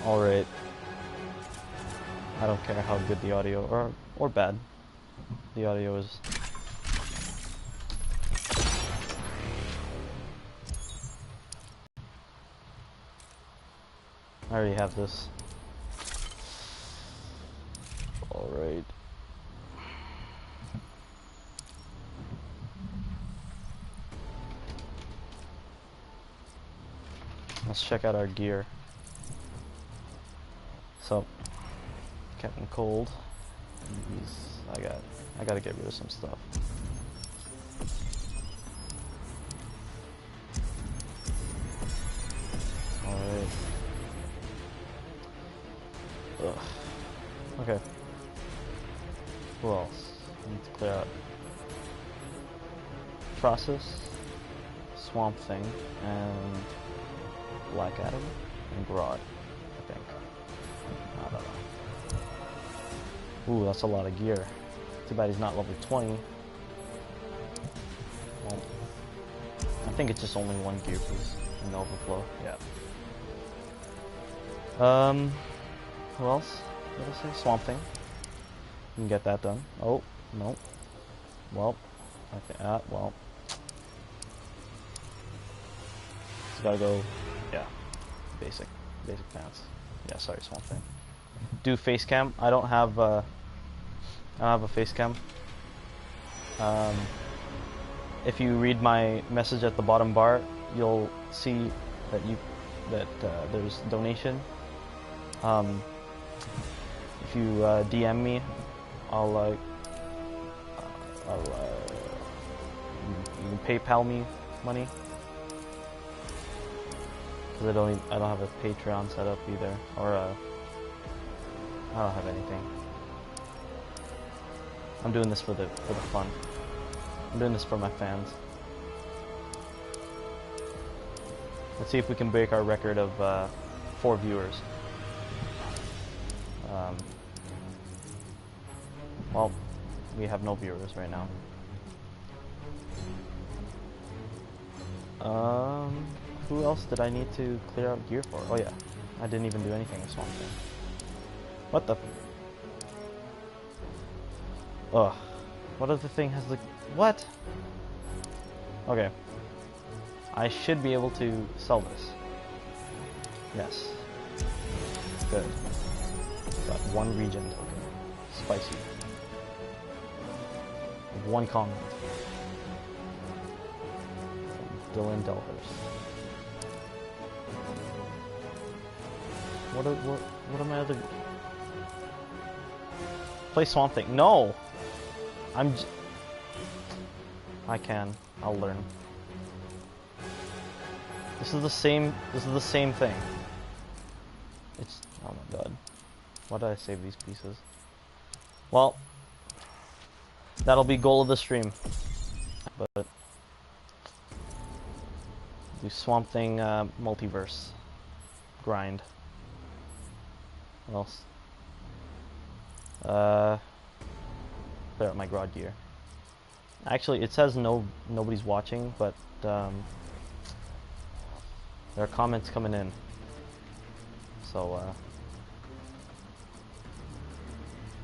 Alright. I don't care how good the audio, or bad the audio is. I already have this. Alright. Let's check out our gear. So, Captain Cold. I gotta get rid of some stuff. Alright. Ugh. Okay. Who else? I need to clear out Process, Swamp Thing, and Black Adam, and Grodd, I think. I don't know. Ooh, that's a lot of gear. Too bad he's not level 20. Well, I think it's just only one gear piece in the overflow. Yeah. Who else? What did I say? Swamp Thing. You can get that done. Oh, no. Well, okay, well. Just gotta go, yeah. Basic pants. Yeah, sorry, Swamp Thing. Do face cam. I don't have a face cam. If you read my message at the bottom bar, you'll see that there's donation. If you DM me, you can PayPal me money. Because I don't have a Patreon set up either, or I don't have anything. I'm doing this for the fun. I'm doing this for my fans. Let's see if we can break our record of 4 viewers. Well, we have no viewers right now. Who else did I need to clear out gear for? Oh yeah, I didn't even do anything with Swamp Thing. What the? Ugh. What other thing has the... What? Okay. I should be able to sell this. Yes. Good. Got 1 regen token. Spicy. 1 comment. Dylan Delhurst. What are my other... Play Swamp Thing. No! I'll learn. This is the same thing. It's... Oh my god. Why did I save these pieces? Well, that'll be goal of the stream. But do Swamp Thing multiverse grind. What else? Clear out my Grodd gear. Actually, it says nobody's watching, but there are comments coming in. So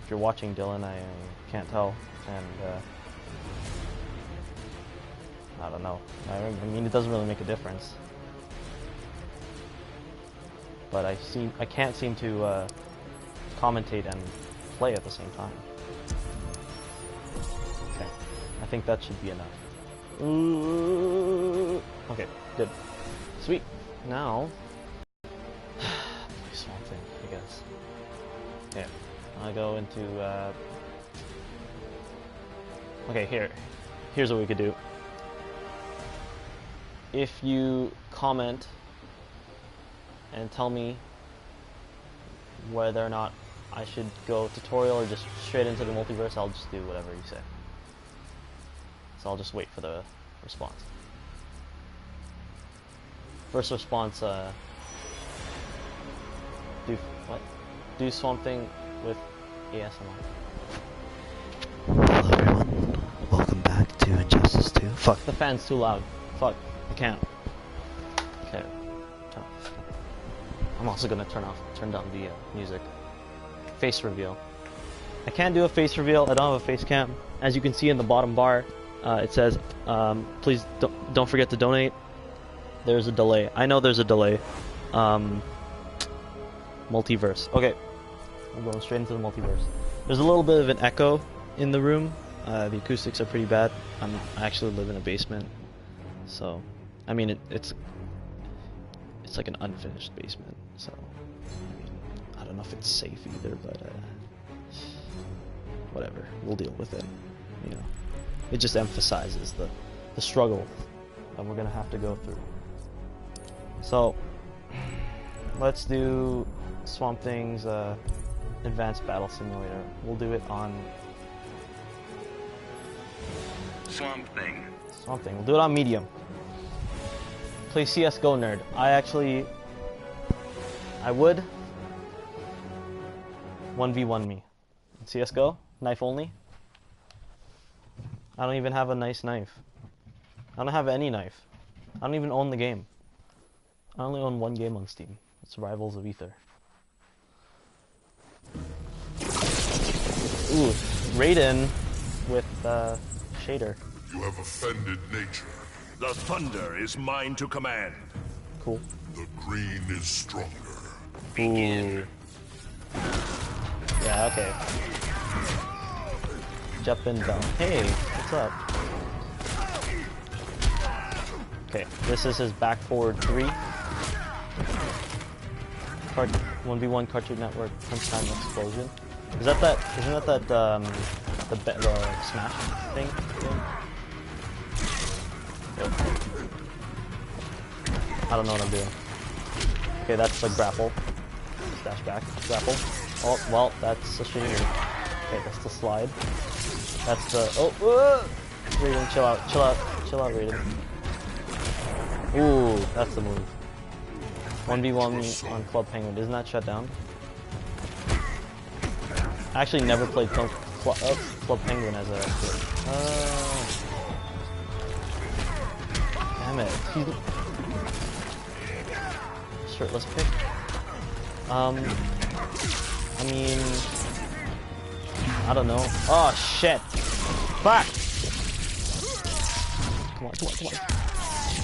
if you're watching, Dylan, I can't tell, and I don't know. I mean, it doesn't really make a difference. But I can't seem to commentate and play at the same time. Okay, I think that should be enough. Okay, good. Sweet. Now, Swamp Thing, I guess. Yeah, I'll go into. Okay, here's what we could do. If you comment and tell me whether or not I should go tutorial or just straight into the multiverse, I'll just do whatever you say. So I'll just wait for the response. First response, do Swamp Thing with ASMR. Hello everyone, welcome back to Injustice 2. Fuck, the fan's too loud. Fuck, I can't. Okay. I'm also gonna turn down the music. Face reveal. I can't do a face reveal. I don't have a face cam. As you can see in the bottom bar, it says, "Please don't forget to donate." There's a delay. I know there's a delay. Multiverse. Okay, I'm going straight into the multiverse. There's a little bit of an echo in the room. The acoustics are pretty bad. I actually live in a basement, so I mean it's like an unfinished basement. So I mean, I don't know if it's safe either, but whatever. We'll deal with it. You know, it just emphasizes the struggle that we're gonna have to go through. So let's do Swamp Thing's Advanced Battle Simulator. We'll do it on Swamp Thing. We'll do it on medium. Play CS:GO, nerd. I would 1v1 me. In CS:GO, knife only. I don't even have a nice knife. I don't have any knife. I don't even own the game. I only own one game on Steam. It's Rivals of Aether. Ooh, Raiden with shader. You have offended nature. The thunder is mine to command. Cool. The green is stronger. Ooh. Yeah, okay. Jump in down. Hey, what's up? Okay, this is his back forward 3. 1v1 Cartoon Network Punch Time Explosion. Isn't that the Smash thing? Yep. I don't know what I'm doing. Okay, that's the grapple. Dash back, grapple. Oh, well, that's a shooting. Okay, that's the slide. That's the Raiden, chill out, Raiden. Ooh, that's the move. 1v1 on Club Penguin. Isn't that shut down? I actually never played Club Penguin as a kid. Damn it. Shirtless pick. I mean, I don't know. Oh shit! Fuck! Come on.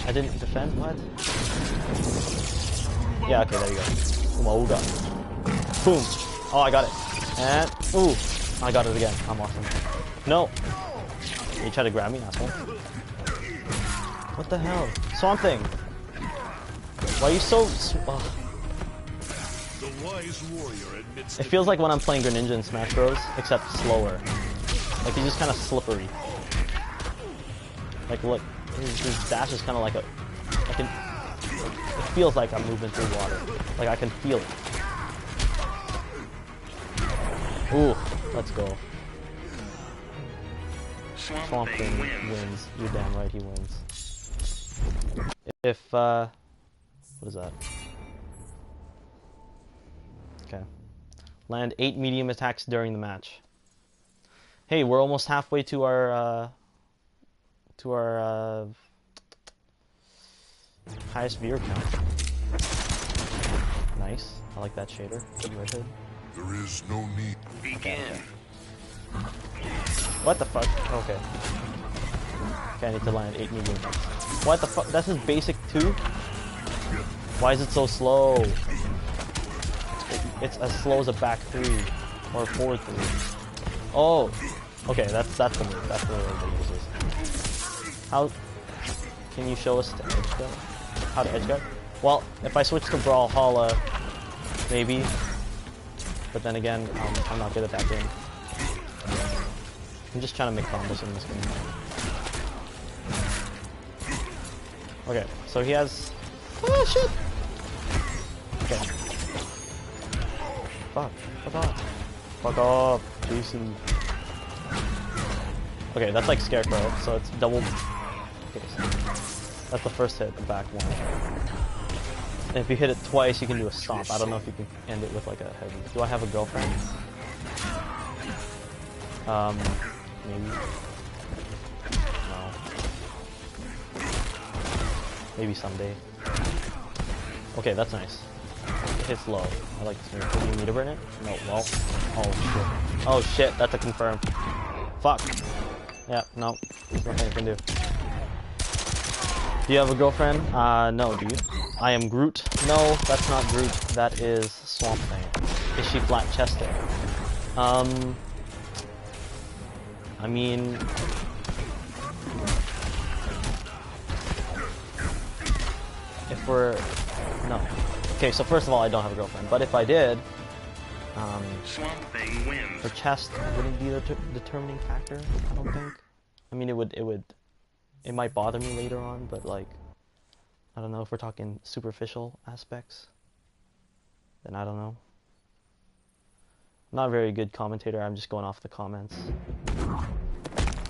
I didn't defend. What? Yeah. Okay. There you go. Umaga. Boom. Oh, I got it. And ooh, I got it again. I'm awesome. No. You try to grab me, asshole. What the hell? Swamp Thing. Why are you so? The wise warrior admits It feels like when I'm playing Greninja in Smash Bros, except slower. Like he's just kind of slippery. Like look, his dash is kind of like a. It feels like I'm moving through water. Like I can feel it. Ooh, let's go. Swamp Thing wins. You're damn right, he wins. If what is that? Okay. Land 8 medium attacks during the match. Hey, we're almost halfway to our highest viewer count. Nice. I like that shader. Good right hood. There is no need. Begin. What the fuck? Okay. Okay, I need to land 8 medium attacks. What the fuck? That's his basic 2? Why is it so slow? It's as slow as a back 3 or forward 3. Oh, okay, that's the move. That's the move that uses. How can you show us the edge guard? How to edge guard? Well, if I switch to Brawlhalla, maybe. But then again, I'm not good at that game. I'm just trying to make combos in this game. Okay, so he has. Oh shit! Okay. Fuck off. Fuck off, Jason. Okay, that's like Scarecrow, so it's double. Okay, so that's the first hit, the back one. And if you hit it twice, you can do a stomp. I don't know if you can end it with like a heavy. Do I have a girlfriend? Maybe. No. Maybe someday. Okay, that's nice. It hits low. I like this move. Do you need to burn it? No, well. Oh shit. Oh shit, that's a confirm. Fuck. Yeah, no. There's nothing I can do. Do you have a girlfriend? No, do you? I am Groot. No, that's not Groot. That is Swamp Thing. Is she flat-chested? I mean... If we're... No. Okay, so first of all, I don't have a girlfriend. But if I did... Swamp Thing wins. her chest wouldn't be the determining factor, I don't think. I mean, it might bother me later on, but like, I don't know, if we're talking superficial aspects, then I don't know. I'm not a very good commentator, I'm just going off the comments.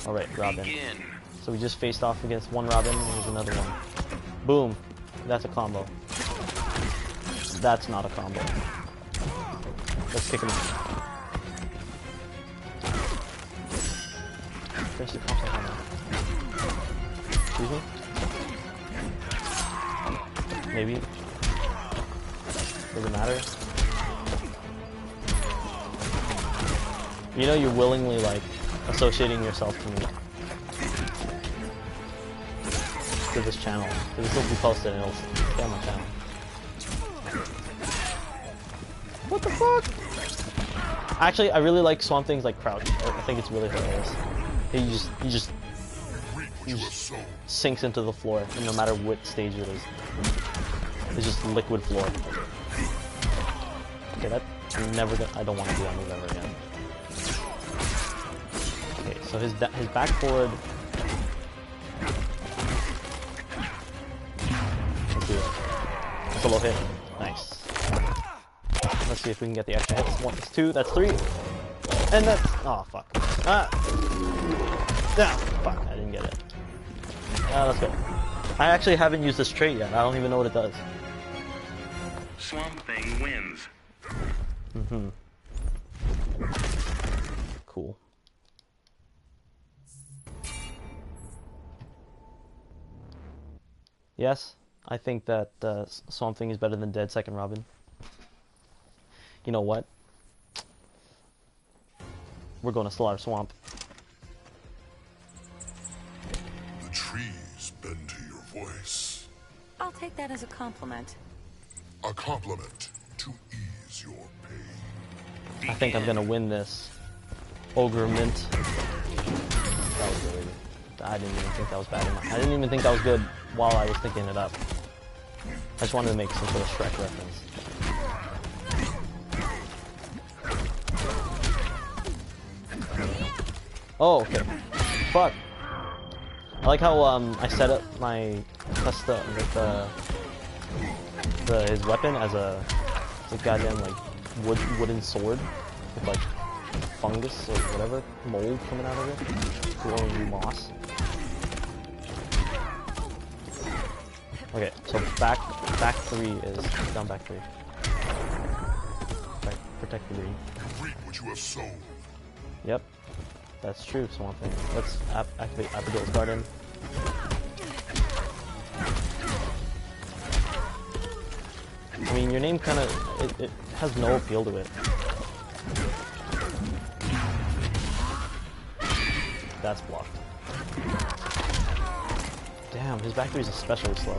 Alright, Robin. Begin. So we just faced off against one Robin, and there's another one. Boom! That's a combo. That's not a combo. Let's kick him. There's the combo now. Excuse me? Maybe. Doesn't matter. You know, you're willingly like associating yourself to me, to this channel. This will be posted and it'll stay on my channel. What the fuck? Actually, I really like Swamp Thing's like crouch. I think it's really hilarious. He just sinks into the floor, and no matter what stage it is, it's just liquid floor. Okay, that I'm never gonna. I don't want to do that move ever again. Okay, so his back forward. Let's do it. That's a low hit. Nice. Let's see if we can get the extra hits. 1, that's 2, that's 3, and that's. Oh fuck. Ah, fuck. I didn't get it. Let's go. I actually haven't used this trait yet. I don't even know what it does. Swamp Thing wins. Cool. Yes, I think that Swamp Thing is better than Dead Second Robin. You know what? We're going to Slaughter Swamp. The trees bend to your voice. I'll take that as a compliment. A compliment to ease your pain. I think I'm gonna win this. Ogre Mint. That was really good. I didn't even think that was bad enough. I didn't even think that was good while I was thinking it up. I just wanted to make some sort of Shrek reference. Oh, okay. Fuck. I like how I set up my custom with his weapon as a goddamn like wooden sword with like fungus or whatever mold coming out of it, glowing moss. Okay, so back 3 is down back 3. Protect the green. Reap what you have sown. Yep. That's true, Swamp Thing. Let's activate Abigail's Garden. I mean, your name kind of, it has no appeal to it. That's blocked. Damn, his back 3 is especially slow.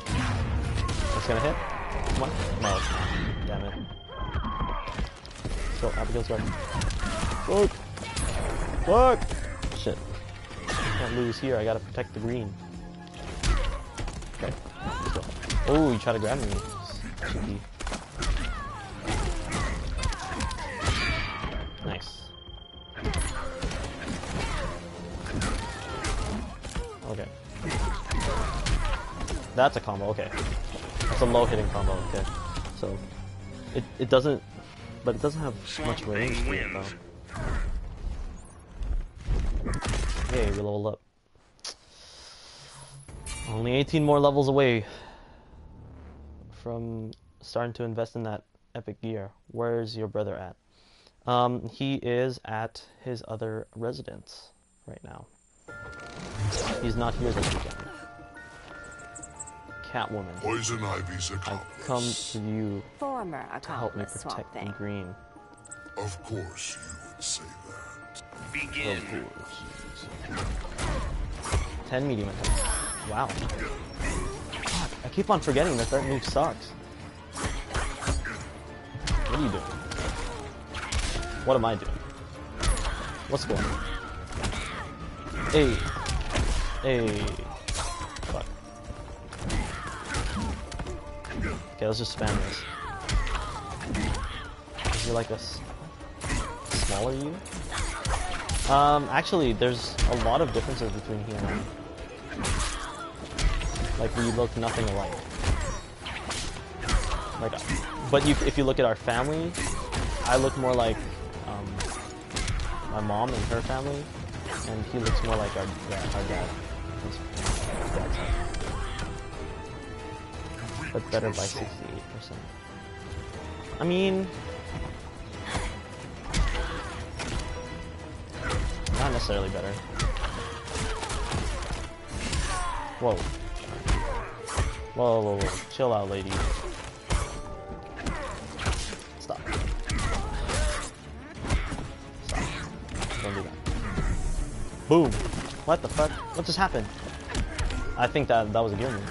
That's gonna hit? Come on. No, it's not. Damn it. Let's go, Abigail's Garden. Fuck! Fuck! Shit. Can't lose here, I gotta protect the green. Okay, let's go. Oh, you try to grab me. Cheeky. Nice. Okay. That's a combo, okay. That's a low hitting combo, okay. So, it doesn't, but it doesn't have much range to it though. Yay, we leveled up. Only 18 more levels away from starting to invest in that epic gear. Where's your brother at? He is at his other residence right now. He's not here this weekend. Catwoman. Poison Ivy's I accomplice. come to you Former to help me accomplice, Swamp protect the Thing. green. Of course you would say that. Begin. 10 medium attack. Wow. Fuck, I keep on forgetting that that move sucks. What are you doing? What am I doing? What's going on? Hey. Hey. Fuck. Okay, let's just spam this. Is he like a smaller you? Actually, there's a lot of differences between he and I. Like, we look nothing alike. Like, but if you look at our family, I look more like my mom and her family, and he looks more like our dad. His dad's side. But better by 68%. I mean, not necessarily better. Whoa. Whoa, whoa, whoa. Chill out, lady. Stop. Stop. Don't do that. Boom. What the fuck? What just happened? I think that was a gear move.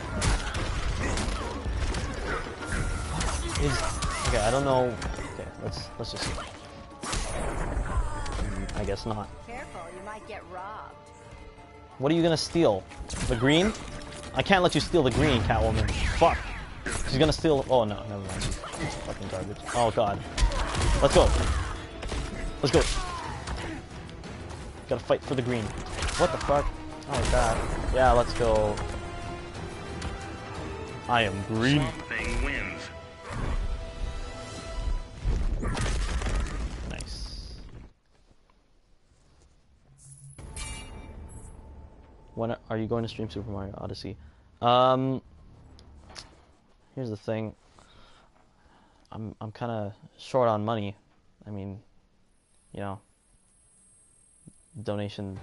Okay, I don't know. Okay, let's just see. I guess not. Careful, you might get robbed. What are you gonna steal? The green? I can't let you steal the green, Catwoman. Fuck. She's gonna steal. Oh no, never mind. She's fucking garbage. Oh god. Let's go. Let's go. Gotta fight for the green. What the fuck? Oh god. Yeah, let's go. I am green. Swamp Thing wins. Nice. When are you going to stream Super Mario Odyssey? Here's the thing. I'm kind of short on money. I mean, you know, donation.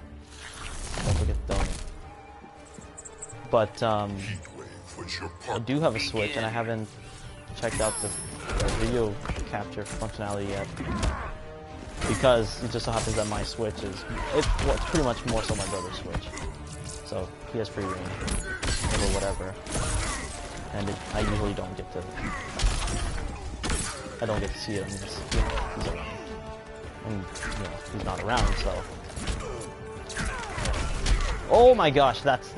Don't forget to donate. But I do have a Switch, and I haven't checked out the video capture functionality yet, because it just so happens that my Switch is it's pretty much more so my brother's Switch, so he has free reign over whatever, and I usually don't get to see it unless he's around, and he's not around, so. Oh my gosh, that's.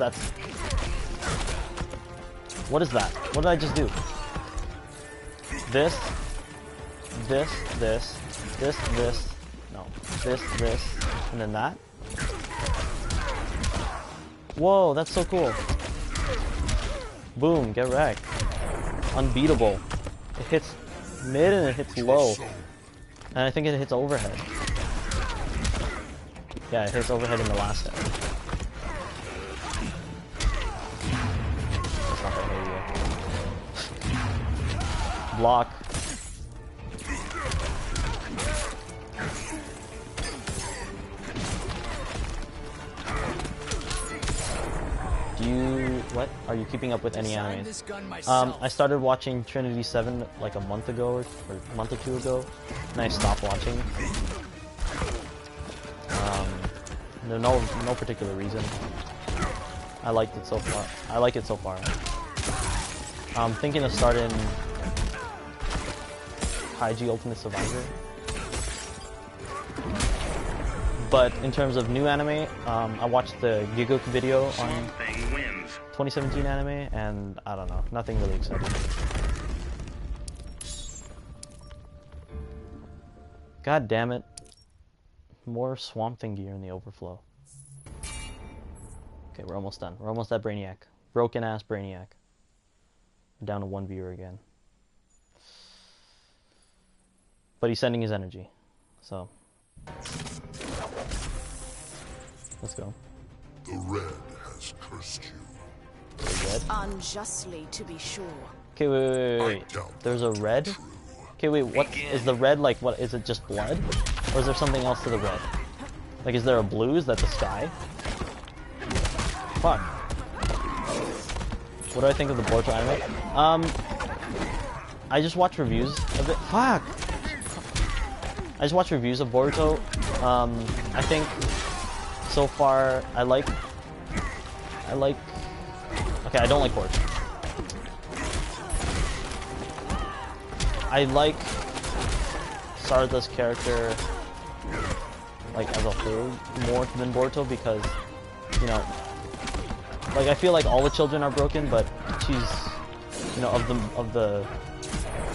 What is that? What did I just do? This. No. This, and then that. Whoa, that's so cool. Boom, get wrecked. Unbeatable. It hits mid and it hits low. And I think it hits overhead. Yeah, it hits overhead in the last hit. That's not that area. Block. What? Are you keeping up with any anime? I started watching Trinity 7 like a month ago, or a month or two ago, and I stopped watching. No particular reason. I liked it so far. I like it so far. I'm thinking of starting Kaiji Ultimate Survivor. But in terms of new anime, I watched the Gigoku video on 2017 anime, and I don't know, nothing really exciting. God damn it. More Swamp Thing gear in the overflow. Okay, we're almost done. We're almost at Brainiac. Broken ass Brainiac. We're down to 1 viewer again. But he's sending his energy. So. Let's go. The red has cursed you. The red? Unjustly, to be sure. Okay, wait. There's a red? Okay, wait, what is the red like? What is it, just blood? Or is there something else to the red? Like, is there a blue? Is that the sky? Fuck. What do I think of the Boruto anime? I just watch reviews of it. Fuck! I just watch reviews of Boruto. I think so far I like. Okay, I don't like Boruto. I like Sarada's character, like as a whole, more than Boruto because, you know, like I feel like all the children are broken, but she's, you know, of the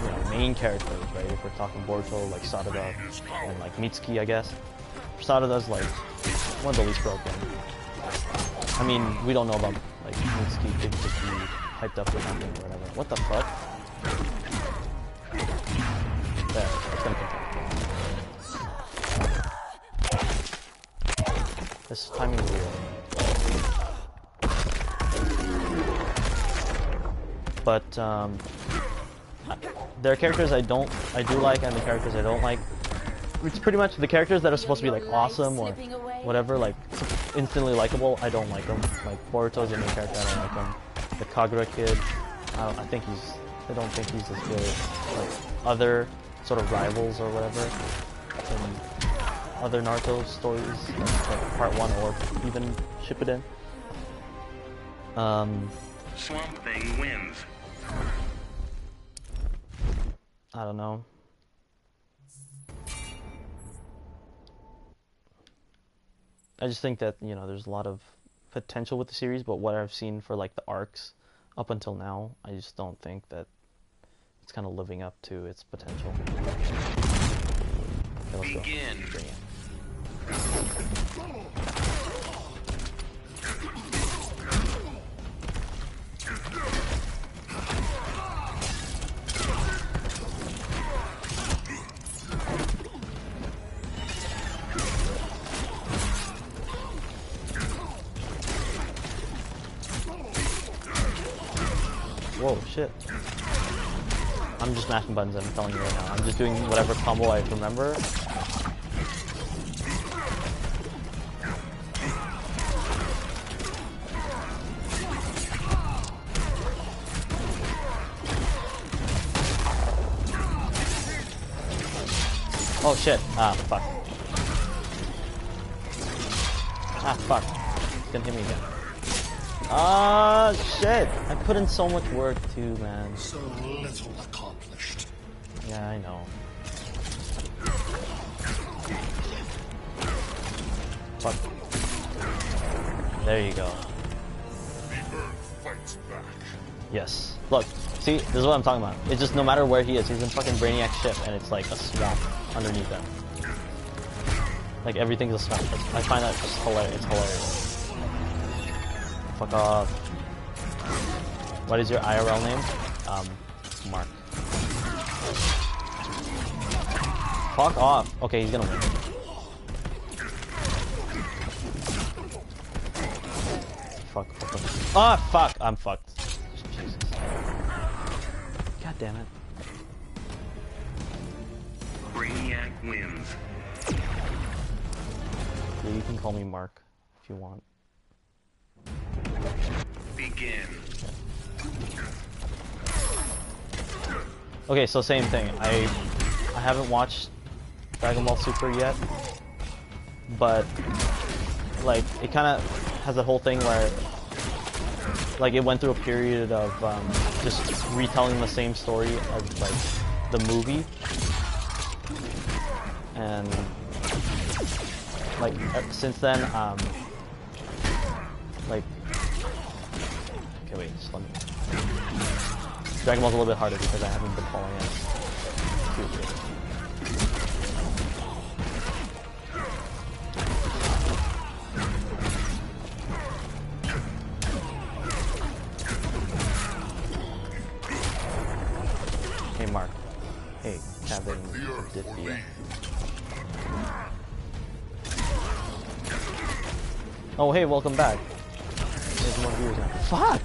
you know, main characters, right? If we're talking Boruto, like Sarada and like Mitsuki, I guess. Sarada's like one of the least broken. I mean, we don't know about like Mitsuki could just be hyped up or something or whatever. What the fuck? There, it's gonna continue. This timing is weird. But there are characters I do like and the characters I don't like. It's pretty much the characters that are supposed to be like awesome or whatever, like instantly likable. I don't like them. Like Boruto's the main character. I don't like him. The Kagura kid. I don't think he's as good as like other sort of rivals or whatever in other Naruto stories, like Part 1 or even Shippuden. Swamp Thing wins. I don't know. I just think that, you know, there's a lot of potential with the series, but what I've seen for like the arcs up until now, I just don't think that it's kind of living up to its potential. Okay, let's Begin. Go. Bring it. Whoa, shit. I'm just mashing buttons, I'm telling you right now. I'm just doing whatever combo I remember. Oh shit. Ah, fuck. Ah, fuck. It's gonna hit me again. Ah, shit! I put in so much work too, man. So little accomplished. Yeah, I know. Fuck. There you go. The earth fights back. Yes. Look, see, this is what I'm talking about. It's just no matter where he is, he's in fucking Brainiac's ship, and it's like a swamp underneath him. Like everything's a swamp. I find that just hilarious. It's hilarious. Fuck off. What is your IRL name? Mark. Fuck off. Okay, he's gonna win. Fuck. Ah, fuck. I'm fucked. Jesus. God damn it. Brainiac wins. Yeah, you can call me Mark if you want. Begin. Okay, so same thing. I haven't watched Dragon Ball Super yet, but like it kind of has a whole thing where like it went through a period of just retelling the same story as like the movie, and like since then like okay, wait, just let me. Dragon Ball's a little bit harder because I haven't been following it too good. Hey Mark. Hey, Captain Diffie. Oh hey, welcome back. There's more viewers now. Fuck!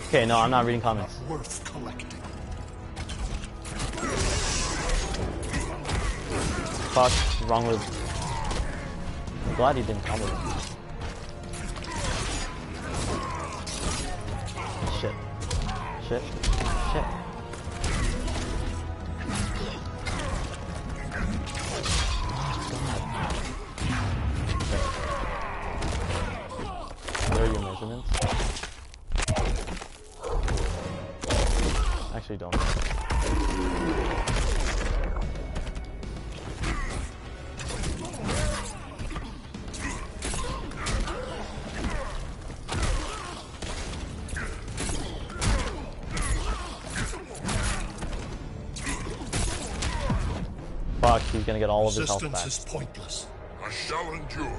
Okay, no, I'm not reading comments. Worth collecting. Fuck, what's wrong with... I'm glad he didn't comment. shit. Shit. Shit. There are your measurements. Actually, don't. Fuck, he's gonna get all of his health back. Resistance is pointless. I shall endure.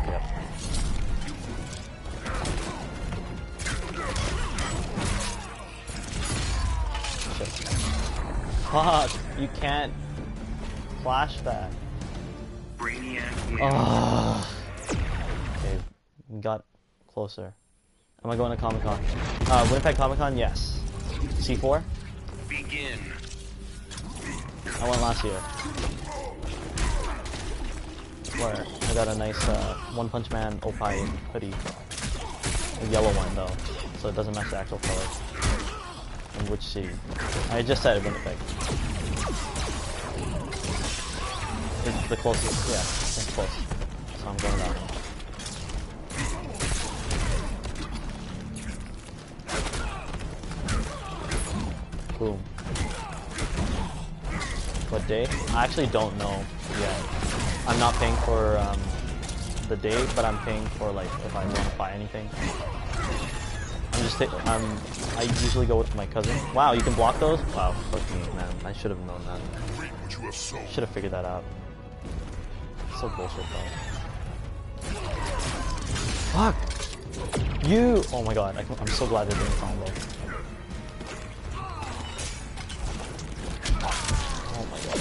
Yep. Fuck, you can't flash that. Brainiac wins. Oh. Okay, we got closer. Am I going to Comic-Con? Winnipeg Comic-Con, yes. C4? Begin. I went last year. Where I got a nice One Punch Man Opie hoodie. A yellow one though, so it doesn't match the actual color. In which city? I just said Winnipeg. It's the closest, yeah, it's close. So I'm going down. Boom. What day? I actually don't know yet. I'm not paying for the day, but I'm paying for like if I want to buy anything. I'm just I usually go with my cousin. Wow, you can block those? Wow, fuck me, man. I should have known that. Reap what you have sown. Should have figured that out. So bullshit though. Fuck! You! Oh my god, I'm so glad they're doing combo. Oh my god.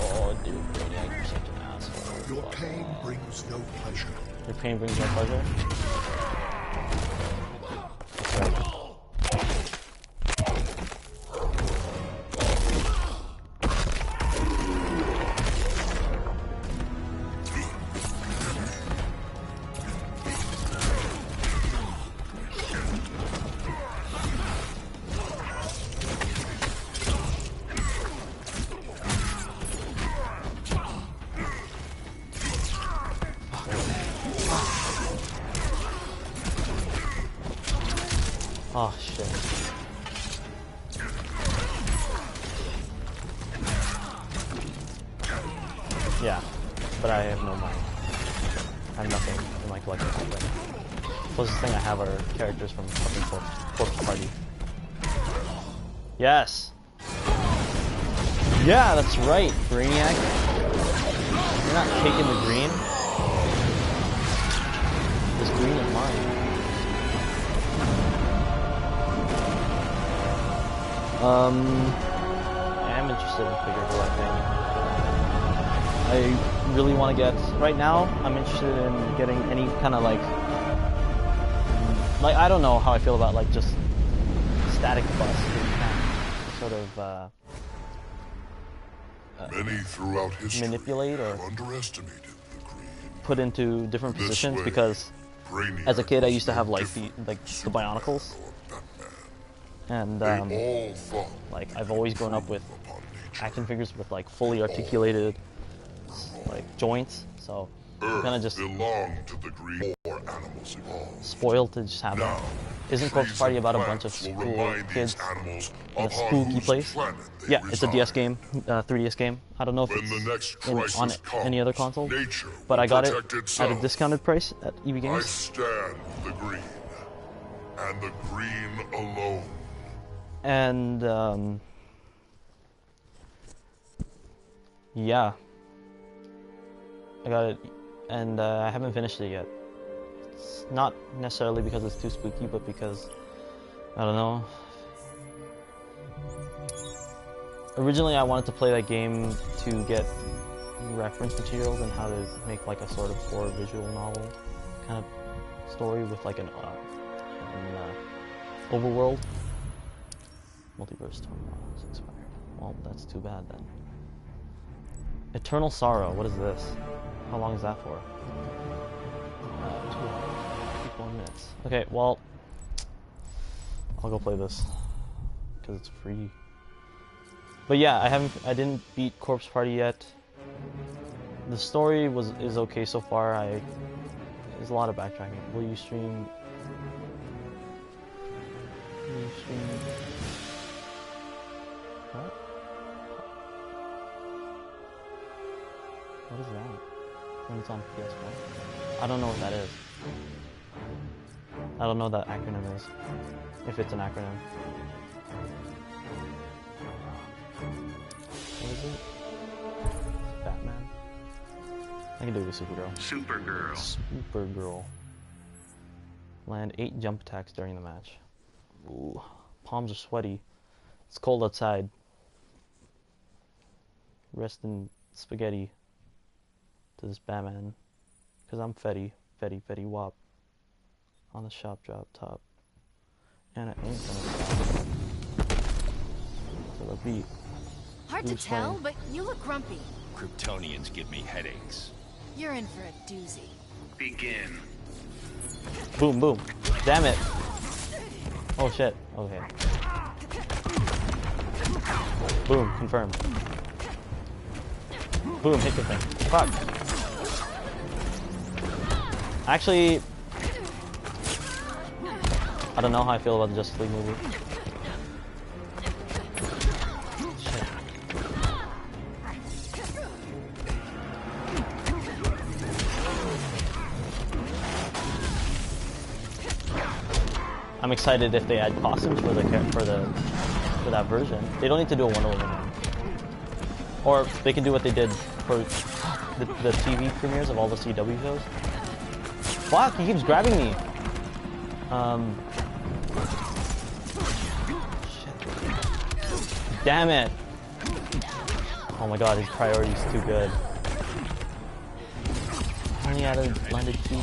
Oh dude, Brainiac, you're such an asshole. Your pain brings no pleasure. Your pain brings no pleasure? That's right. Oh shit. Yeah, but I have no money. I have nothing in my collection. Closest thing I have are characters from fucking Corpse Party. Yes! Yeah, that's right, Brainiac. You're not taking the green. This green is mine. I am interested in figure collecting. I really want to get, right now, I'm interested in getting any kind of like, I don't know how I feel about like just static bust, sort of, Many throughout history manipulate or have underestimated the green. put into different This positions way, because Brainiac as a kid I was used to no have like different the from Bionicles, Superman or Batman. and They all thought like I've always grown up with upon nature. action figures with like fully articulated like joints, so I'm kind of just belonged to the green. More animals evolved. spoiled to just have that. Now, Isn't Corpse trees Party and about a bunch of plants will school remind kids these animals in a upon spooky whose place? planet they Yeah, it's a DS reside. game, 3DS game. I don't know if When the it's next on crisis any other comes, console, nature but will I got it protect at a itself. discounted price at EB I Games. stand the green, and the green alone. And yeah, I got it, and I haven't finished it yet. It's not necessarily because it's too spooky, but because I don't know. Originally, I wanted to play that game to get reference materials and how to make like a sort of horror visual novel kind of story with like an overworld. Multiverse Turmoil is expired. Well, that's too bad then. Eternal Sorrow, what is this? How long is that for? 4 minutes. Okay, well, I'll go play this because it's free. But yeah, I didn't beat Corpse Party yet. The story is okay so far. There's a lot of backtracking. Will you stream? What? What is that? When it's on PS4? I don't know what that is. I don't know what that acronym is. If it's an acronym. What is it? It's Batman. I can do it with Supergirl. Supergirl. Land 8 jump attacks during the match. Ooh. Palms are sweaty. It's cold outside. Rest in spaghetti. To this Batman. Because I'm Fetty Wap. On the shop drop top. And I ain't gonna stop. To the beat. Hard to tell, but you look grumpy. Kryptonians give me headaches. You're in for a doozy. Begin. Boom, boom. Damn it. Oh shit. Okay. Boom, confirmed. Boom, hit the thing. Fuck. Actually, I don't know how I feel about the Justice League movie. Shit. I'm excited if they add costumes for that version. They don't need to do a Wonder Woman one. Or they can do what they did for the TV premieres of all the CW shows. Fuck, he keeps grabbing me. Shit. Damn it. Oh my god, his priority is too good. I only landed 2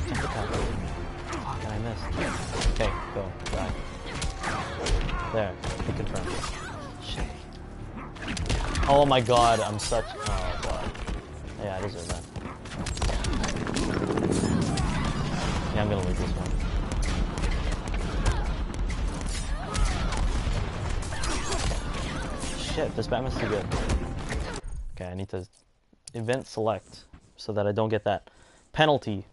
jump attacks. Fuck, and I missed. Okay, go, back. There, he confirmed. Shit. Oh my god, I'm such... Oh god. Yeah, I deserve that. Yeah, I'm gonna lose this one. Shit, this Batman's too good. Okay, I need to event select so that I don't get that penalty.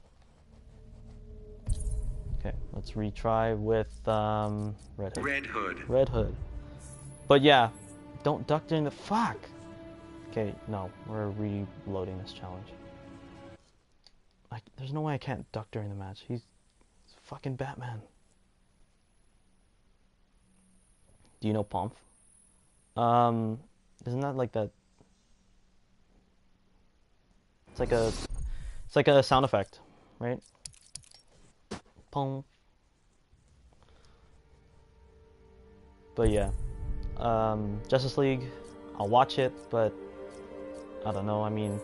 Okay, let's retry with Red Hood. Red Hood. But yeah, don't duck during the fuck. Okay, no, we're reloading this challenge. There's no way I can't duck during the match. He's fucking Batman. Do you know Pomp? Isn't that like that? It's like a sound effect, right? Pomp. But yeah, Justice League. I'll watch it, but I don't know. I mean,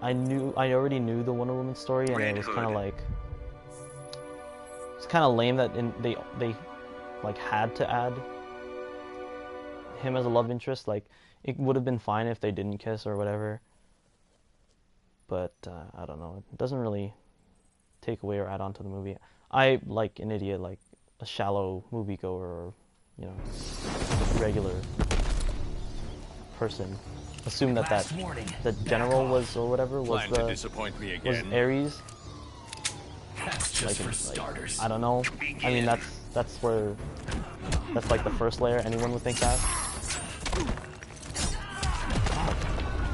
I already knew the Wonder Woman story, and it was kind of like, it's kind of lame that they like had to add him as a love interest. Like, it would have been fine if they didn't kiss or whatever, but I don't know. It doesn't really take away or add on to the movie. I, like an idiot, like a shallow moviegoer or, you know, regular person, assume that the general was, or whatever, was was Ares. That's just for starters. I don't know. I mean, that's like the first layer. Anyone would think that.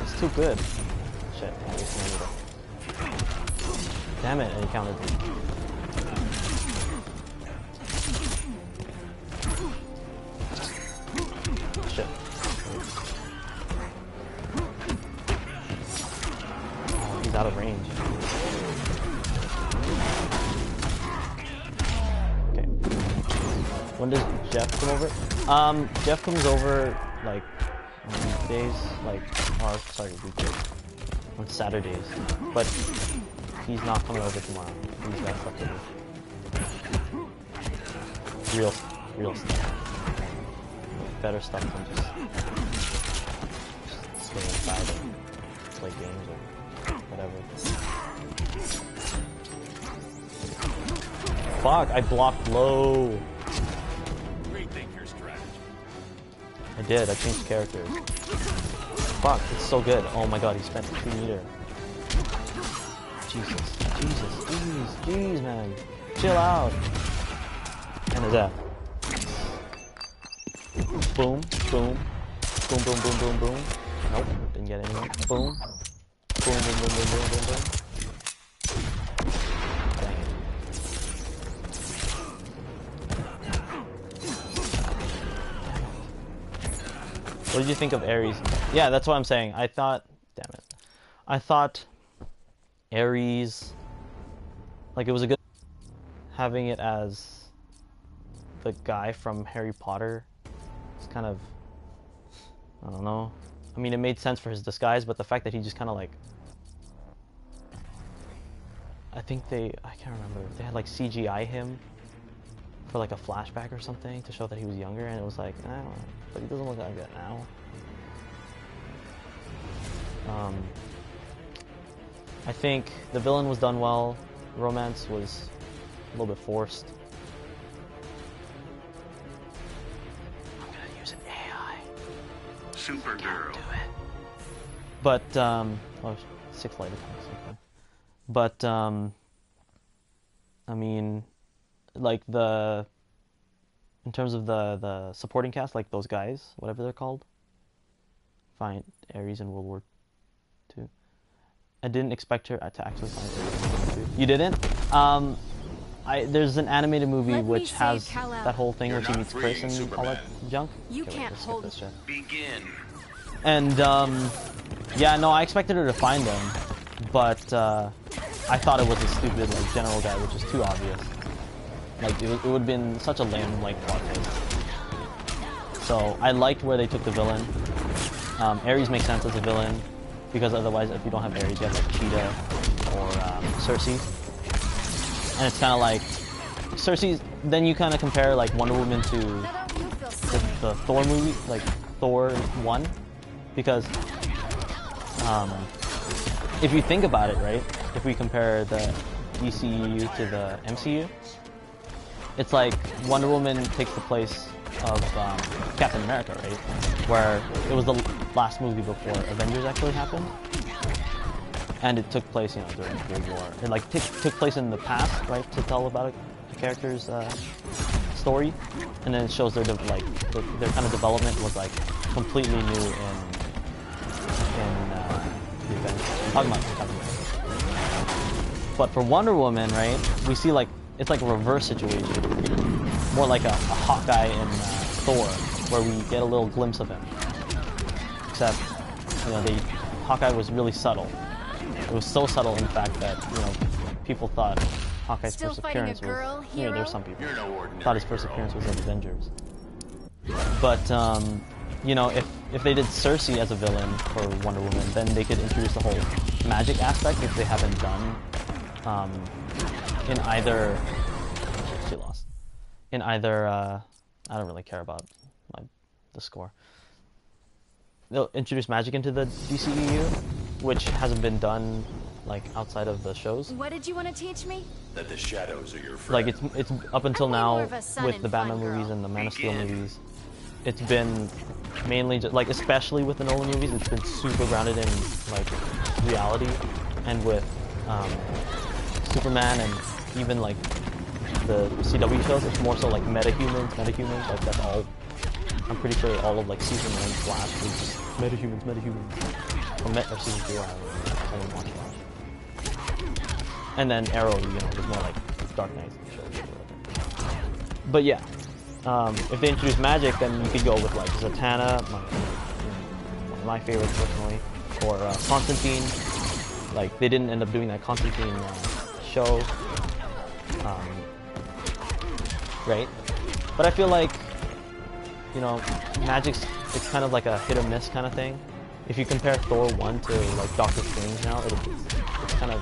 It's too good. Shit. Damn it! And he counted me. Shit. Oh, he's out of range. Okay. When does Jeff come over? Jeff comes over like weekdays, weekdays. On Saturdays. But he's not coming over tomorrow. He's got stuff to do. Real stuff. Better stuff than just stay inside and play games or whatever. Fuck, I blocked low. Rethink your strategy. I did, I changed characters. Fuck, it's so good. Oh my god, he spent 2 meter. Jesus, jeez, man. Chill out. And there's that. Boom, boom. Boom, boom, boom, boom, boom. Nope, didn't get anyone. Boom. Boom, boom, boom, boom, boom, boom, boom. Dang it. What did you think of Ares? Yeah, that's what I'm saying. I thought... Damn it. I thought Ares... Like, it was a good... Having it as... the guy from Harry Potter. It's kind of... I don't know. I mean, it made sense for his disguise, but the fact that he just kind of like... I think they... I can't remember. They had like CGI him for like a flashback or something to show that he was younger, and it was like, I don't know. But he doesn't look like that now. I think the villain was done well. Romance was a little bit forced. I'm gonna use an AI. Supergirl. Do it. But oh, 6 light attacks. Okay. But I mean, like in terms of the supporting cast, like those guys, whatever they're called. Find Ares in World War II. I didn't expect her to actually find Ares in World War II. You didn't? There's an animated movie Let me which save has Kal-El. that whole thing You're where she not meets free, Chris and all that Superman. junk. You Okay, can't let's skip hold- this shit. Begin. And yeah, no, I expected her to find him, but I thought it was a stupid like general guy, which is too obvious. Like it would have been such a lame like plot twist. So I liked where they took the villain. Ares makes sense as a villain because otherwise, if you don't have Ares, you have like Cheetah or Cersei, and it's kind of like Cersei. Then you kind of compare like Wonder Woman to Now don't you feel silly? the Thor movie, like Thor 1, because if you think about it, right, if we compare the DCEU to the MCU, it's like Wonder Woman takes the place of Captain America, right, where it was the last movie before Avengers actually happened, and it took place, you know, during the Cold War. It like took place in the past, right, to tell about a character's story, and then it shows their their kind of development was like completely new in the event. I'm talking about. But for Wonder Woman, right, we see like it's like a reverse situation, more like a Hawkeye in Thor, where we get a little glimpse of him. Except, you know, Hawkeye was really subtle. It was so subtle, in fact, that people thought Hawkeye's Still first fighting a appearance girl, was, hero? there's some people You're no ordinary thought his first girl. appearance was in Avengers. But if they did Cersei as a villain for Wonder Woman, then they could introduce the whole magic aspect, which they haven't done in either. She lost. In either, I don't really care about the score. They'll introduce magic into the DCEU, which hasn't been done like outside of the shows. What did you want to teach me? That the shadows are your friend. Like it's up until I'm way now more of a sun with and the Batman fun girl. movies and the Man of Steel Begin. movies. It's been mainly just like, especially with the Nolan movies, it's been super grounded in like reality, and with Superman and even like the CW shows, it's more so like metahumans, like that's all. I'm pretty sure all of like season 1 Flash was just metahumans. Or season 2, I didn't watch Flash. And then Arrow, was more like Dark Knight shows or whatever. But yeah, if they introduce magic, then you could go with like Zatanna, one of my favorites personally, or Constantine. Like they didn't end up doing that Constantine show, right? But I feel like, magic's, it's kind of like a hit or miss kind of thing. If you compare Thor 1 to like Doctor Strange now, it's kind of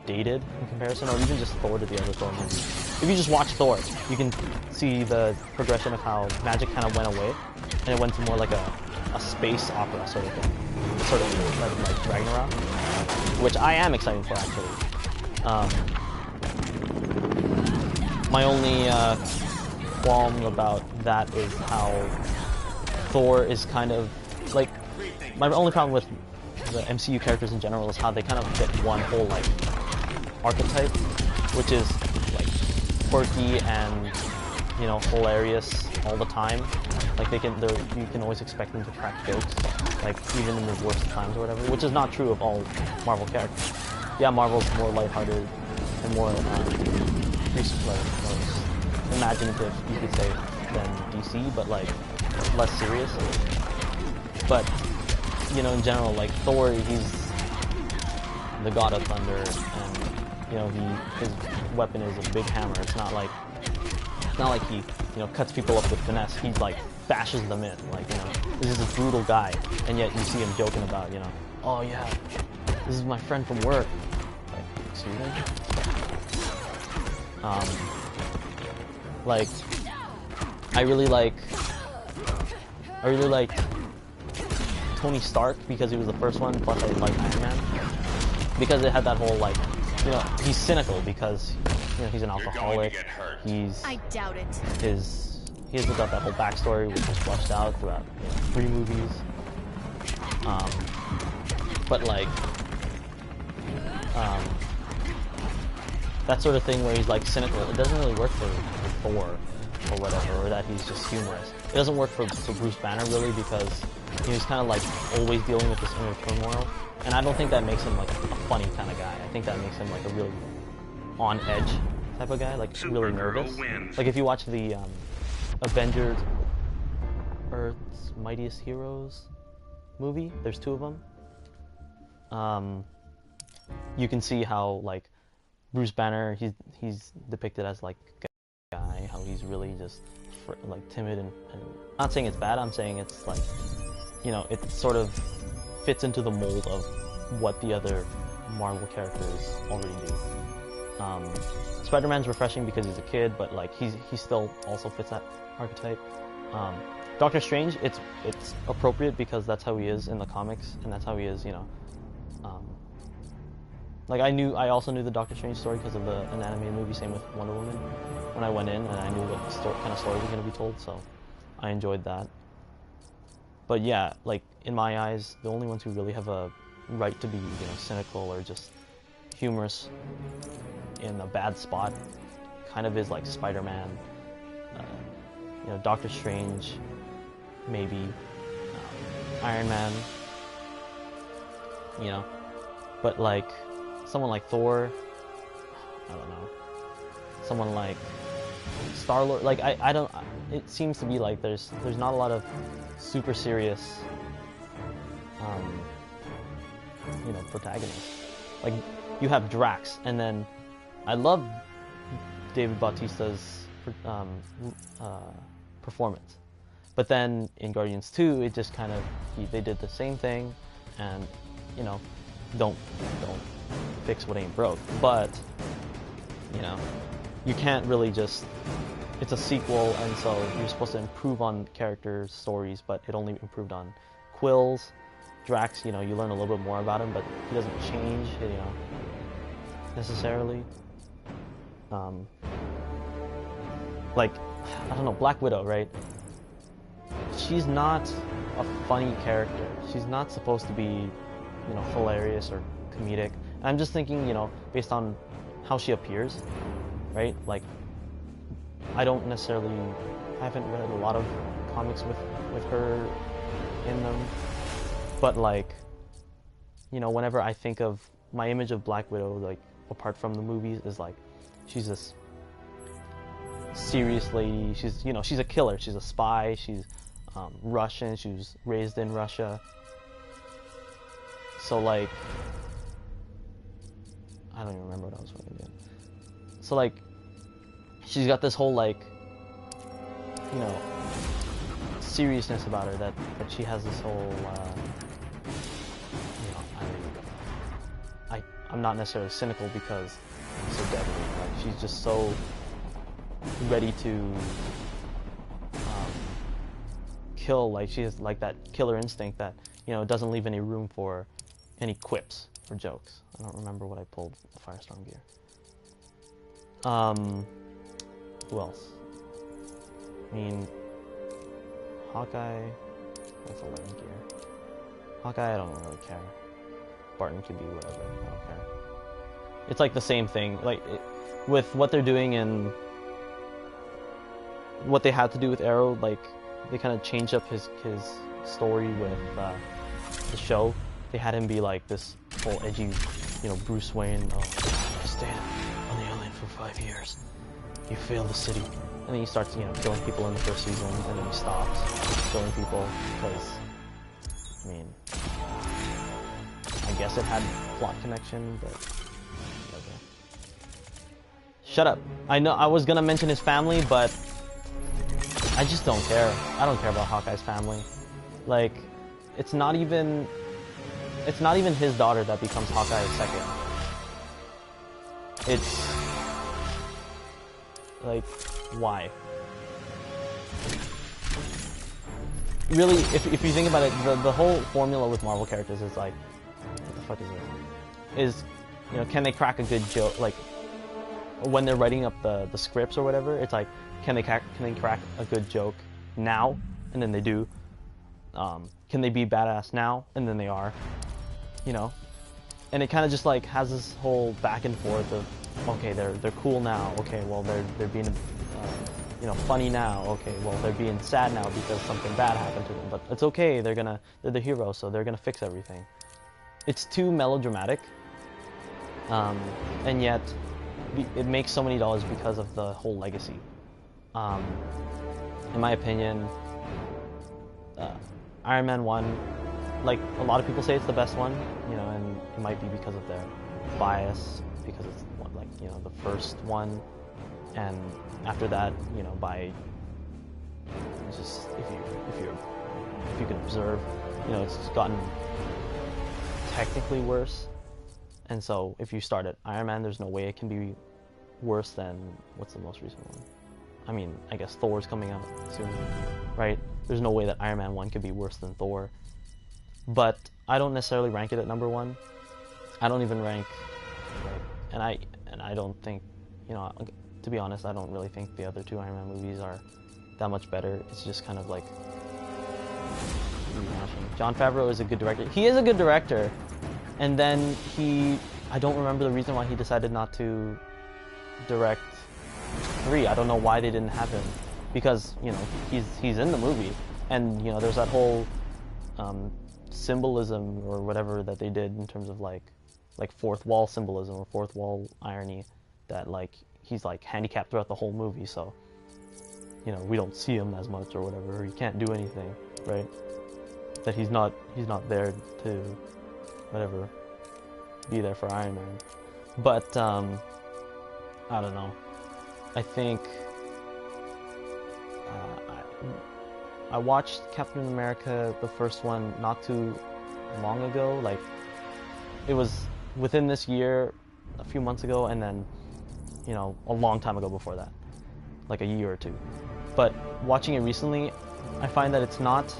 dated in comparison, or even just Thor to the other Thor movies. If you just watch Thor, you can see the progression of how magic kind of went away, and it went to more like a space opera sort of thing, like Ragnarok, which I am excited for actually. My only qualm about that is how Thor is kind of like, my only problem with the MCU characters in general is how they kind of fit one whole like archetype, which is like quirky and, you know, hilarious all the time. Like you can always expect them to crack jokes, like even in the worst times or whatever, which is not true of all Marvel characters. Yeah, Marvel's more lighthearted and more imaginative, you could say, than DC, but like less serious. But you know, in general, like Thor, he's the god of thunder, and you know, his weapon is a big hammer. It's not like he, you know, cuts people up with finesse. He like bashes them in. Like, you know, this is a brutal guy, and yet you see him joking about, you know, oh yeah, this is my friend from work. Like, excuse me. Like, I really like Tony Stark because he was the first one, plus I like Iron Man because it had that whole, like, you know, he's cynical because, you know, he's an alcoholic. I doubt it. He has got that whole backstory which was fleshed out throughout, you know, 3 movies. But like, that sort of thing where he's like cynical, it doesn't really work for Thor or whatever, or that he's just humorous. It doesn't work for Bruce Banner really because he's kind of like always dealing with this inner turmoil, and I don't think that makes him like a funny kind of guy. I think that makes him like a really on edge type of guy, like really nervous. Like if you watch the Avengers Earth's Mightiest Heroes movie, there's 2 of them. You can see how like Bruce Banner, he's depicted as like a guy, how he's really just like timid and I'm not saying it's bad, I'm saying it's like, you know, it sort of fits into the mold of what the other Marvel characters already do. Spider-Man's refreshing because he's a kid, but like he still also fits that archetype. Doctor Strange, it's appropriate because that's how he is in the comics, and that's how he is, you know. Like I also knew the Doctor Strange story because of an animated movie. Same with Wonder Woman. When I went in, and I knew what kind of story was going to be told, so I enjoyed that. But yeah, like in my eyes, the only ones who really have a right to be, you know, cynical or just humorous in a bad spot, kind of is like Spider-Man, you know, Doctor Strange, maybe Iron Man, you know, but like someone like Thor, I don't know, someone like Star-Lord, like I don't, it seems to be like there's not a lot of super serious, you know, protagonists. Like you have Drax, and then I love David Bautista's performance, but then in Guardians 2 it just kind of they did the same thing, and you know, don't fix what ain't broke. But you know, you can't really just, it's a sequel, and so you're supposed to improve on characters' stories, but it only improved on Quill's. Drax, you know, you learn a little bit more about him, but he doesn't change, you know, necessarily. Like, I don't know, Black Widow, right? She's not a funny character. She's not supposed to be, you know, hilarious or comedic. And I'm just thinking, you know, based on how she appears, right? Like, I haven't read a lot of comics with her in them, but like, you know, whenever I think of my image of Black Widow, like apart from the movies, is like she's this serious lady. She's, you know, she's a killer. She's a spy. She's Russian. She was raised in Russia. So like, I don't even remember what I was fucking doing. So like, she's got this whole like, you know, seriousness about her that she has this whole, you know, I'm not necessarily cynical because I'm so deadly. Like, she's just so ready to kill. Like, she has like that killer instinct that, you know, doesn't leave any room for any quips or jokes. I don't remember what I pulled Firestorm gear. Who else? I mean, Hawkeye. That's 11 gear. Hawkeye, I don't really care. Barton can be whatever. I don't care. It's like the same thing. Like with what they're doing and what they had to do with Arrow, like they kind of changed up his story with the show. They had him be like this whole edgy, you know, Bruce Wayne. Oh, you stayed on the island for 5 years. You failed the city, and then he starts, you know, killing people in the first season, and then he stops killing people because, I mean, I guess it had plot connection, but whatever. Shut up. I know I was gonna mention his family, but I just don't care. I don't care about Hawkeye's family. Like, it's not even his daughter that becomes Hawkeye's second. It's like, why? Really, if you think about it, the whole formula with Marvel characters is like, what the fuck is it? Is, you know, can they crack a good joke? Like, when they're writing up the scripts or whatever, it's like, can they crack a good joke now? And then they do. Can they be badass now? And then they are. You know? And it kind of just like has this whole back and forth of, okay, they're cool now. Okay, well they're being, you know, funny now. Okay, well they're being sad now because something bad happened to them. But it's okay. They're the hero, so they're gonna fix everything. It's too melodramatic, and yet it makes so many dollars because of the whole legacy. In my opinion, Iron Man 1, like a lot of people say it's the best one, you know, and it might be because of their bias, because it's like, you know, the first one, and after that, you know, by just if you can observe, you know, it's gotten technically worse. And so if you start at Iron Man, there's no way it can be worse than, what's the most recent one? I mean, I guess Thor's coming out soon, right? There's no way that Iron Man 1 could be worse than Thor. But I don't necessarily rank it at number 1. I don't even rank, and I don't think, you know, to be honest, I don't really think the other 2 Iron Man movies are that much better. It's just kind of like rehashing. Jon Favreau is a good director. He is a good director, and then I don't remember the reason why he decided not to direct 3. I don't know why they didn't have him, because, you know, he's in the movie, and, you know, there's that whole symbolism or whatever that they did in terms of like fourth wall symbolism or fourth wall irony, that like he's like handicapped throughout the whole movie, so, you know, we don't see him as much or whatever, or he can't do anything, right? That he's not there to whatever be there for Iron Man. But I don't know. I think I watched Captain America, the first one, not too long ago. Like, it was within this year, a few months ago, and then, you know, a long time ago before that, like a year or 2. But watching it recently, I find that it's not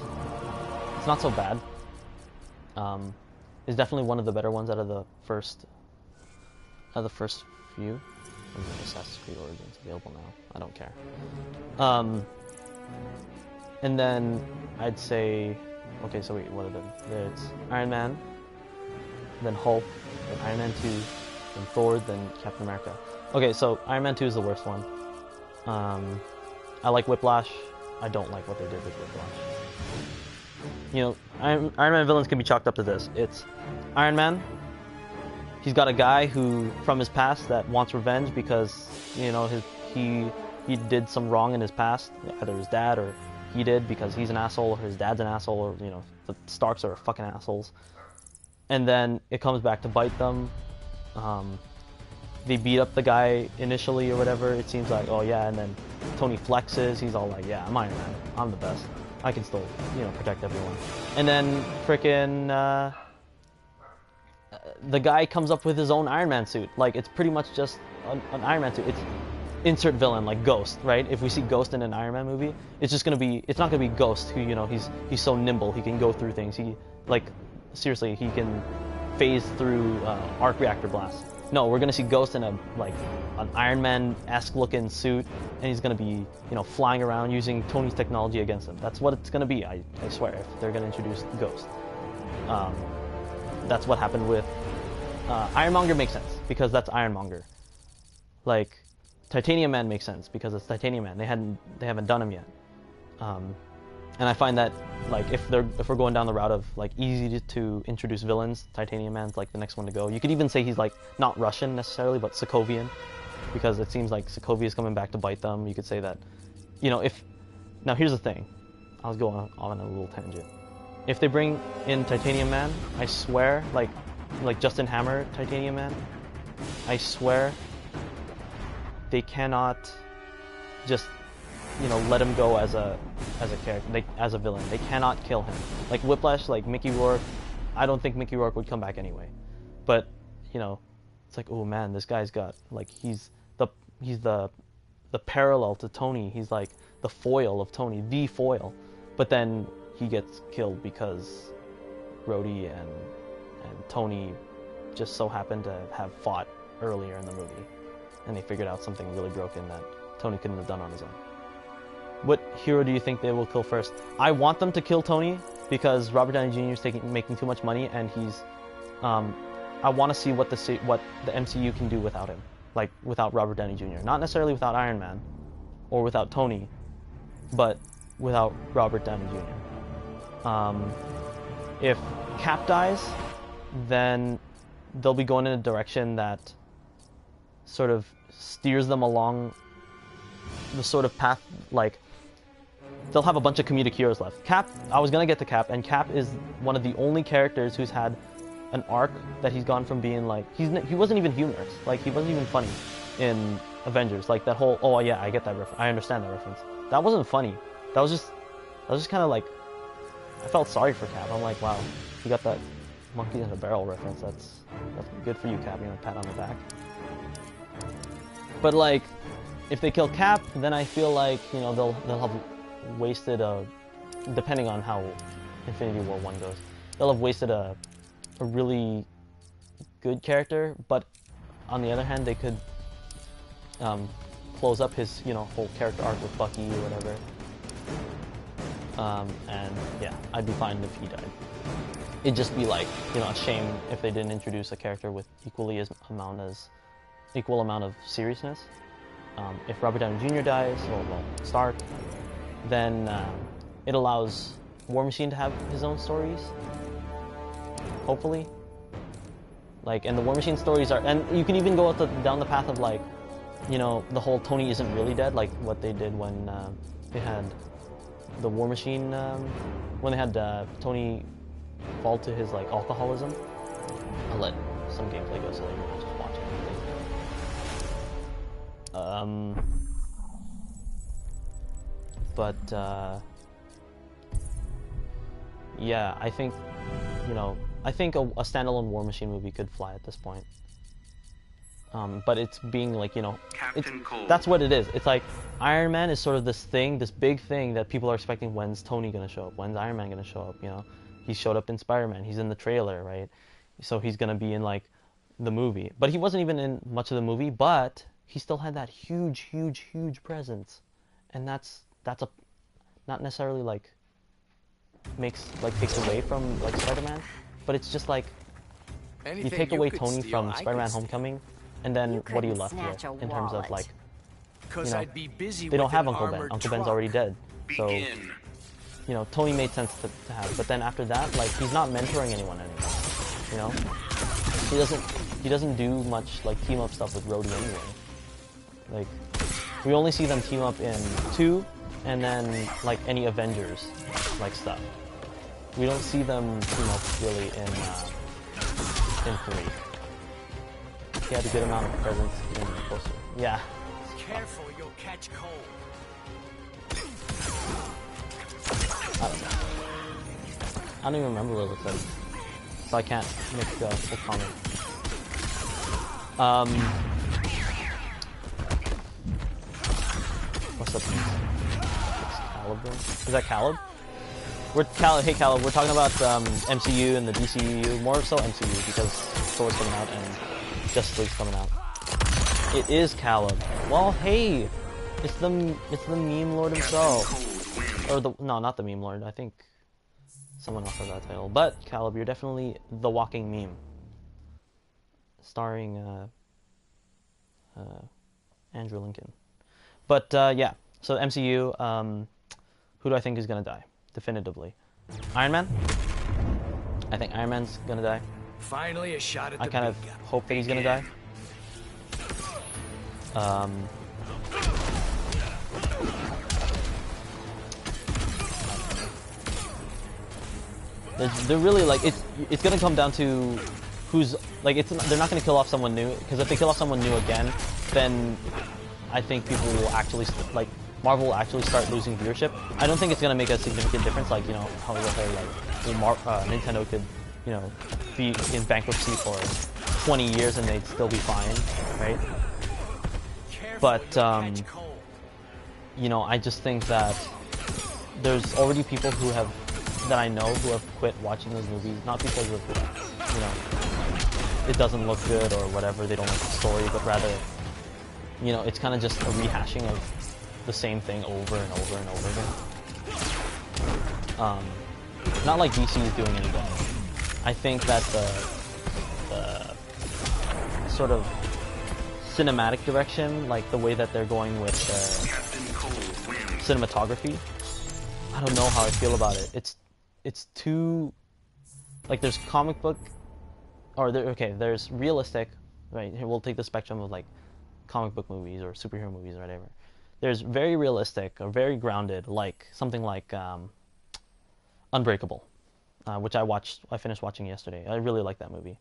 so bad. It's definitely one of the better ones out of the first few. Assassin's Creed Origins available now. I don't care. And then I'd say, okay, so wait, what are them? It's Iron Man, then Hulk, then Iron Man 2, then Thor, then Captain America. Okay, so Iron Man 2 is the worst one. I like Whiplash. I don't like what they did with Whiplash. You know, Iron Man villains can be chalked up to this. It's Iron Man. He's got a guy who, from his past, that wants revenge because, you know, he did some wrong in his past, either his dad or he did because he's an asshole, or his dad's an asshole, or, you know, the Starks are fucking assholes. And then it comes back to bite them. They beat up the guy initially or whatever. It seems like, oh yeah, and then Tony flexes. He's all like, yeah, I'm Iron Man. I'm the best. I can still, you know, protect everyone. And then frickin' the guy comes up with his own Iron Man suit. Like, it's pretty much just an Iron Man suit. It's insert villain, like Ghost, right? If we see Ghost in an Iron Man movie, it's not gonna be Ghost who, you know, he's so nimble, he can go through things. He, like, seriously, he can phase through arc reactor blasts. No, we're gonna see Ghost in a like an Iron Man-esque looking suit, and he's gonna be, you know, flying around using Tony's technology against him. That's what it's gonna be. I swear, if they're gonna introduce Ghost. That's what happened with Ironmonger makes sense because that's Ironmonger. Like Titanium Man makes sense because it's Titanium Man. They haven't done him yet. And I find that like if we're going down the route of like easy to introduce villains, Titanium Man's like the next one to go. You could even say he's like not Russian necessarily, but Sokovian, because it seems like Sokovia is coming back to bite them. You could say that, you know, now here's the thing. I was going on a little tangent. If they bring in Titanium Man, I swear, like Justin Hammer Titanium Man, I swear they cannot just, you know, let him go as a character, as a villain. They cannot kill him. Like Whiplash, like Mickey Rourke, I don't think Mickey Rourke would come back anyway. But, you know, it's like, oh man, this guy's got, like, he's the parallel to Tony. He's like the foil of Tony, the foil. But then he gets killed because Rhodey and Tony just so happened to have fought earlier in the movie, and they figured out something really broken that Tony couldn't have done on his own. What hero do you think they will kill first? I want them to kill Tony because Robert Downey Jr. is making too much money, and he's I want to see what the MCU can do without him, like without Robert Downey Jr. Not necessarily without Iron Man or without Tony, but without Robert Downey Jr. If Cap dies, then they'll be going in a direction that sort of steers them along the sort of path, like they'll have a bunch of comedic heroes left. Cap, I was gonna get to Cap, and Cap is one of the only characters who's had an arc that he's gone from being like, he wasn't even humorous, like he wasn't even funny in Avengers, like that whole, oh yeah, I get that reference, I understand that reference. That wasn't funny. That was just kind of like, I felt sorry for Cap. I'm like, wow, you got that monkey in a barrel reference. That's good for you, Cap. You know, pat on the back. But like, if they kill Cap, then I feel like, you know, they'll have wasted depending on how Infinity War 1 goes, they'll have wasted a really good character. But on the other hand, they could close up his, you know, whole character arc with Bucky or whatever. And yeah, I'd be fine if he died. It'd just be like, you know, a shame if they didn't introduce a character with equal amount of seriousness. If Robert Downey Jr. dies, or well, Stark, then it allows War Machine to have his own stories. Hopefully. Like, and the War Machine stories are, and you can even go down the path of like, you know, the whole Tony isn't really dead, like what they did when they had the War Machine, when they had Tony fall to his like alcoholism. I'll let some gameplay go so that you're just watching everything. Yeah, I think, you know, I think a standalone War Machine movie could fly at this point. But it's being like, you know, that's what it is. It's like Iron Man is sort of this thing, this big thing that people are expecting. When's Tony gonna show up? When's Iron Man gonna show up? You know, he showed up in Spider-Man. He's in the trailer, right? So he's gonna be in like the movie. But he wasn't even in much of the movie. But he still had that huge presence, and that's a not necessarily like takes away from like Spider-Man, but it's just like you take away Tony from Spider-Man Homecoming. And then what are you left with in terms of like, you know, they don't have Uncle Ben. Uncle Ben's already dead. So, you know, Tony made sense to have. But then after that, like, he's not mentoring anyone anymore. You know, he doesn't do much like team up stuff with Rhodey anyway. Like, we only see them team up in 2, and then like any Avengers like stuff. We don't see them team up really in 3. He had a good amount of presence in the poster. Yeah. Careful, you'll catch cold. I don't know. I don't even remember what it said, so I can't make a full comment. What's up? It's Caleb. Is that Caleb? Hey Caleb, we're talking about MCU and the DCU, more so MCU because Thor's coming out and Justice League's coming out. It is Caleb. Well, hey, it's the meme lord himself, or no, not the meme lord. I think someone else has that title. But Caleb, you're definitely the walking meme. Starring Andrew Lincoln. But yeah, so MCU. Who do I think is gonna die? Definitively, Iron Man. I think Iron Man's gonna die. Finally, a shot at the I kind of hope that he's gonna die. They're really like it's gonna come down to who's like they're not gonna kill off someone new, because if they kill off someone new again, then I think people will actually like Marvel will actually start losing viewership. I don't think it's gonna make a significant difference, like, you know, how the whole like Nintendo could, you know, be in bankruptcy for 20 years and they'd still be fine, right? But you know, I just think that there's already people that I know who have quit watching those movies, not because of, you know, it doesn't look good or whatever, they don't like the story, but rather, you know, it's kind of just a rehashing of the same thing over and over and over again. Not like DC is doing any better. I think that the sort of cinematic direction, like the way that they're going with cinematography, I don't know how I feel about it. It's too, like, there's comic book, or there's realistic, right? Here we'll take the spectrum of like comic book movies or superhero movies or whatever. There's very realistic or very grounded, like something like Unbreakable, which I finished watching yesterday. I really like that movie.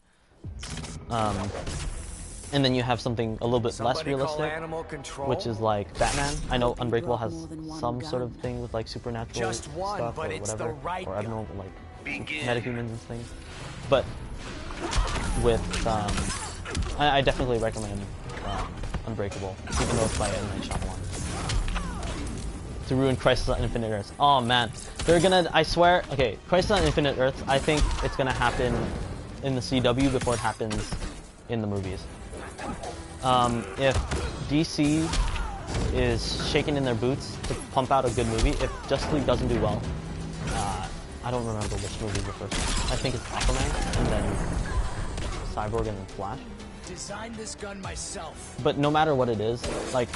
And then you have something a little bit less realistic, which is like Batman. I know Unbreakable has some sort of thing with like supernatural stuff or whatever, or I don't know, like metahumans and things. But with I definitely recommend Unbreakable, even though it's by M. Night Shyamalan. To ruin Crisis on Infinite Earths. Oh man, they're gonna, I swear, okay, Crisis on Infinite Earths, I think it's gonna happen in the CW before it happens in the movies. If DC is shaking in their boots to pump out a good movie, if Justice League doesn't do well, I don't remember which movie the first one. I think it's Aquaman, and then Cyborg, and then Flash. Designed this gun myself. But no matter what it is, like,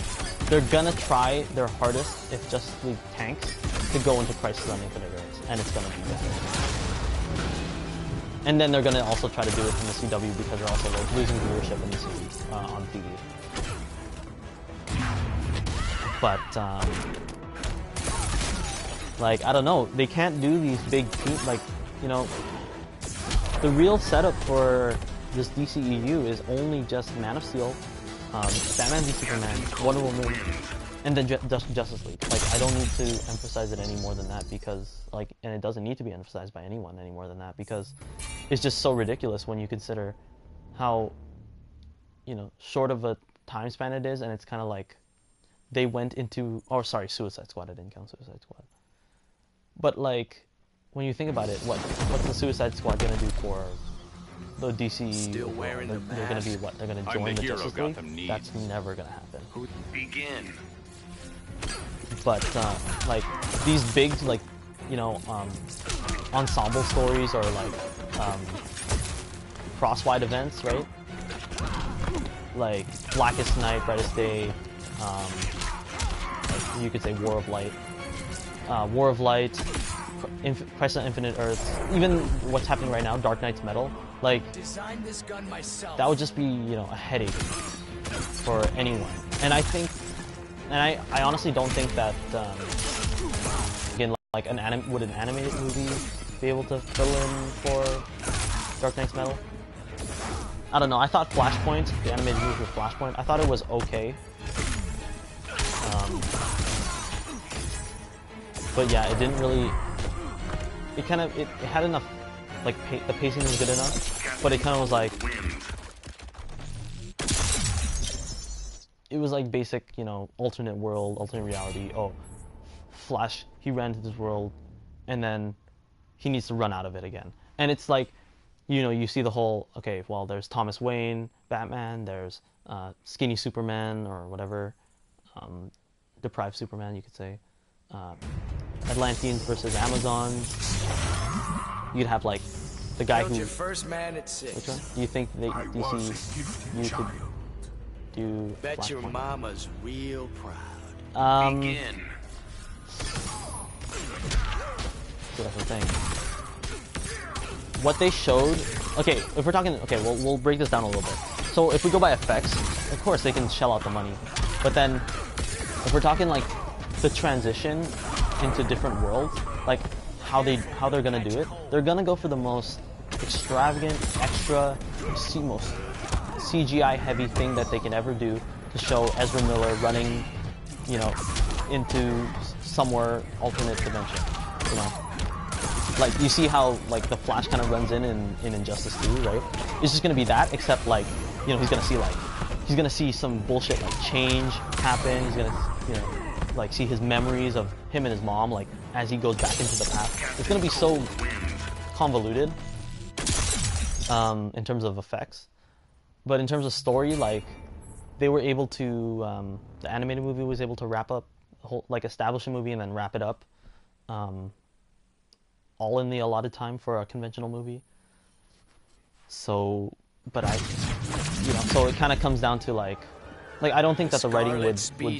they're gonna try their hardest, if Justice League tanks, to go into Crisis on Infinite Earths, and it's gonna be bad. And then they're gonna also try to do it in the CW because they're also like, losing viewership in the series on TV. But like, I don't know, they can't do these big teams, like, you know, the real setup for this DCEU is only just Man of Steel, Batman v Superman, Wonder Woman, and then Justice League. Like, I don't need to emphasize it any more than that because, like, and it doesn't need to be emphasized by anyone any more than that because it's just so ridiculous when you consider how, you know, short of a time span it is, and it's kind of like they went into, oh sorry, Suicide Squad, I didn't count Suicide Squad. But like, when you think about it, what's the Suicide Squad gonna do for the DC? Still wearing the they're gonna be what? They're gonna join the Justice League? That's never gonna happen. Begin. But like these big, like, you know, ensemble stories or like cross-wide events, right? Like Blackest Night, Brightest Day, like you could say War of Light, Crisis on Infinite Earths, even what's happening right now, Dark Knight's Metal. Like, that would just be, you know, a headache for anyone. And I think, and I honestly don't think that, again, like would an animated movie be able to fill in for Dark Knight's Metal? I don't know, I thought Flashpoint, the animated movie with Flashpoint, I thought it was okay. But yeah, it didn't really, it had enough, like, the pacing was good enough, but it kind of was like, it was like basic, you know, alternate world, alternate reality. Oh, Flash, he ran to this world, and then he needs to run out of it again. And it's like, you see the whole, okay, well, there's Thomas Wayne, Batman, there's Skinny Superman, or whatever, Deprived Superman, you could say, Atlanteans versus Amazons. You'd have, like, the guy who... Your first man at 6. Which one? Do you think they, DC, you could do Bet your Flashpoint? mama's real proud. Begin. So that's the thing. What they showed... Okay, if we're talking... Okay, we'll break this down a little bit. So if we go by effects, of course they can shell out the money. But then, if we're talking, like, the transition into different worlds, like, how they're gonna do it, they're gonna go for the most extravagant, extra, most CGI-heavy thing that they can ever do to show Ezra Miller running, you know, into somewhere alternate dimension, you know? Like, you see how, like, the Flash kind of runs in Injustice 2, right? It's just gonna be that, except, like, you know, he's gonna see some bullshit, like, change happen. He's gonna, you know, like, see his memories of him and his mom, like, as he goes back into the past. It's gonna be so convoluted, in terms of effects. But in terms of story, like, they were able to, the animated movie was able to wrap up, like, establish a movie and then wrap it up, all in the allotted time for a conventional movie. So, but so it kind of comes down to, like, I don't think that the writing would be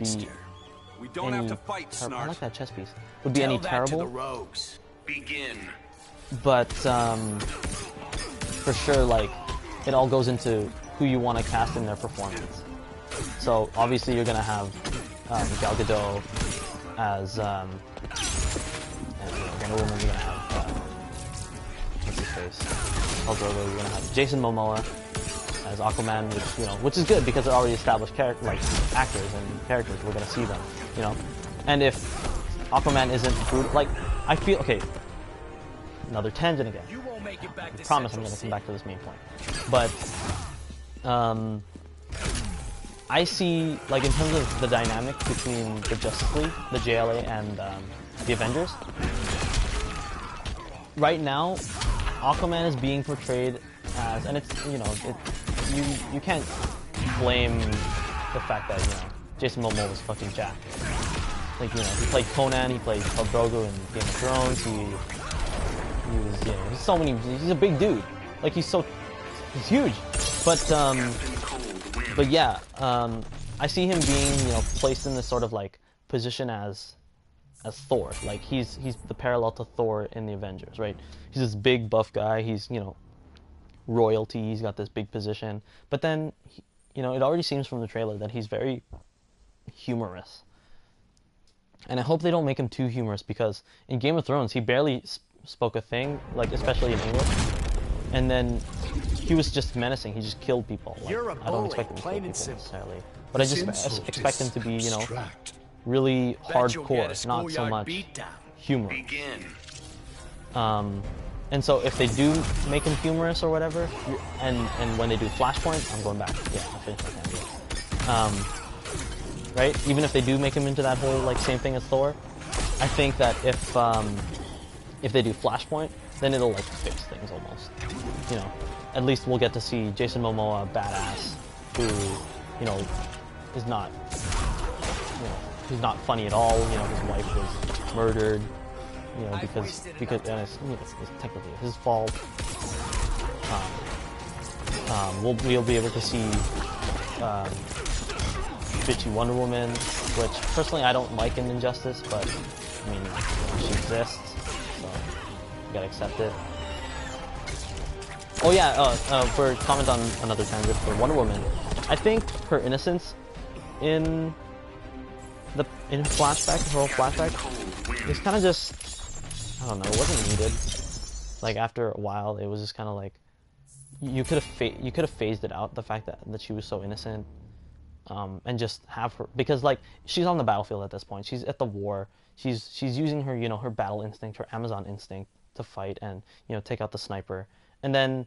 We don't have to fight, Snark. I like that chess piece. Would be any terrible. To the rogues. Begin. But for sure, like, it all goes into who you want to cast in their performance. So obviously you're gonna have Gal Gadot as and, Wonder Woman. You're gonna have what's his face? Khal Drogo. You're gonna have Jason Momoa as Aquaman, which is good because they're already established actors and characters. We're gonna see them, you know. And if Aquaman isn't brutal, like, I feel, okay, another tangent again. You won't make it back I to promise I'm Central gonna City. come back to this main point. But I see, like, in terms of the dynamic between the Justice League, the JLA, and the Avengers, right now, Aquaman is being portrayed as, and it's, you can't blame the fact that, Jason Momoa was fucking jacked. Like, he played Conan, he played Khal Drogo in Game of Thrones, he's a big dude. Like, he's huge. But yeah, I see him being, placed in this sort of, like, position as Thor. Like, he's the parallel to Thor in the Avengers, right? He's this big buff guy, he's, royalty, he's got this big position. But then, it already seems from the trailer that he's very humorous. And I hope they don't make him too humorous, because in Game of Thrones, he barely spoke a thing, like, especially in English. And then he was just menacing. He just killed people. Like, You're a I don't bully, expect him to kill plain people and simple. necessarily, but I just expect him to be, really Bet you'll get a hardcore, not so schoolyard much beatdown. humor. Begin. And so if they do make him humorous or whatever, and when they do Flashpoint, I'm going back. Yeah, I finished my time. Right? Even if they do make him into that whole, like, same thing as Thor, I think that if they do Flashpoint, then it'll, like, fix things almost. At least we'll get to see Jason Momoa, badass, who, is not, he's not funny at all. His wife was murdered, because and it's technically his fault. We'll be able to see bitchy Wonder Woman, which personally I don't like in Injustice, but I mean, she exists, so you gotta accept it. Oh yeah, for comment on another tangent for Wonder Woman, I think her innocence in her flashback, it's kind of just, I don't know, it wasn't needed. Like, after a while, it was just kind of like, you could have phased it out, the fact that she was so innocent, and just have her, because, like, she's on the battlefield at this point. She's at the war. She's using her, her battle instinct, her Amazon instinct to fight and, take out the sniper. And then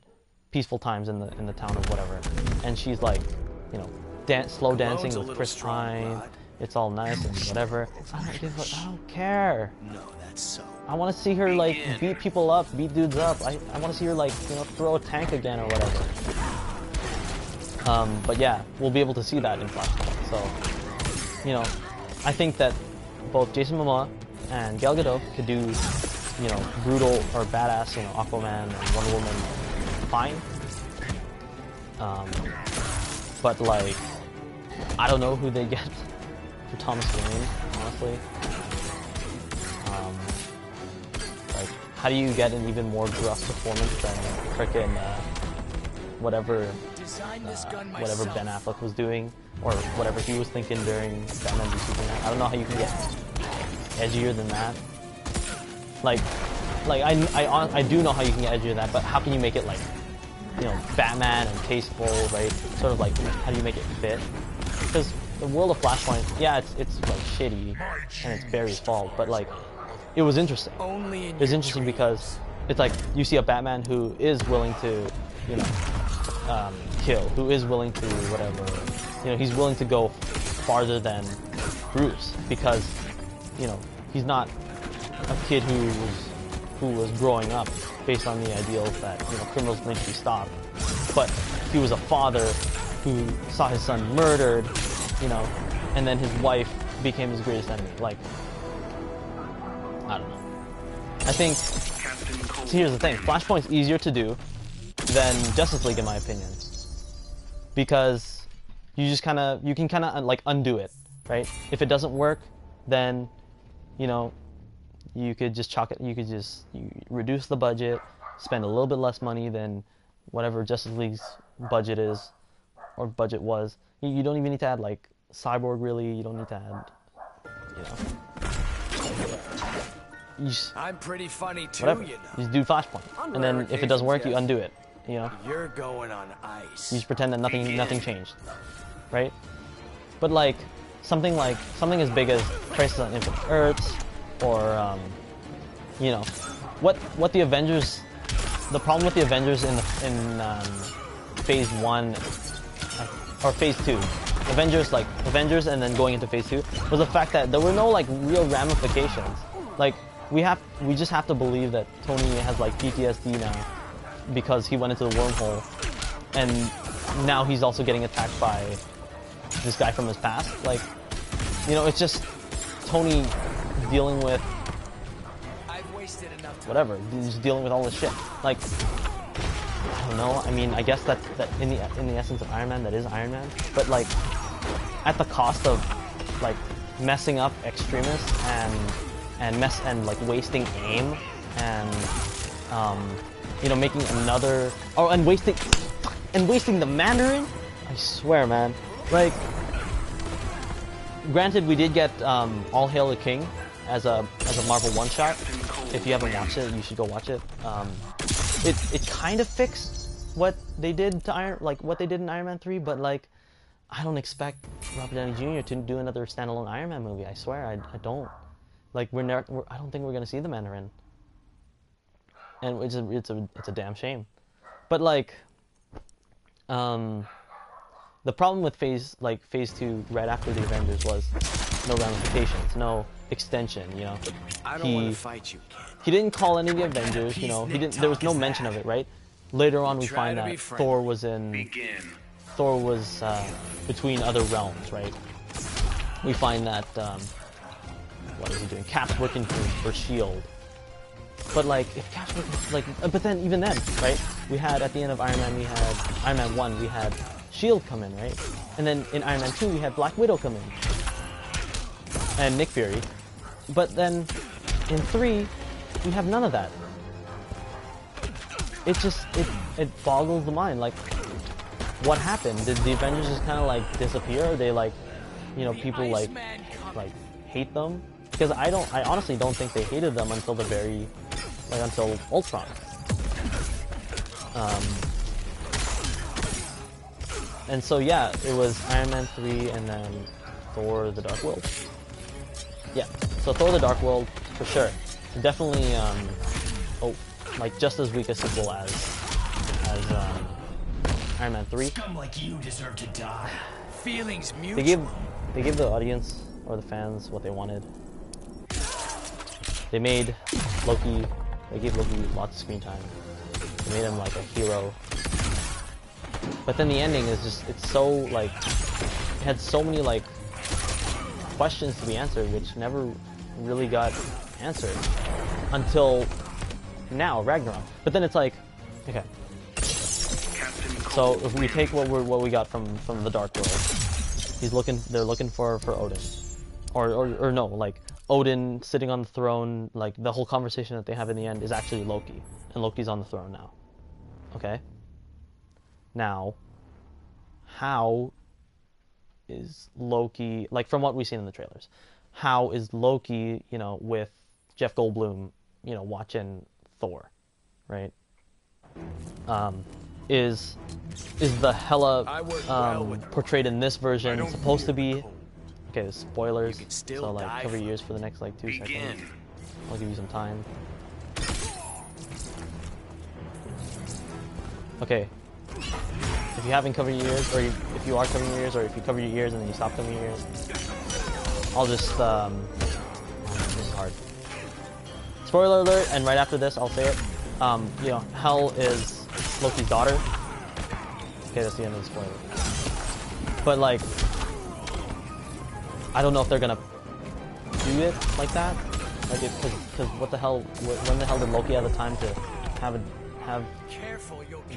peaceful times in the town of whatever. And she's, like, slow dancing with Chris Pine it's all nice and whatever. I don't care. No, that's so. I want to see her like beat people up, beat dudes up. I want to see her like, you know, throw a tank again or whatever. But yeah, we'll be able to see that in Flashpoint. So, you know, I think that both Jason Momoa and Gal Gadot could do, you know, brutal or badass, you know, Aquaman and Wonder Woman fine. But like, I don't know who they get for Thomas Wayne, honestly. Like, how do you get an even more gruff performance than frickin' whatever Ben Affleck was doing, or whatever he was thinking during Batman v Superman? I don't know how you can get edgier than that. Like I do know how you can get edgier than that, but how can you make it like, you know, Batman and tasteful, right? Sort of like, how do you make it fit? Because the world of Flashpoint, yeah, it's like shitty and it's Barry's fault, but like, it was interesting. It was interesting because it's like you see a Batman who is willing to, you know, kill, who is willing to whatever, you know, he's willing to go farther than Bruce because, you know, he's not a kid who was growing up based on the ideals that, you know, criminals need to be stopped, but he was a father who saw his son murdered, you know, and then his wife became his greatest enemy. Like, I don't know. I think, so here's the thing, Flashpoint's easier to do than Justice League in my opinion, because you just you can kind of like undo it, right? If it doesn't work, then, you know, you could just chalk it, you reduce the budget, spend a little bit less money than whatever Justice League's budget is, or budget was. You don't even need to add like Cyborg, really. You don't need to add, you know. I'm pretty funny too, whatever. you know. You just do Flashpoint, and then if it doesn't work, you undo it. You know. You're going on ice. You just pretend that nothing changed, right? But like something as big as Crisis on Infinite Earths, or you know, what the Avengers. The problem with the Avengers in Phase 1 or Phase 2, Avengers and then going into Phase 2 was the fact that there were no like real ramifications. Like we just have to believe that Tony has like PTSD now because he went into the wormhole, and now he's also getting attacked by this guy from his past. Like, you know, it's just Tony dealing with whatever, just dealing with all this shit. Like, I don't know. I mean, I guess that in the essence of Iron Man, that is Iron Man. But like, at the cost of like messing up extremists and like wasting AIM and you know, making another and wasting the Mandarin. I swear, man. Like, granted, we did get All Hail the King as a Marvel one-shot. If you haven't watched it, you should go watch it. It kind of fixed what they did to what they did in Iron Man 3, but like, I don't expect Robert Downey Jr. to do another standalone Iron Man movie. I swear, I don't. Like, I don't think we're gonna see the Mandarin, and it's a damn shame. But like, the problem with Phase 2 right after the Avengers was no ramifications, no extension, you know. I don't want to fight you, kid. He didn't call any of the Avengers, you know. There was no mention of it, right? Later on, we find that Thor was between other realms, right? We find that what is he doing? Cap's working for Shield. But like, if Cap's working, but then even then, right? We had at the end of Iron Man, Iron Man 1, we had Shield come in, right? And then in Iron Man 2, we had Black Widow come in. And Nick Fury. But then in 3, we have none of that. It just, it boggles the mind. Like, what happened? Did the Avengers just kind of like disappear? Or they like, you know, people like hate them? Because I honestly don't think they hated them until the until Ultron. And so yeah, it was Iron Man 3 and then Thor: The Dark World. Yeah, so Thor: The Dark World for sure. Definitely like just as weak a sequel as Iron Man 3. Scum like you deserve to die. Feelings mutual. They give the audience or the fans what they wanted. They made Loki, they gave Loki lots of screen time. They made him like a hero. But then the ending is just, it's so like, it had so many like questions to be answered, which never really got answered until now, Ragnarok. But then it's like, okay. So if we take what we got from the Dark World, they're looking for Odin, or no, like Odin sitting on the throne. Like the whole conversation that they have in the end is actually Loki, and Loki's on the throne now. Okay. Now, how is Loki, like from what we've seen in the trailers, how is Loki, you know, with Jeff Goldblum, you know, watching Thor, right? Is the Hela portrayed in this version supposed to be, okay, spoilers, so like cover your ears for the next like 2 seconds. I'll give you some time. Okay, if you haven't covered your ears, or if you are covering your ears, or if you cover your ears and then you stop covering your ears, I'll just, this is hard. Spoiler alert, and right after this I'll say it. You know, Hel is Loki's daughter. Okay, that's the end of the spoiler. But like, I don't know if they're gonna do it like that. Like, because what the hell? When the hell did Loki have the time to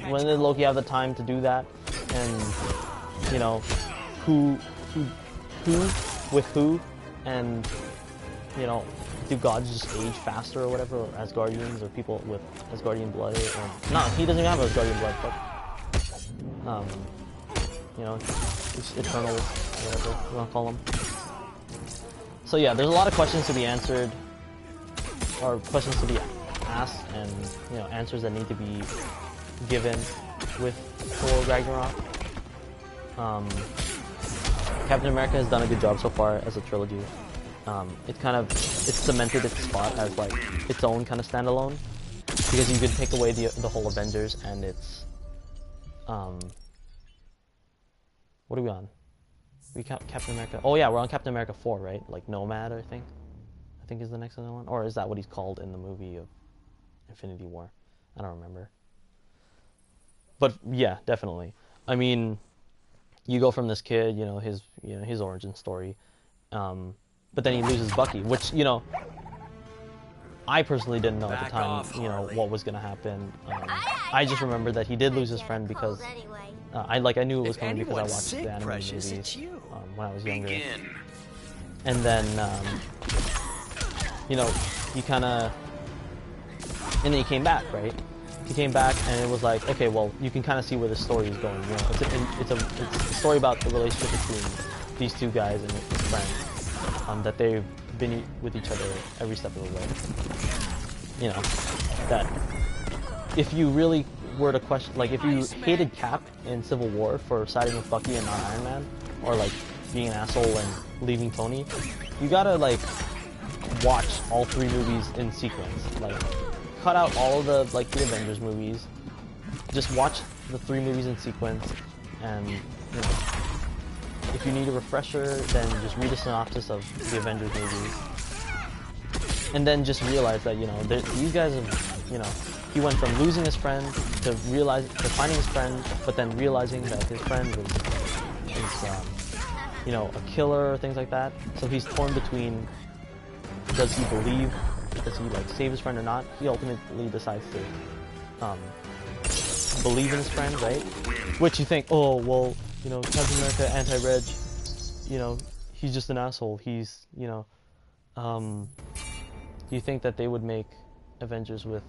when did Loki have the time to do that? And you know, who with who, and you know, do gods just age faster or whatever, or Asgardians, or people with Asgardian blood? Or, no, he doesn't have Asgardian blood, but you know, it's Eternals, whatever you want to call them. So yeah, there's a lot of questions to be answered, or questions to be asked, and you know, answers that need to be given with Thor Ragnarok. Captain America has done a good job so far as a trilogy. It's cemented its spot as like its own kind of standalone, because you could take away the whole Avengers and it's what are we on? We Captain America. Oh yeah, we're on Captain America 4, right? Like Nomad, I think is the next other one, or is that what he's called in the movie of Infinity War? I don't remember. But yeah, definitely. I mean, you go from this kid, you know, his origin story, but then he loses Bucky, which, you know, I personally didn't know at the time, you know, what was gonna happen. I just remember that he did lose his friend because I knew it was coming because I watched the animated movies when I was younger. And then you know, he kind of, and then he came back, right? He came back, and it was like, okay, well, you can kind of see where the story is going. You know, it's a story about the relationship between these two guys and his friend, that they've been with each other every step of the way. You know, that if you really were to question, like, if you hated Cap in Civil War for siding with Bucky and not Iron Man, or like being an asshole and leaving Tony, you gotta like watch all 3 movies in sequence. Like, cut out all of the the Avengers movies. Just watch the 3 movies in sequence, and you know, if you need a refresher, then just read a synopsis of the Avengers movies, and then just realize that, you know, these guys have, you know, he went from losing his friend to finding his friend, but then realizing that his friend is you know, a killer or things like that. So he's torn between, does he like save his friend or not? He ultimately decides to believe in his friend, right? Which you think, oh well, you know, Captain America anti-Reg, you know, he's just an asshole. He's, you know, do you think that they would make Avengers with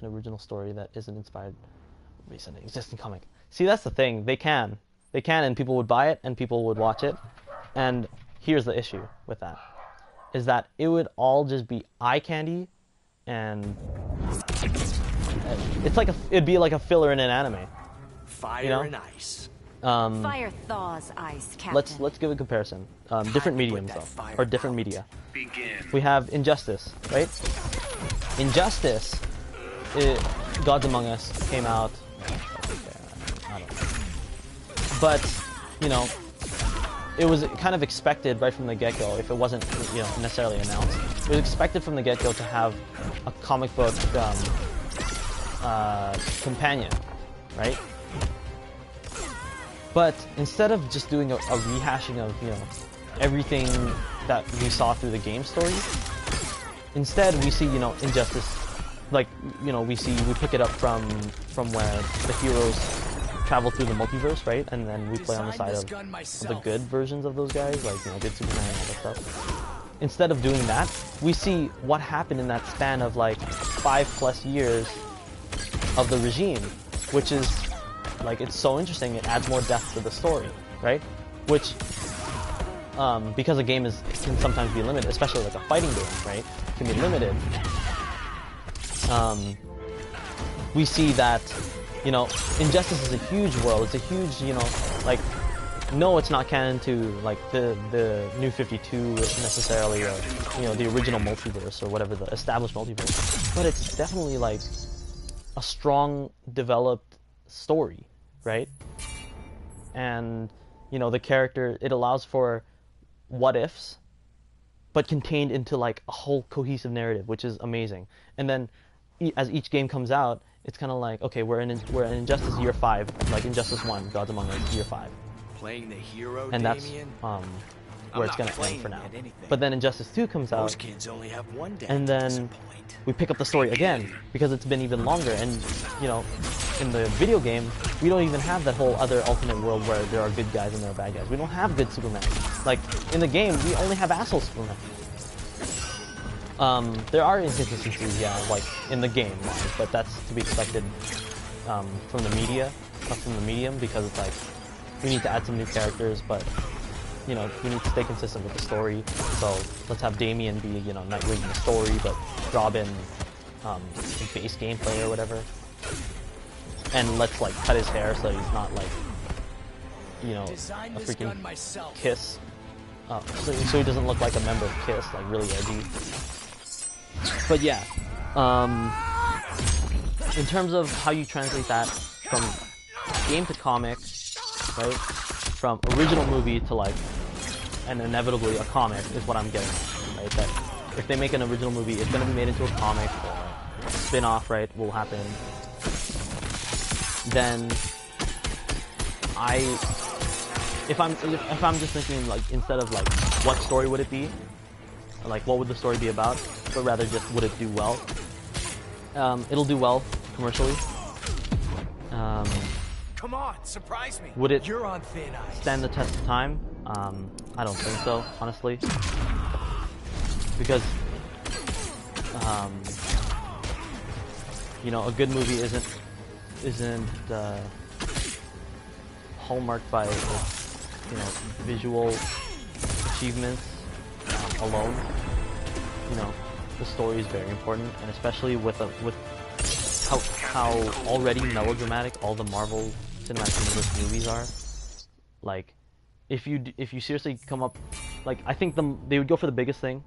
an original story that isn't inspired based on an existing comic? See, that's the thing. They can, and people would buy it and people would watch it. And here's the issue with that, is that it would all just be eye candy, and it's like it'd be like a filler in an anime. Fire, you know? And ice. Fire thaws ice, Captain. Let's give a comparison. Different mediums though, or different media. We have Injustice, right? Injustice, Gods Among Us came out. I don't know. But you know, it was kind of expected right from the get-go, if it wasn't, you know, necessarily announced. It was expected from the get-go to have a comic book companion, right? But instead of just doing a rehashing of, you know, everything that we saw through the game story, instead we see, you know, Injustice, like, you know, we pick it up from where the heroes travel through the multiverse, right? And then we play on the side of the good versions of those guys, like, you know, good Superman and all that stuff. Instead of doing that, we see what happened in that span of like 5+ years of the regime, which is like, it's so interesting. It adds more depth to the story, right? Which, because a game can sometimes be limited, especially like a fighting game, right? Can be limited. We see that, you know, Injustice is a huge world. It's a huge, you know, like, no, it's not canon to like the New 52 necessarily, or, you know, the original multiverse or whatever, the established multiverse. But it's definitely like a strong, developed story, right? And, you know, the character, it allows for what ifs, but contained into like a whole cohesive narrative, which is amazing. And then as each game comes out, it's kind of like, okay, we're in Injustice year 5, like Injustice 1, Gods Among Us year 5. Playing the hero, and that's where it's gonna end for now. But then Injustice 2 comes out, most kids only have one dad, and then we pick up the story again because it's been even longer. And, you know, in the video game, we don't even have that whole other alternate world where there are good guys and there are bad guys. We don't have good Superman. Like, in the game, we only have asshole Superman. There are inconsistencies, yeah, like in the game, but that's to be expected from the media, from the medium, because it's like, we need to add some new characters, but, you know, we need to stay consistent with the story. So let's have Damian be, you know, Nightwing in the story, but Robin base gameplay or whatever. And let's like cut his hair so he's not like, you know, a freaking Kiss. So he doesn't look like a member of Kiss, like really edgy. But yeah, in terms of how you translate that from game to comic, right? From original movie to like, and inevitably a comic is what I'm getting at, right? That if they make an original movie, it's gonna be made into a comic, or a spin-off, right? Will happen. Then if I'm just thinking like, instead of like what story would it be, like what would the story be about, but rather just would it do well? It'll do well commercially. Come on, surprise me. Would it You're on thin ice. Stand the test of time? I don't think so, honestly. Because you know, a good movie isn't hallmarked by, you know, visual achievements alone. You know, the story is very important, and especially with how already melodramatic all the Marvel Cinematic Universe movies are. Like, if you seriously come up, like, I think they would go for the biggest thing.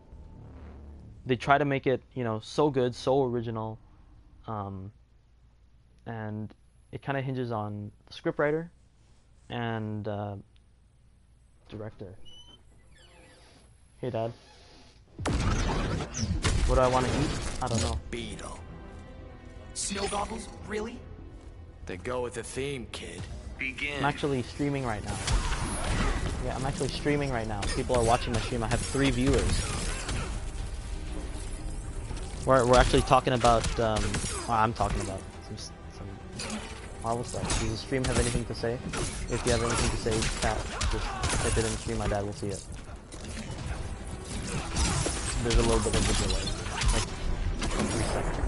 They try to make it, you know, so good, so original, and it kind of hinges on the scriptwriter and director. Hey, Dad. What do I want to eat? I don't know. Beetle. Snow goggles? Really? They go with the theme, kid. Begin. I'm actually streaming right now. Yeah, I'm actually streaming right now. People are watching my stream. I have 3 viewers. We're actually talking about, well, I'm talking about some Marvel stuff. Does the stream have anything to say? If you have anything to say, chat, just type it in the stream, my dad will see it. There's a little bit of a delay, like 3 seconds.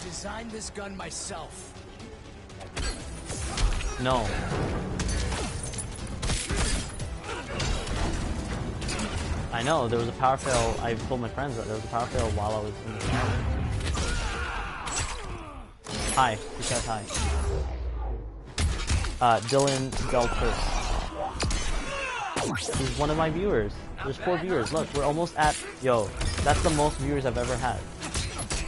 Designed this gun myself. No. I know, there was a power fail. I told my friends that there was a power fail while I was in the shower. Hi, he says hi. Dylan Delpers. He's one of my viewers. There's 4 viewers. Look, we're almost at... Yo, that's the most viewers I've ever had.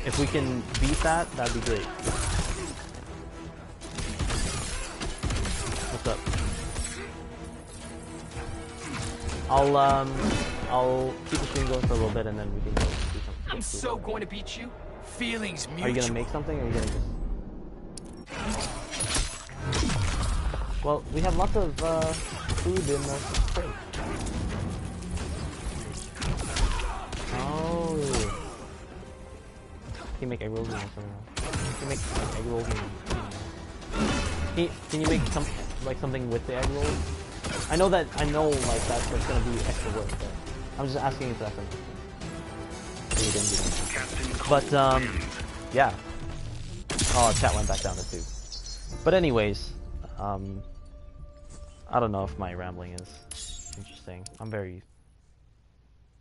If we can beat that, that'd be great. What's up? I'll keep the stream going for a little bit and then we can go do something. I'm so going to beat you. Feelings mutual. Are you gonna make something or are you gonna just... Well, we have lots of food in the fridge. Oh. Can you make egg rolls or something? Can you make egg rolls can you make something with the egg rolls? I know like that's gonna be extra work, but I'm just asking if that's something. But yeah. Oh, chat went back down to 2. But anyways, I don't know if my rambling is interesting. I'm very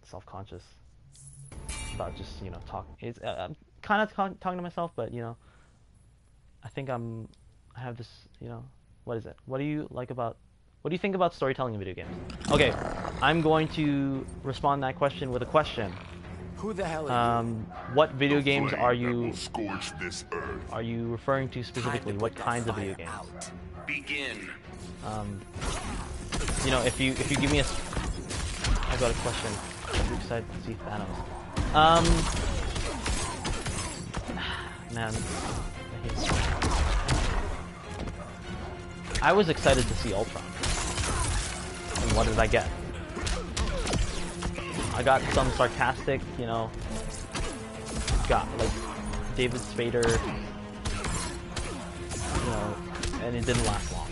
self-conscious about just, you know, talking. I'm kind of talking to myself, but, you know, I think I have this, you know, what is it? What do you think about storytelling in video games? Okay, I'm going to respond to that question with a question. Who the hell are you? What video games are you referring to specifically? What kinds of video games? Begin. You know, if you give me I got a question. I'm excited to see Thanos. Man, I was excited to see Ultron. And what did I get? I got some sarcastic, you know, got like David Spader, you know, and it didn't last long.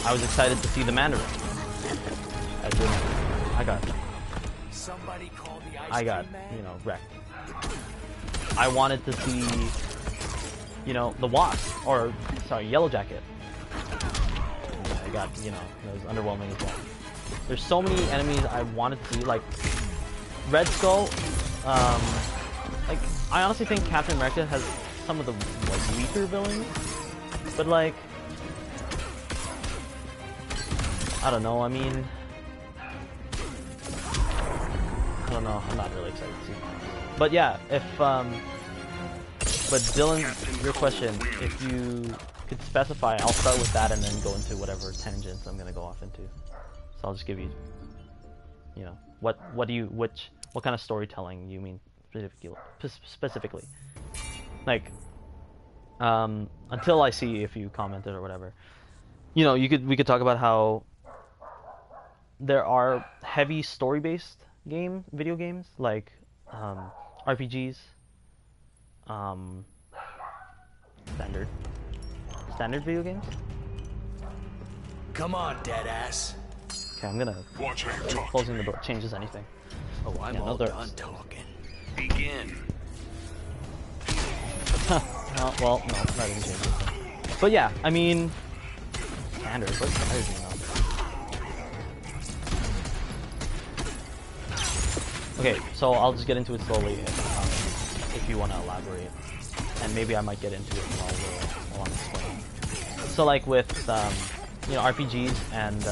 I was excited to see the Mandarin. I got, you know, wrecked. I wanted to see, you know, the Wasp, or sorry, Yellow Jacket. I got, you know, it was underwhelming as well. There's so many enemies I wanted to see, like Red Skull. Like I honestly think Captain America has some of the like weaker villains, but like I don't know. I mean, I don't know. I'm not really excited to see. But yeah, if but Dylan, your question, if you could specify, I'll start with that and then go into whatever tangents I'm gonna go off into. So I'll just give you, you know, what kind of storytelling you mean specifically. Like, until I see if you commented or whatever. You know, we could talk about how there are heavy story-based video games like RPGs, standard video games. Come on, deadass. Okay, I'm gonna closing the door changes anything. Oh, I'm all done talking. Begin. Well, no, that didn't change anything. But yeah, I mean, standard. What's standard? You know? Okay, so I'll just get into it slowly if you want to elaborate, and maybe I might get into it while I'm explaining. So like with you know, RPGs and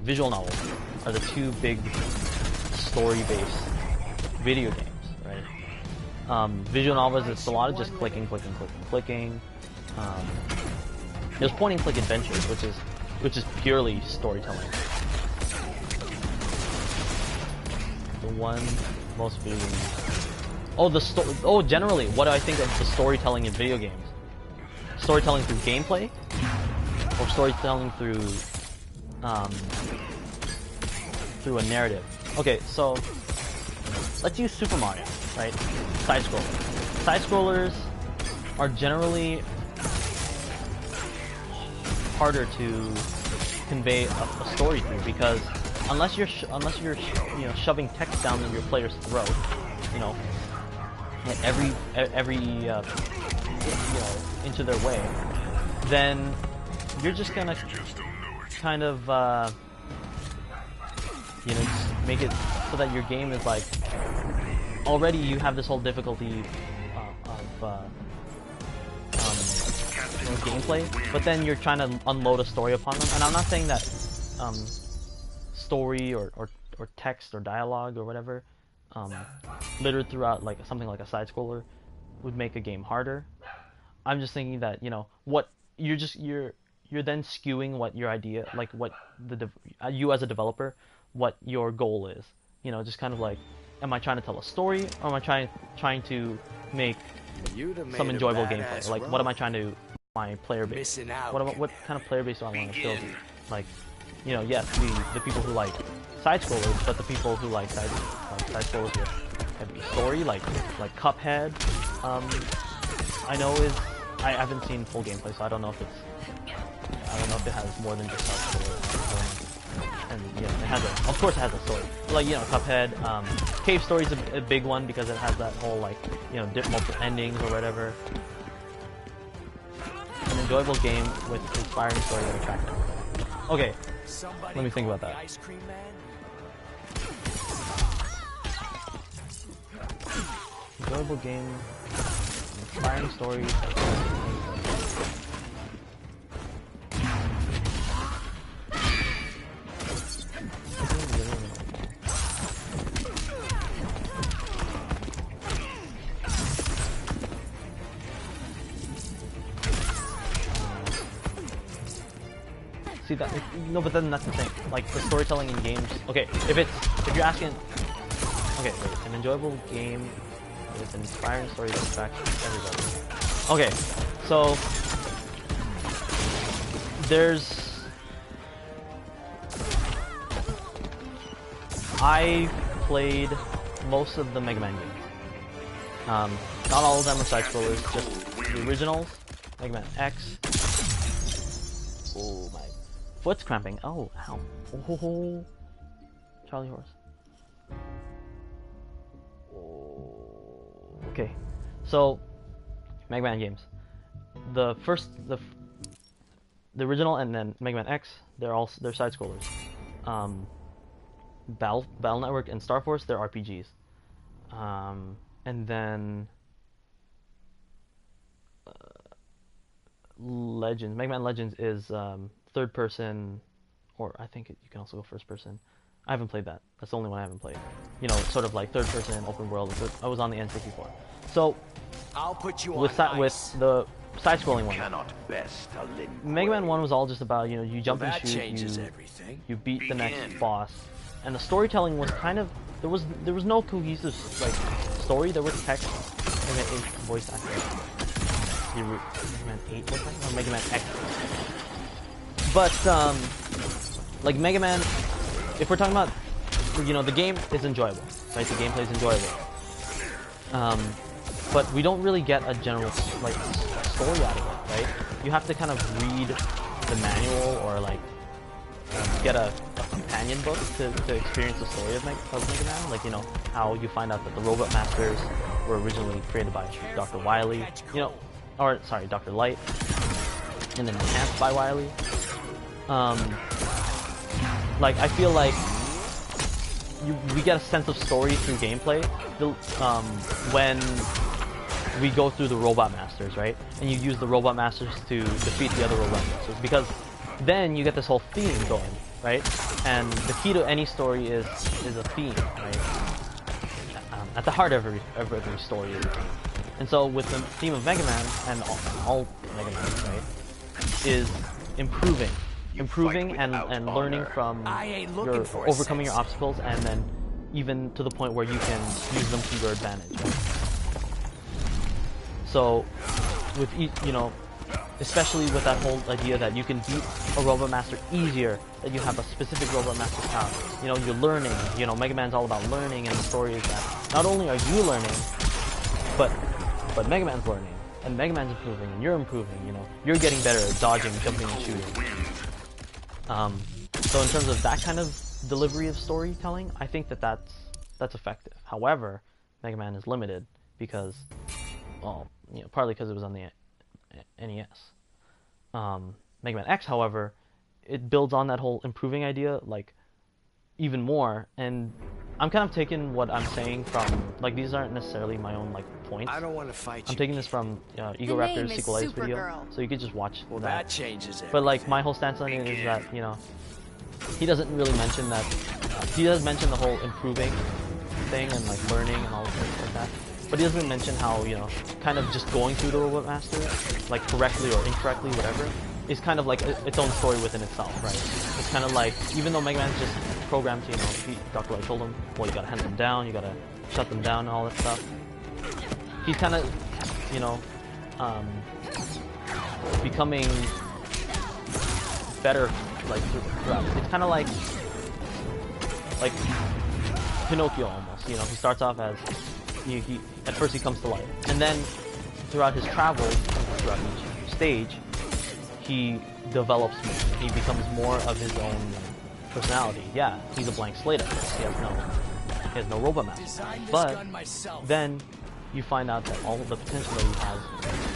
visual novels are the two big story-based video games, right? Visual novels, it's a lot of just clicking. There's point-and-click adventures, which is purely storytelling. The one most video games. Generally, what do I think of the storytelling in video games? Storytelling through gameplay, or storytelling through a narrative. Okay, so let's use Super Mario, right? Side-scrollers. Side-scrollers are generally harder to convey a story through, because unless you're you know, shoving text down your player's throat, you know, at every you know, into their way, then you're just gonna kind of you know, just make it so that your game is like, already you have this whole difficulty of you know, gameplay, but then you're trying to unload a story upon them. And I'm not saying that story or text or dialogue or whatever littered throughout like something like a side scroller would make a game harder. I'm just thinking that, you know, what you're you're then skewing what your idea, like what you as a developer, what your goal is. You know, just kind of like, am I trying to tell a story, or am I trying to make some enjoyable gameplay? Like, what am I trying to my player base? What kind of player base do I want to build? Like, you know, yes, the people who like side scrollers, but the people who like side scrollers with heavy story, like Cuphead. I know I haven't seen full gameplay, so I don't know if it has more than just side scrollers. And you know, of course it has a story. Like, you know, Cuphead, Cave Story is a big one because it has that whole, like, you know, multiple endings or whatever. An enjoyable game with inspiring story that attracts everybody. Okay, let me think about that. Enjoyable game, inspiring story. See that? No, but then that's the thing. Like the storytelling in games. Okay, if you're asking, okay, wait, an enjoyable game with an inspiring story that attracts everybody. Okay, so I played most of the Mega Man games. Not all of them are side scrollers, just the originals. Mega Man X. Oh my foot's cramping. Oh, ow. Oh, Charlie Horse. Oh. Okay, so Mega Man games. The original and then Mega Man X, they're side scrollers. Battle Network and Star Force, they're RPGs. And then Legends, Mega Man Legends is third person, or I think you can also go first person. I haven't played that. That's the only one I haven't played. You know, sort of like third person, open world. I was on the N64. So I'll put you with the side-scrolling one, Mega Man 1 was all just about, you know, you jump and shoot, you beat the next boss, and the storytelling was kind of, there was no cohesive like story. There was text. Mega Man 8 voice acting. Mega Man 8 voice acting, or Mega Man X. But like Mega Man, if we're talking about, you know, the game is enjoyable, right? The gameplay is enjoyable. But we don't really get a general like story out of it, right? You have to kind of read the manual or like get a companion book to experience the story of Mega Man. Like, you know, how you find out that the Robot Masters were originally created by Dr. Wily, you know, or sorry, Dr. Light, and then enhanced by Wily. Like, I feel like we get a sense of story through gameplay when we go through the Robot Masters, right? And you use the Robot Masters to defeat the other Robot Masters, because then you get this whole theme going, right? And the key to any story is a theme, right? At the heart of every story is a theme. And so with the theme of Mega Man, and all Mega Man, right, is improving and learning from overcoming your obstacles, and then even to the point where you can use them to your advantage, right? So with you know, especially with that whole idea that you can beat a Robot Master easier, that you have a specific Robot Master power. You know, you're learning. You know, Mega Man's all about learning, and the story is that not only are you learning, but Mega Man's learning, and Mega Man's improving, and you're improving. You know, you're getting better at dodging, jumping, and shooting. So in terms of that kind of delivery of storytelling, I think that's effective. However, Mega Man is limited because, well, you know, partly because it was on the NES. Mega Man X, however, it builds on that whole improving idea, like, even more, and I'm kind of taking what I'm saying from, like, these aren't necessarily my own, like, points. I don't want to fight I'm taking this from Ego Raptor's Sequelitis video, so you could just watch that changes everything. But, like, my whole stance on it is that, you know, he doesn't really mention that, he does mention the whole improving thing and, like, learning and all things like that. But he doesn't mention how, you know, kind of just going through the Robot Master, like, correctly or incorrectly, whatever, is kind of like its own story within itself, right? It's kind of like, even though Mega Man's just programmed to, you know, Dr. Light told him, well, you gotta hunt them down, you gotta shut them down and all that stuff. He's kind of, you know, becoming better, like, throughout. It's kind of like Pinocchio almost, you know. He starts off as, he at first he comes to life, and then throughout his travels, throughout each stage, he develops more. He becomes more of his own personality. Yeah, he's a blank slate at first. He has no robot master. But then you find out that all of the potential that he has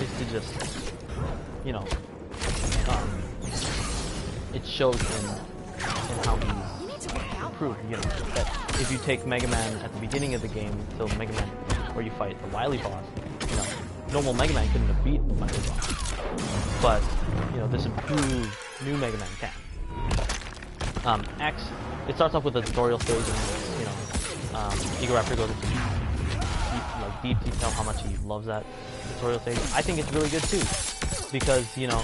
is to just, you know, it shows in how he's improved. You know, that if you take Mega Man at the beginning of the game till Mega Man where you fight the Wily boss, you know, normal Mega Man couldn't have beaten the Wily boss. But, you know, this improved new Mega Man can. X, it starts off with a tutorial stage, and, you know, Egoraptor goes into deep detail how much he loves that tutorial stage. I think it's really good too, because, you know,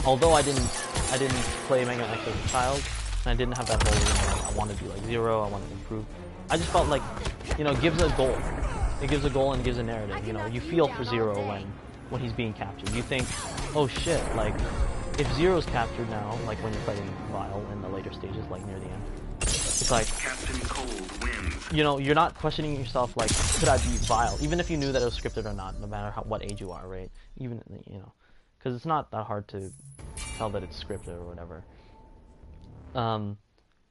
although I didn't play Mega Man X as a child, and I didn't have that whole, you know, I want to be like Zero, I want to improve. I just felt like, you know, it gives a goal. It gives a goal and gives a narrative. You know, you feel for Zero when he's being captured. You think, oh shit, like, if Zero's captured now, like when you're fighting Vile in the later stages, like near the end, it's like, Captain Cold wins. you know, you're not questioning yourself like, could I beat Vile? Even if you knew that it was scripted or not, no matter what age you are, right? Even, you know, because it's not that hard to tell that it's scripted or whatever.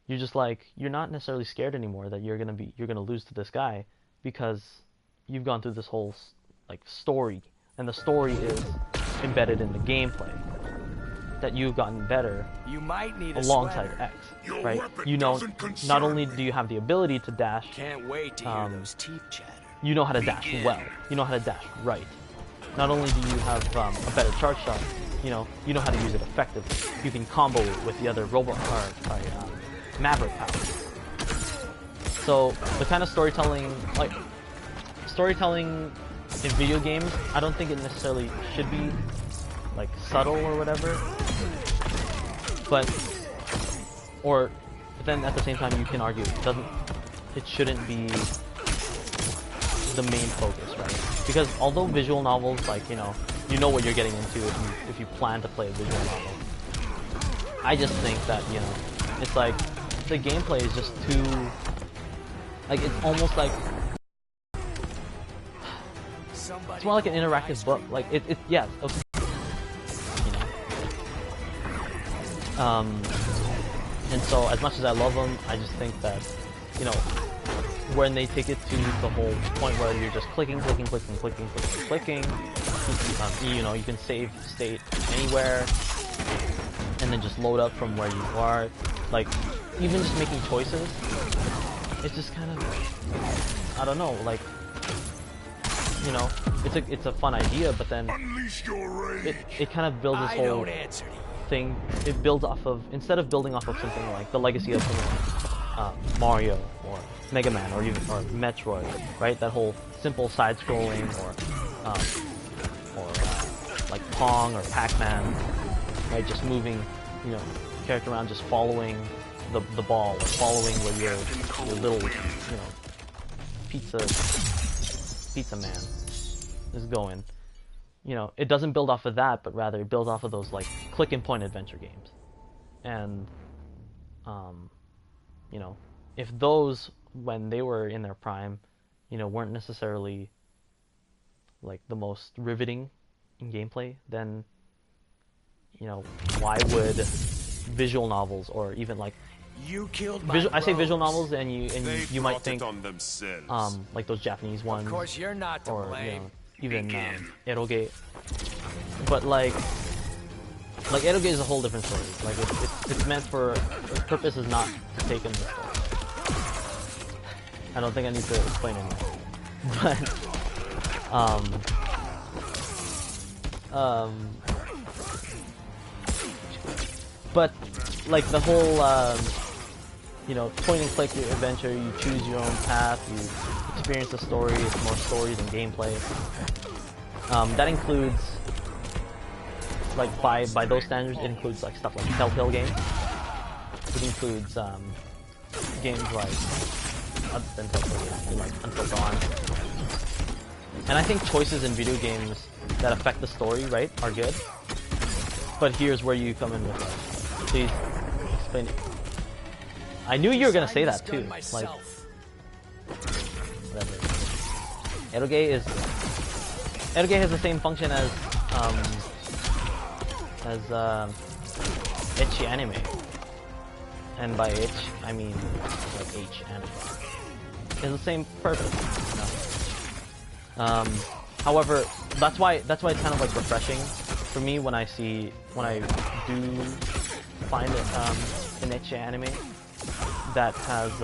You're just like, you're not necessarily scared anymore that you're gonna lose to this guy, because you've gone through this whole, like, story, and the story is embedded in the gameplay, that you've gotten better alongside X, right? You know, not only do you have the ability to dash, Can't wait to hear those teeth chatter. you know how to dash well, you know how to dash right. Not only do you have a better charge shot, you know how to use it effectively. You can combo it with the other Maverick powers. So the kind of storytelling in video games, I don't think it necessarily should be like subtle or whatever, but then at the same time you can argue it shouldn't be the main focus, right? Because although visual novels, like, you know what you're getting into if you plan to play a visual novel, I just think that, you know, it's like the gameplay is just too, like, it's almost like, it's more like an interactive book. Like, yeah, okay. You know. And so, as much as I love them, I just think that, you know, when they take it to the whole point where you're just clicking, you know, you can save state anywhere, and then just load up from where you are. Like, even just making choices, it's just kind of, I don't know, like, you know, it's a fun idea, but then it kind of builds this whole thing. It builds off of, instead of building off of something like the legacy of something like Mario or Mega Man or Metroid, right? That whole simple side-scrolling, or like Pong or Pac-Man, right? Just moving, you know, character around, just following the ball, or following where your little, you know, pizza man is going. You know, it doesn't build off of that, but rather it builds off of those, like, click and point adventure games. And you know, if those, when they were in their prime, you know, weren't necessarily like the most riveting in gameplay, then, you know, why would visual novels, or even like I say visual novels, and you might think like those Japanese ones, of course you're not to blame. You know, even Eroge, but like Eroge is a whole different story. Like, it's meant for, its purpose is not to take in the story. I don't think I need to explain it, but like the whole you know, point and click adventure, you choose your own path, you experience the story, it's more story than gameplay. That includes like by those standards, it includes like stuff like Telltale games. It includes games like other than Telltale games, like Until Dawn. And I think choices in video games that affect the story, right, are good. But here's where you come in with like, please explain it. I knew you were gonna say that too. Like, whatever. Eroge has the same function as ecchi anime, and by itch I mean like H anime. It's the same purpose. You know? However, that's why it's kind of like refreshing for me when I do find an ecchi anime that has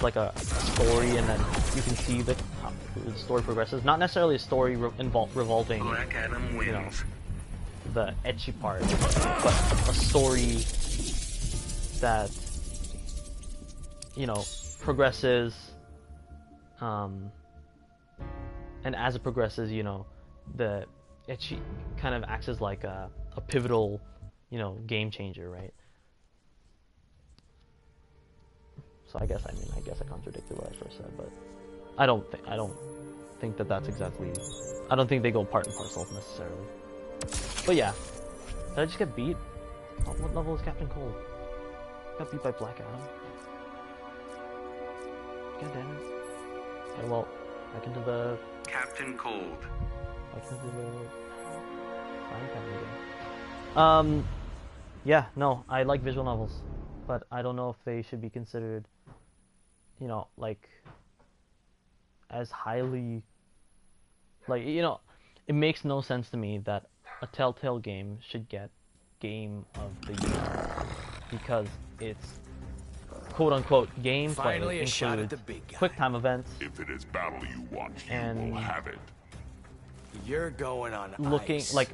like a story, and then you can see the story progresses. Not necessarily a story revolving, you know, the ecchi part, but a story that, you know, progresses, and as it progresses, you know, the ecchi kind of acts as like a pivotal, you know, game changer, right? So I guess I contradicted what I first said, but I don't think that that's exactly. I don't think they go part and parcel necessarily. But yeah, did I just get beat? Oh, what level is Captain Cold? Got beat by Black Adam. God damn it. Okay, well, back into the Captain Cold. Back into the yeah, no, I like visual novels, but I don't know if they should be considered, you know, like, as highly, like, you know, it makes no sense to me that a Telltale game should get Game of the Year because it's quote-unquote gameplay includes quick time events. If it is battle you want, and you will have it. You're going on looking ice. like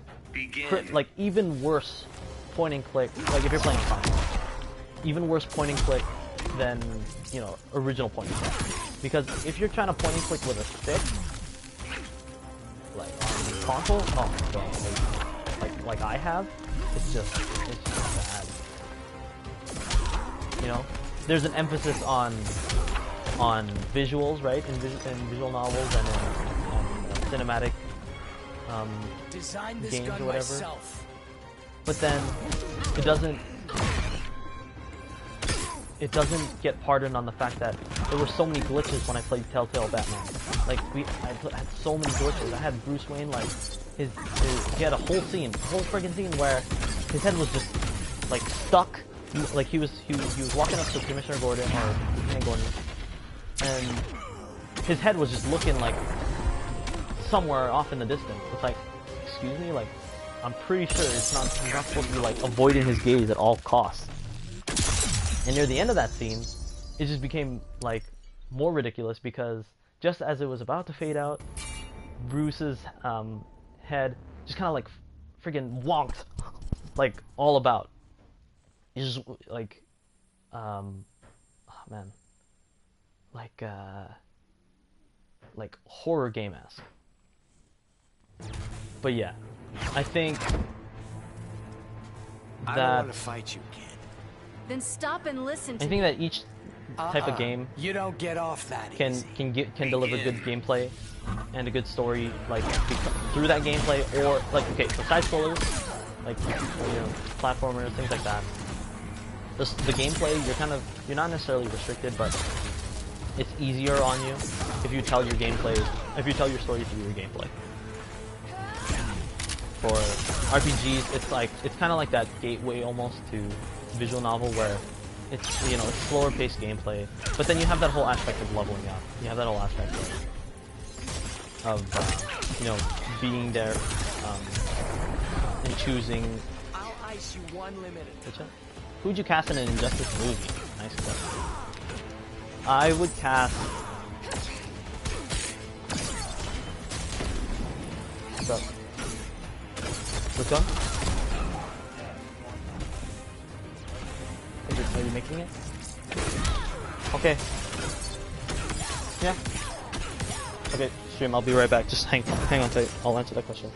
like even worse point and click, like if you're playing Sonic, even worse point and click than, you know, original point and click. Because if you're trying to point and click with a stick, like on the console, oh my god, like I have, it's just bad. You know, there's an emphasis on visuals, right, in visual novels and in cinematic games or whatever. Myself. But then it doesn't get pardoned on the fact that there were so many glitches when I played Telltale Batman. Like I had so many glitches. I had Bruce Wayne, like he had a whole friggin' scene where his head was just like stuck. Like he was walking up to Commissioner Gordon or Lieutenant Gordon, and his head was just looking like somewhere off in the distance. It's like, excuse me, like I'm pretty sure he's not supposed to be like avoiding his gaze at all costs. And near the end of that scene, it just became like more ridiculous because just as it was about to fade out, Bruce's head just kind of like friggin' wonked, like all about. It's just like, oh man, like horror game-esque. But yeah, I think that I don't want to fight you, kid. Then stop and listen to I think that each type of game you don't get off that can deliver good gameplay and a good story, like through that gameplay, or like, okay, so side scrollers, like, you know, platformers, things like that. The gameplay, you're not necessarily restricted, but it's easier on you if you tell your story through your gameplay. For RPGs, it's kind of like that gateway almost to visual novel where it's, you know, it's slower paced gameplay, but then you have that whole aspect of leveling up. You have that whole aspect of you know, being there and choosing. I'll ice you one limited. Who would you cast in an Injustice movie? Nice question. I would cast. What's up? Which one? Are you making it? Okay. Yeah. Okay, stream, I'll be right back. Just hang on tight. I'll answer that question.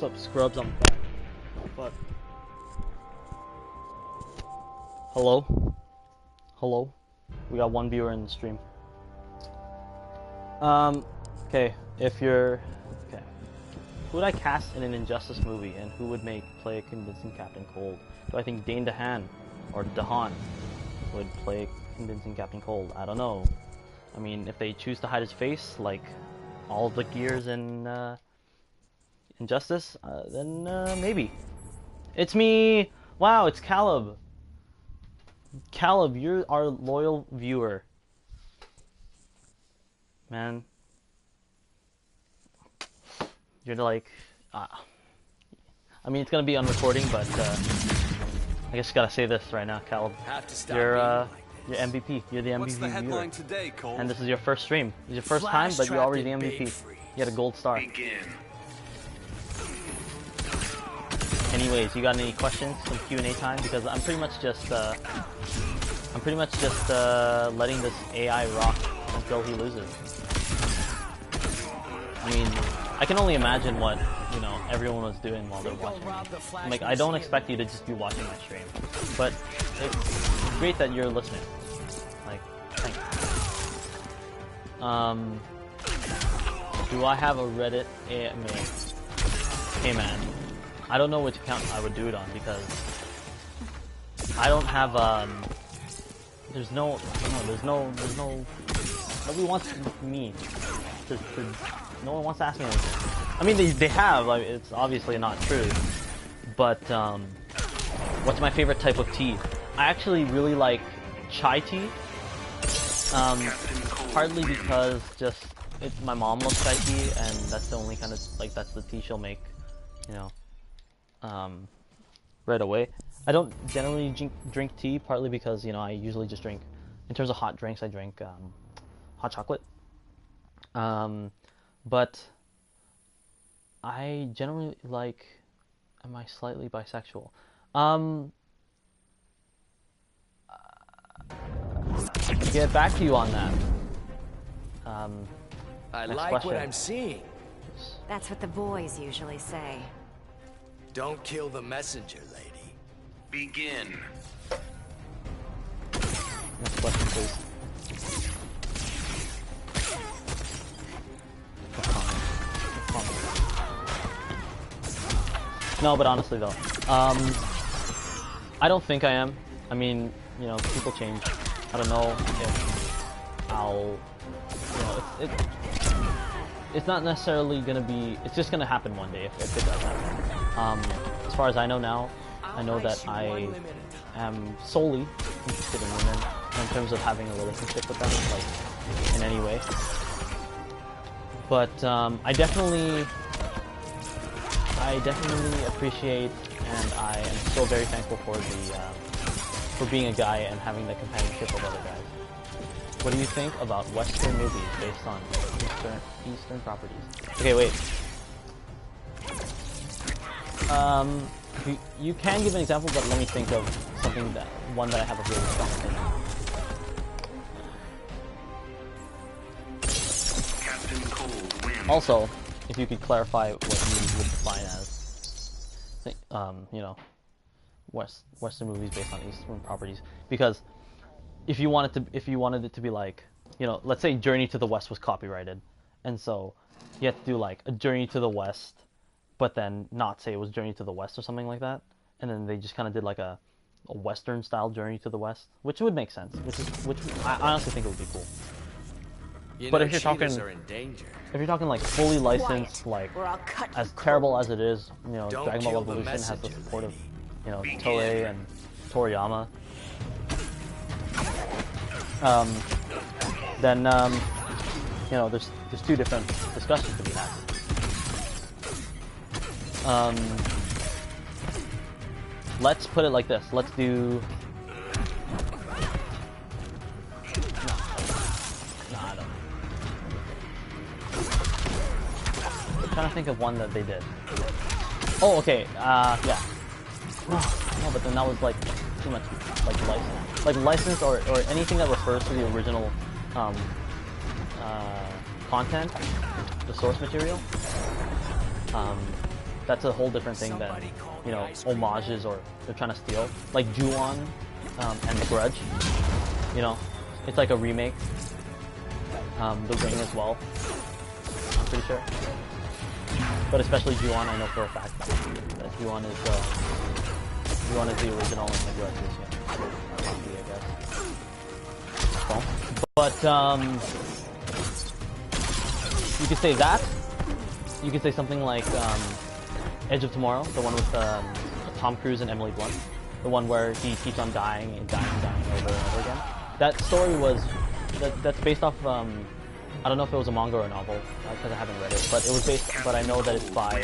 What's up, scrubs? I'm back. But hello, hello. We got one viewer in the stream. Okay. If you're okay, who would I cast in an Injustice movie, and who would play a convincing Captain Cold? Do I think Dane DeHaan or DeHaan would play convincing Captain Cold? I don't know. I mean, if they choose to hide his face, like all the gears in Injustice, then maybe. It's me! Wow, it's Caleb! Caleb, you're our loyal viewer. Man. You're like... I mean, it's gonna be on recording, but I guess you gotta say this right now, Caleb. You're MVP. You're the MVP What's the headline viewer. today, Cole? And this is your first stream. It's your first time, but you're already the MVP. You get a gold star. Begin. Anyways, you got any questions? Some Q&A time? Because I'm pretty much just letting this AI rock until he loses. I mean, I can only imagine what, you know, everyone was doing while they're watching. Like, I don't expect you to just be watching my stream, but it's great that you're listening. Like, thanks. Do I have a Reddit AMA? Hey man, I don't know which account I would do it on, because I don't have nobody wants me to no one wants to ask me anything. I mean, they have, like, it's obviously not true, but what's my favorite type of tea? I actually really like chai tea, partly because just my mom loves chai tea, and that's the only kind of, like, that's the tea she'll make, you know, right away. I don't generally drink tea, partly because, you know, I usually just drink, in terms of hot drinks, I drink hot chocolate. But I generally like, am I slightly bisexual? Get back to you on that. I next like question. what I'm seeing. That's what the boys usually say. Don't kill the messenger, lady. Begin. Next question, please. No, but honestly though, I don't think I am. I mean, you know, people change. I don't know if I'll, you know, it's not necessarily gonna be, it's just gonna happen one day if it does happen. As far as I know now, I know that I am solely interested in women in terms of having a relationship with them, like, in any way. But I definitely appreciate, and I am so very thankful for for being a guy and having the companionship of other guys. What do you think about Western movies based on Eastern properties? Okay, wait. You can give an example, but let me think of one that I have a really strong opinion. Also, if you could clarify what you would define as, you know, Western movies based on Eastern properties, because if you wanted it to be like, you know, let's say Journey to the West was copyrighted, and so you had to do like a Journey to the West, but then not say it was Journey to the West or something like that, and then they just kind of did like a Western style Journey to the West, which would make sense, which I honestly think it would be cool. But if you're talking like fully licensed, like as terrible as it is, you know, Dragon Ball Evolution has the support of, you know, Toei and Toriyama. Then you know, there's two different discussions to be had. Let's put it like this. Let's do. I'm trying to think of one that they did. Oh, okay. Yeah. No, but then that was like too much, like license or anything that refers to the original content, the source material. that's a whole different thing than, you know, homages or they're trying to steal. Like Ju-on and The Grudge, you know, it's like a remake. The Ring as well, I'm pretty sure. But especially Ju-on, I know for a fact that Ju-on is the original and The Grudge is, you know, a copy, I guess. Well, but you could say that. You could say something like Edge of Tomorrow, the one with Tom Cruise and Emily Blunt, the one where he keeps on dying and dying and dying over and over again. That story was that's based off. I don't know if it was a manga or a novel because I haven't read it, but it was based. But I know that it's by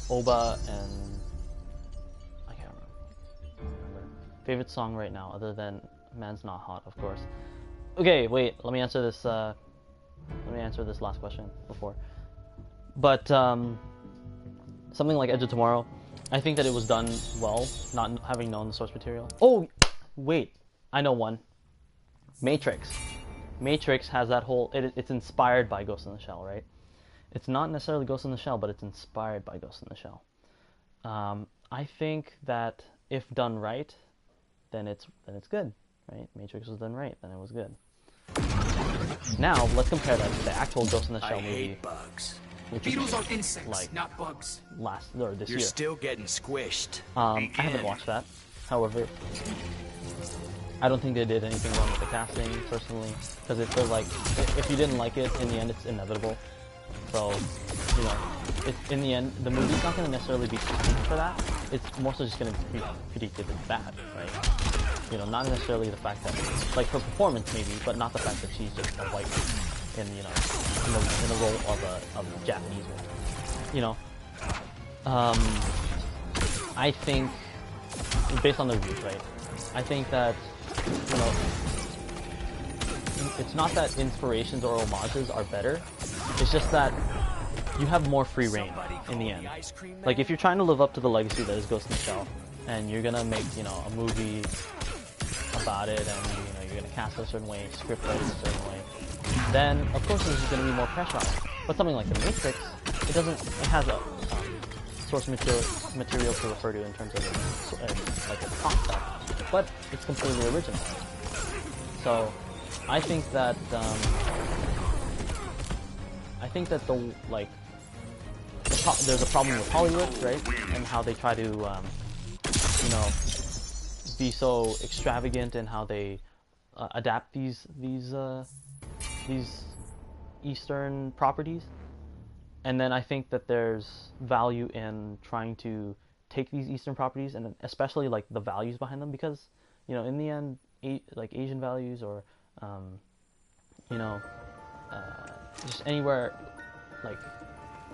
Oba and I can't remember. Favorite song right now, other than "Man's Not Hot," of course. Okay, wait. Let me answer this. Let me answer this last question before. But something like Edge of Tomorrow, I think that it was done well, not having known the source material. Oh, wait, I know one. Matrix. Matrix has that whole. It's inspired by Ghost in the Shell, right? It's not necessarily Ghost in the Shell, but it's inspired by Ghost in the Shell. I think that if done right, then it's good, right? Matrix was done right, then it was good. Now let's compare that to the actual Ghost in the Shell movie. hate bugs. Beetles are insects, like not bugs. This You're year. still getting squished. I haven't watched that. However, I don't think they did anything wrong with the casting, personally, because it feels like if you didn't like it, in the end, it's inevitable. So, you know, in the end, the movie's not going to necessarily be critiqued for that. It's more so just going to be critiqued if it's bad, right? You know, not necessarily the fact that, like, her performance maybe, but not the fact that she's just a white in, you know, in the role of a Japanese woman. You know, I think, based on the reviews, right? I think that, you know, it's not that inspirations or homages are better. It's just that you have more free reign in the end. Like, if you're trying to live up to the legacy that is Ghost in the Shell, and you're gonna make, you know, a movie about it, and, you know, you're gonna cast it a certain way, script it a certain way, then of course there's gonna be more pressure on it. But something like The Matrix, it has a source material to refer to in terms of like a concept, but it's completely original. So I think that there's a problem with Hollywood, right? And how they try to you know, be so extravagant in how they adapt these Eastern properties. And then I think that there's value in trying to take these Eastern properties and especially like the values behind them, because, you know, in the end, like Asian values or you know, just anywhere, like,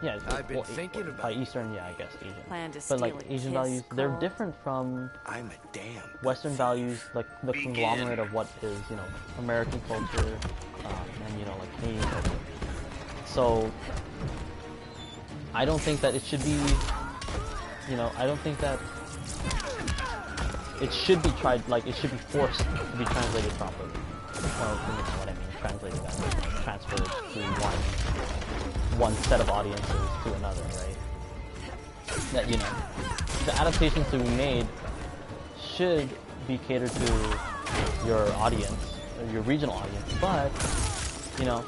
yeah, I've been thinking about by Eastern, yeah, I guess Asian. Plan to But steal like a Asian kiss, values, they're Cole? different from I'm a damn Western values, like the conglomerate of what is, you know, American culture, and, you know, like Canadian culture. So I don't think that it should be, you know, I don't think that it should be tried, like it should be forced to be translated properly. Or, you know what I mean, translated, that means, like, transferred to one set of audiences to another, right? That, you know, the adaptations to be made should be catered to your audience, or your regional audience, but, you know,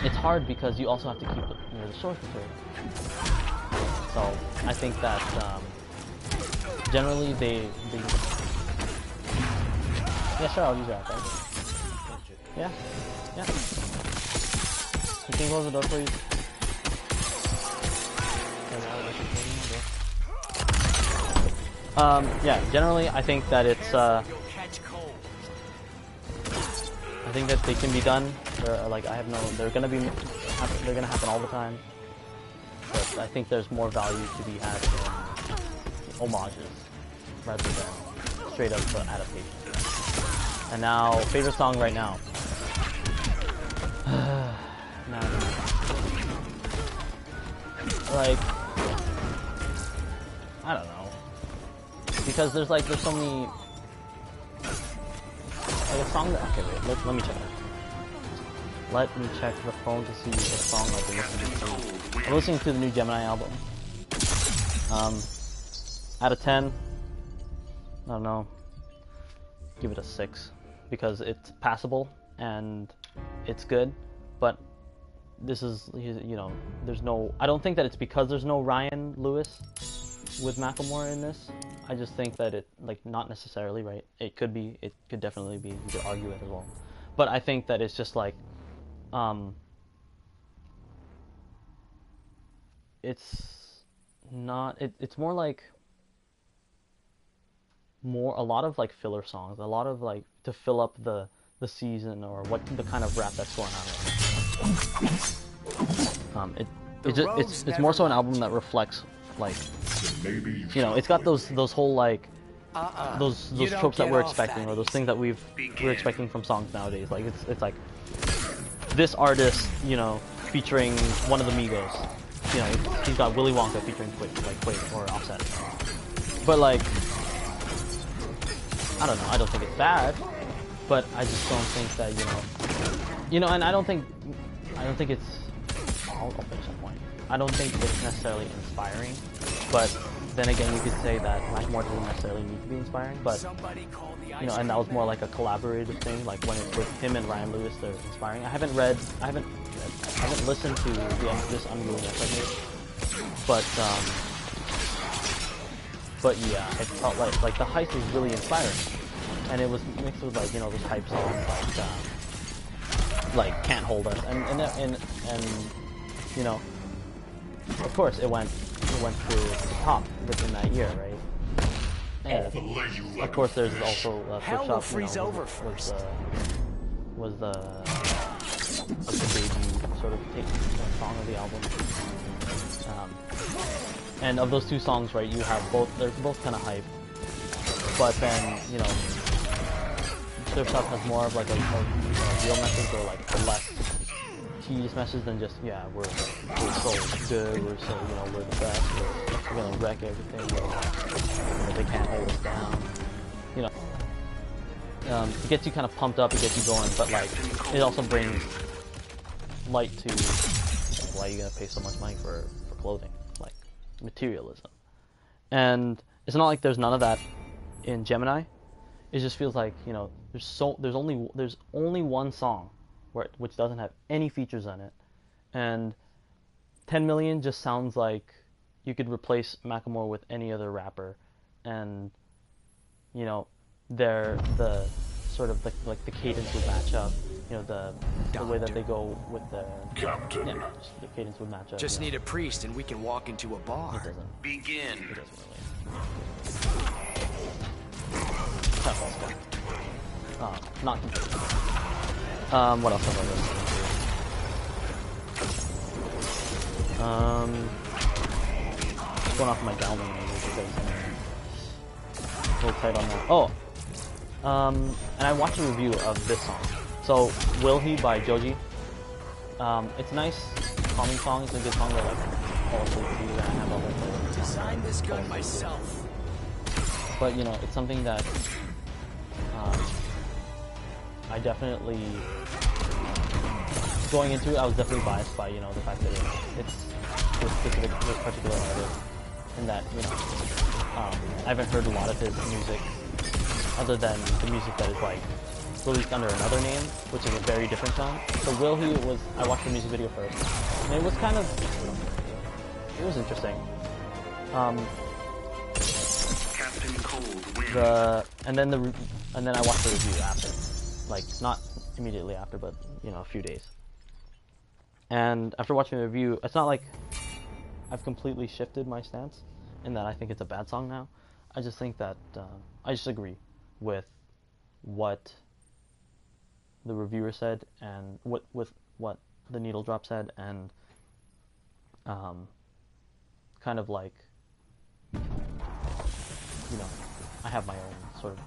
it's hard because you also have to keep it near the source material. So I think that generally they yeah, sure, I'll use that. Thanks. Yeah, yeah. You can close the door, please. Yeah, generally I think that it's I think that they can be done. Like, they're gonna happen all the time. But I think there's more value to be had in homages rather than straight up adaptation. And now, favorite song right now. Like, I don't know, because there's so many. Like a song that, okay, wait, let me check it. Let me check the phone to see what song I've been listening to. I'm listening to the new Gemini album. Out of 10, I don't know, give it a 6 because it's passable and it's good, but this is, you know, there's no, I don't think that it's because there's no Ryan Lewis with Macklemore in this. I just think that it, like, not necessarily, right? It could be, it could definitely be, you could argue it as well. But I think that it's just like, it's not, it's more like, a lot of like filler songs, a lot of like to fill up the season or what the kind of rap that's going on right now. It's more so an album that reflects, like, you know, it's got those whole like those tropes that we're expecting, or those things that we're expecting from songs nowadays. Like it's like this artist, you know, featuring one of the Migos. You know, he's got Willy Wonka featuring Quake or Offset. But like, I don't know, I don't think it's bad, but I just don't think that, you know, and I don't think it's, I'll finish that point. I don't think it's necessarily inspiring, but then again, you could say that Macklemore doesn't necessarily need to be inspiring, but, you know, and that was more like a collaborative thing, like when it's with him and Ryan Lewis, they're inspiring. I haven't listened to this Unreal Network, but yeah, it felt like the Heist was really inspiring, and it was mixed with, like, you know, those hype songs like Can't Hold Us, and you know, of course it went to the top within that year, right? And of course there's also Hell will freeze over first. Was the baby sort of song of the album. And of those two songs, right, you have both, they're both kind of hype, but then, you know, Surf's Up has more of like a real message, or like a less tedious message than just, yeah, we're so good, we're so, you know, we're the best, we're gonna wreck everything, they can't hold us down, you know. It gets you kind of pumped up, it gets you going, but like, it also brings light to, like, why are you gonna pay so much money for clothing? Like, materialism. And it's not like there's none of that in Gemini. It just feels like, you know, there's only one song which doesn't have any features on it, and 10 Million just sounds like you could replace Macklemore with any other rapper, and, you know, the sort of like the cadence would match up, you know, the way that they go with the Captain. Yeah, just the cadence would match up. Just need a priest and we can walk into a bar. It doesn't. Begin. It doesn't really. Not completely. What else have I listened to? Going off my download because I'm a little tight on that. Oh, and I watched a review of this song. So, Will He by Joji. It's a nice, calming song. It's a good song to, like, fall asleep to, and have all the Designed this gun myself. But, you know, it's something that I definitely, going into it, I was definitely biased by, you know, the fact that it's this particular artist, and that, you know, I haven't heard a lot of his music other than the music that is, like, released under another name, which is a very different song. So Will He I watched the music video first, and it was kind of, it was interesting. Captain Cold wins. And then I watched the review after, like, not immediately after, but, you know, a few days. And after watching the review, it's not like I've completely shifted my stance in that I think it's a bad song now. I just think that I just agree with what the reviewer said and with what the Needle Drop said, and kind of like, you know, I have my own sort of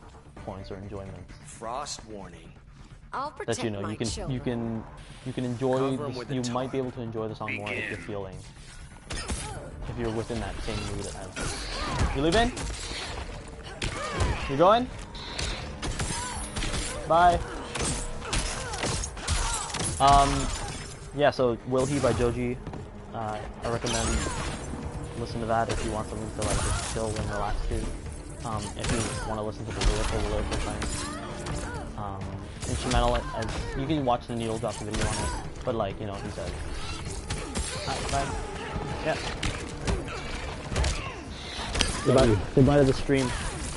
points or enjoyments. Frost warning. I'll protect That, you know, my you can children. enjoy Cover 'em with the you might be tarp. able to enjoy the song more if you're feeling, if you're within that same mood as you leaving? You going? Bye. Yeah, so Will He by Joji. I recommend listen to that if you want something to like just chill and relax to. If you want to listen to the lyrical thing. Instrumental, as you can watch the Neil Doc video on it, but like, you know, he said. Bye. Yeah. Goodbye to the stream.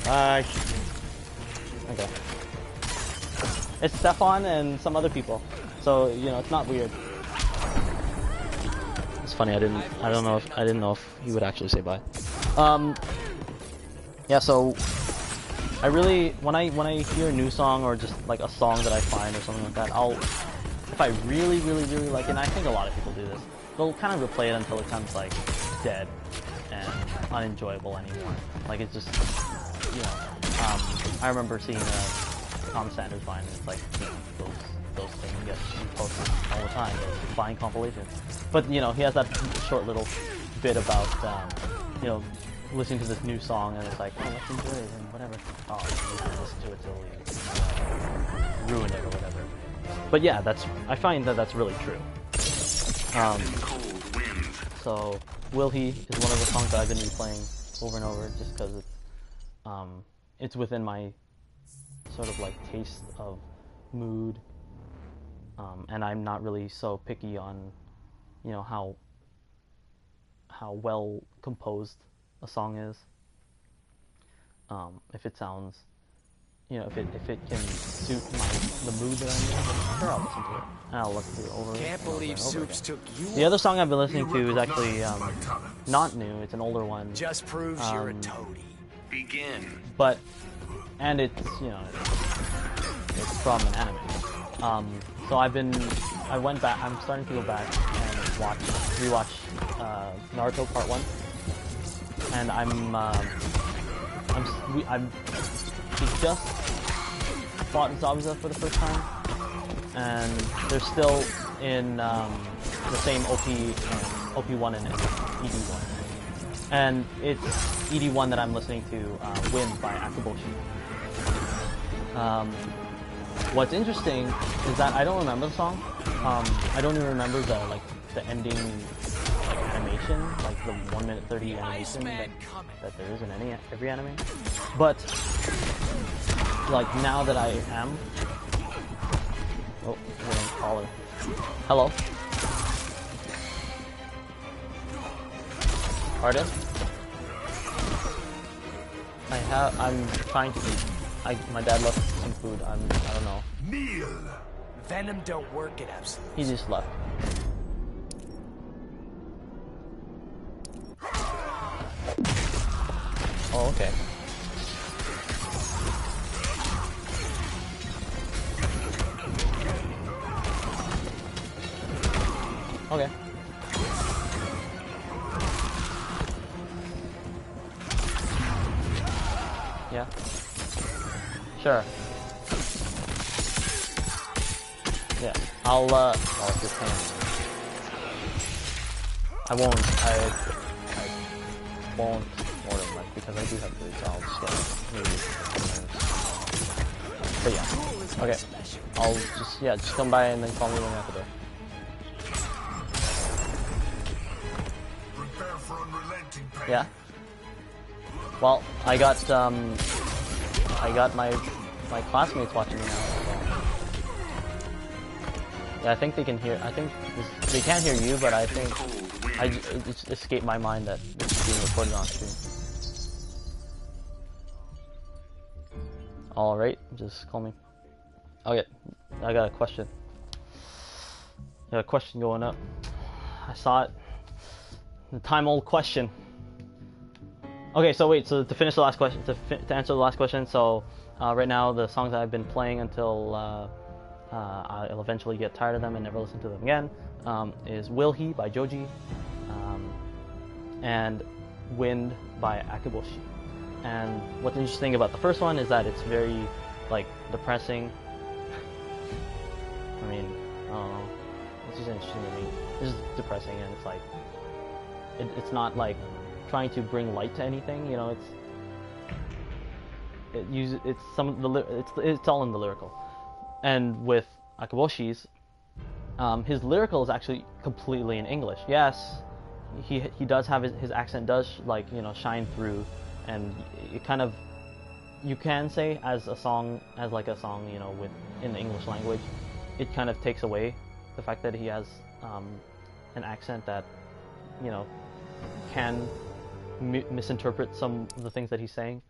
Bye. Okay. It's Stefan and some other people, so you know it's not weird. It's funny. I didn't know if he would actually say bye. Yeah. So I really when I hear a new song or just like a song that I find or something like that, if I really like it, and I think a lot of people do this, they'll kind of replay it until it becomes like dead and unenjoyable anymore. Like it's just, you know. I remember seeing Tom Sanders Vine, and it's like, you know, those things get posted all the time, those Vine compilations. But, you know, he has that short little bit about, you know, listening to this new song, and it's like, oh, let's enjoy it, and whatever. Oh, you can listen to it till you ruin it or whatever. But yeah, I find that that's really true. So, Will He is one of the songs that I've been replaying over and over, just because it's within my sort of like taste of mood, and I'm not really so picky on, you know, how well composed a song is. If it sounds, you know, if it can suit the mood that I'm in, sure, I'll listen to it, and I'll listen to it over. Can't believe Soups took you. The other song I've been listening to is actually not new. It's an older one. Just proves you're a toady. Begin. But, and it's, you know, it's from an anime. So I went back, I'm starting to go back and rewatch Naruto Part 1. And we just fought Zabuza for the first time. And they're still in the same OP1 and ED1. And it's ED1 that I'm listening to, Win by Akaboshi. What's interesting is that I don't remember the song. I don't even remember the ending animation, like the 1 minute 30 animation that there is in every anime. But like now that I am, oh, we're in caller. Hello. Pardon? I'm trying to eat. My dad left some food. I don't know. Kneel. Venom don't work at Absolute. He just left. Oh, okay. Okay. Yeah. Sure. Yeah. I'll just hang. I won't order much because I do have food, so I'll just get maybe. But yeah. Okay. I'll just come by and then call me when you're at the door. Yeah. Well, I got my classmates watching me now. So. Yeah, I think they can hear. I think they can't hear you, but I think it just escaped my mind that it's being recorded on stream. All right, just call me. Okay, I got a question. I got a question going up. I saw it. The time-old question. Okay, so wait. So to finish the last question, to answer the last question. So right now, the songs that I've been playing until I'll eventually get tired of them and never listen to them again is "Will He" by Joji, and "Wind" by Akaboshi. And what's interesting about the first one is that it's very like depressing. I mean, I don't know. It's just interesting to me. It's just depressing, and it's like it's not like trying to bring light to anything, you know. It's all in the lyrical. And with Akaboshi's, his lyrical is actually completely in English. Yes, he does have his accent does like, you know, shine through, and it kind of, you can say as a song, you know, with in the English language, it kind of takes away the fact that he has an accent that, you know, can misinterpret some of the things that he's saying.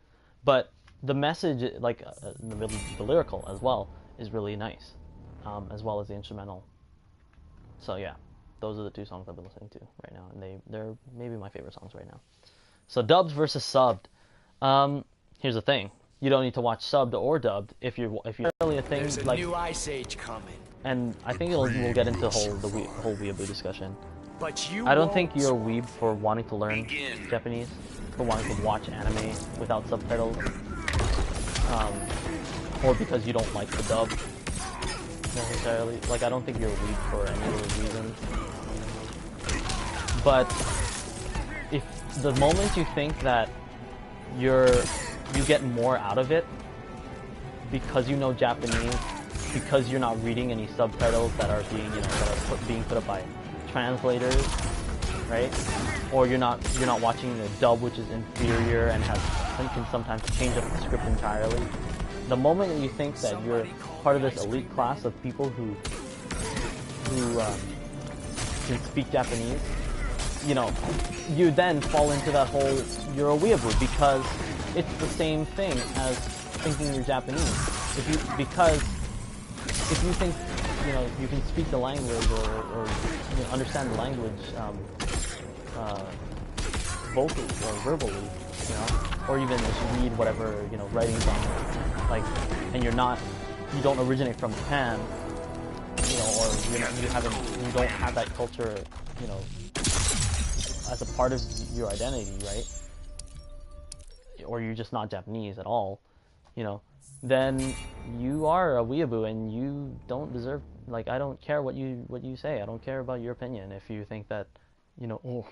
But the message, like the lyrical as well, is really nice, as well as the instrumental. So yeah, those are the two songs I've been listening to right now, and they're maybe my favorite songs right now. So dubbed versus subbed. Here's the thing: you don't need to watch subbed or dubbed if you're really a thing. There's a like, new ice age coming. And I think we'll get into the whole weeaboo discussion. But you I don't won't. think you're a weeb for wanting to learn Japanese, for wanting to watch anime without subtitles, or because you don't like the dub necessarily. Like, I don't think you're a weeb for any of those reasons. But if the moment you think that you get more out of it because you know Japanese, because you're not reading any subtitles that are being, you know, being put up by translators, right? Or you're not watching the dub, which is inferior and can sometimes change up the script entirely. The moment that you think that you're part of this elite class of people who can speak Japanese, you know, you then fall into that whole you're a weeaboo, because it's the same thing as thinking you're Japanese. Because if you think, you know, you can speak the language or you know, understand the language vocally or verbally, you know, or even just read whatever, you know, writings on it, like, and you don't originate from Japan, you know, or you don't have that culture, you know, as a part of your identity, right? Or you're just not Japanese at all, you know, then you are a weeaboo and you don't deserve, like, I don't care what you say. I don't care about your opinion if you think that, you know, oh,